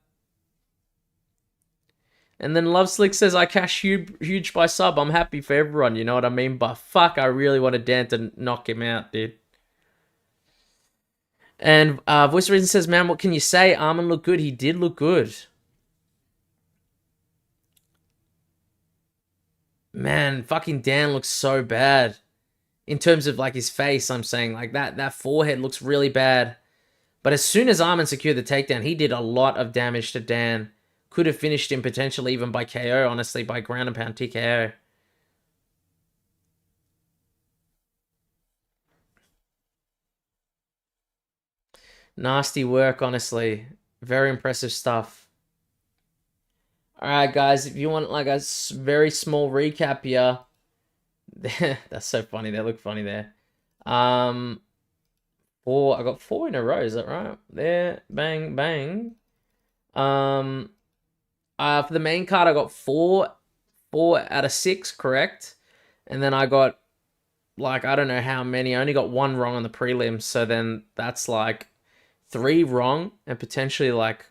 And then Love Slick says, I cash huge by sub. I'm happy for everyone, you know what I mean? But fuck, I really wanted Dan to knock him out, dude. And Voice of Reason says, man, what can you say? Armin looked good. He did look good. Man, fucking Dan looks so bad. In terms of, like, his face, I'm saying. Like, that forehead looks really bad. But as soon as Armin secured the takedown, he did a lot of damage to Dan. Could have finished him potentially even by KO, honestly, by ground and pound TKO. Nasty work, honestly. Very impressive stuff. Alright, guys, if you want like a very small recap here. That's so funny. They look funny there. I got 4 in a row, is that right? There, bang, bang. For the main card, I got 4 out of 6 correct. And then I got, like, I don't know how many. I only got 1 wrong on the prelims. So then that's like 3 wrong and potentially like,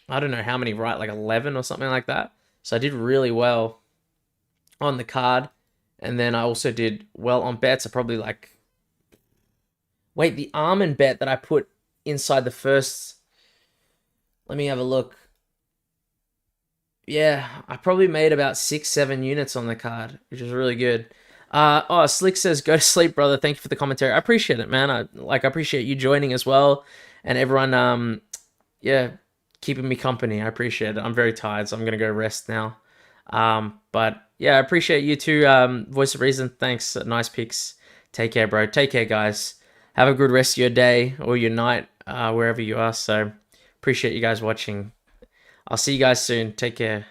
I don't know how many right, like 11 or something like that. So I did really well on the card. And then I also did well on bets. I probably like... Wait, the Armin bet that I put inside the first... Let me have a look. Yeah, I probably made about 6, 7 units on the card, which is really good. Oh, Slick says, "Go to sleep, brother." Thank you for the commentary. I appreciate it, man. I appreciate you joining as well, and everyone. Yeah, keeping me company. I appreciate it. I'm very tired, so I'm gonna go rest now. But yeah, I appreciate you too. Voice of Reason. Thanks. Nice picks. Take care, bro. Take care, guys. Have a good rest of your day or your night, wherever you are. So appreciate you guys watching. I'll see you guys soon. Take care.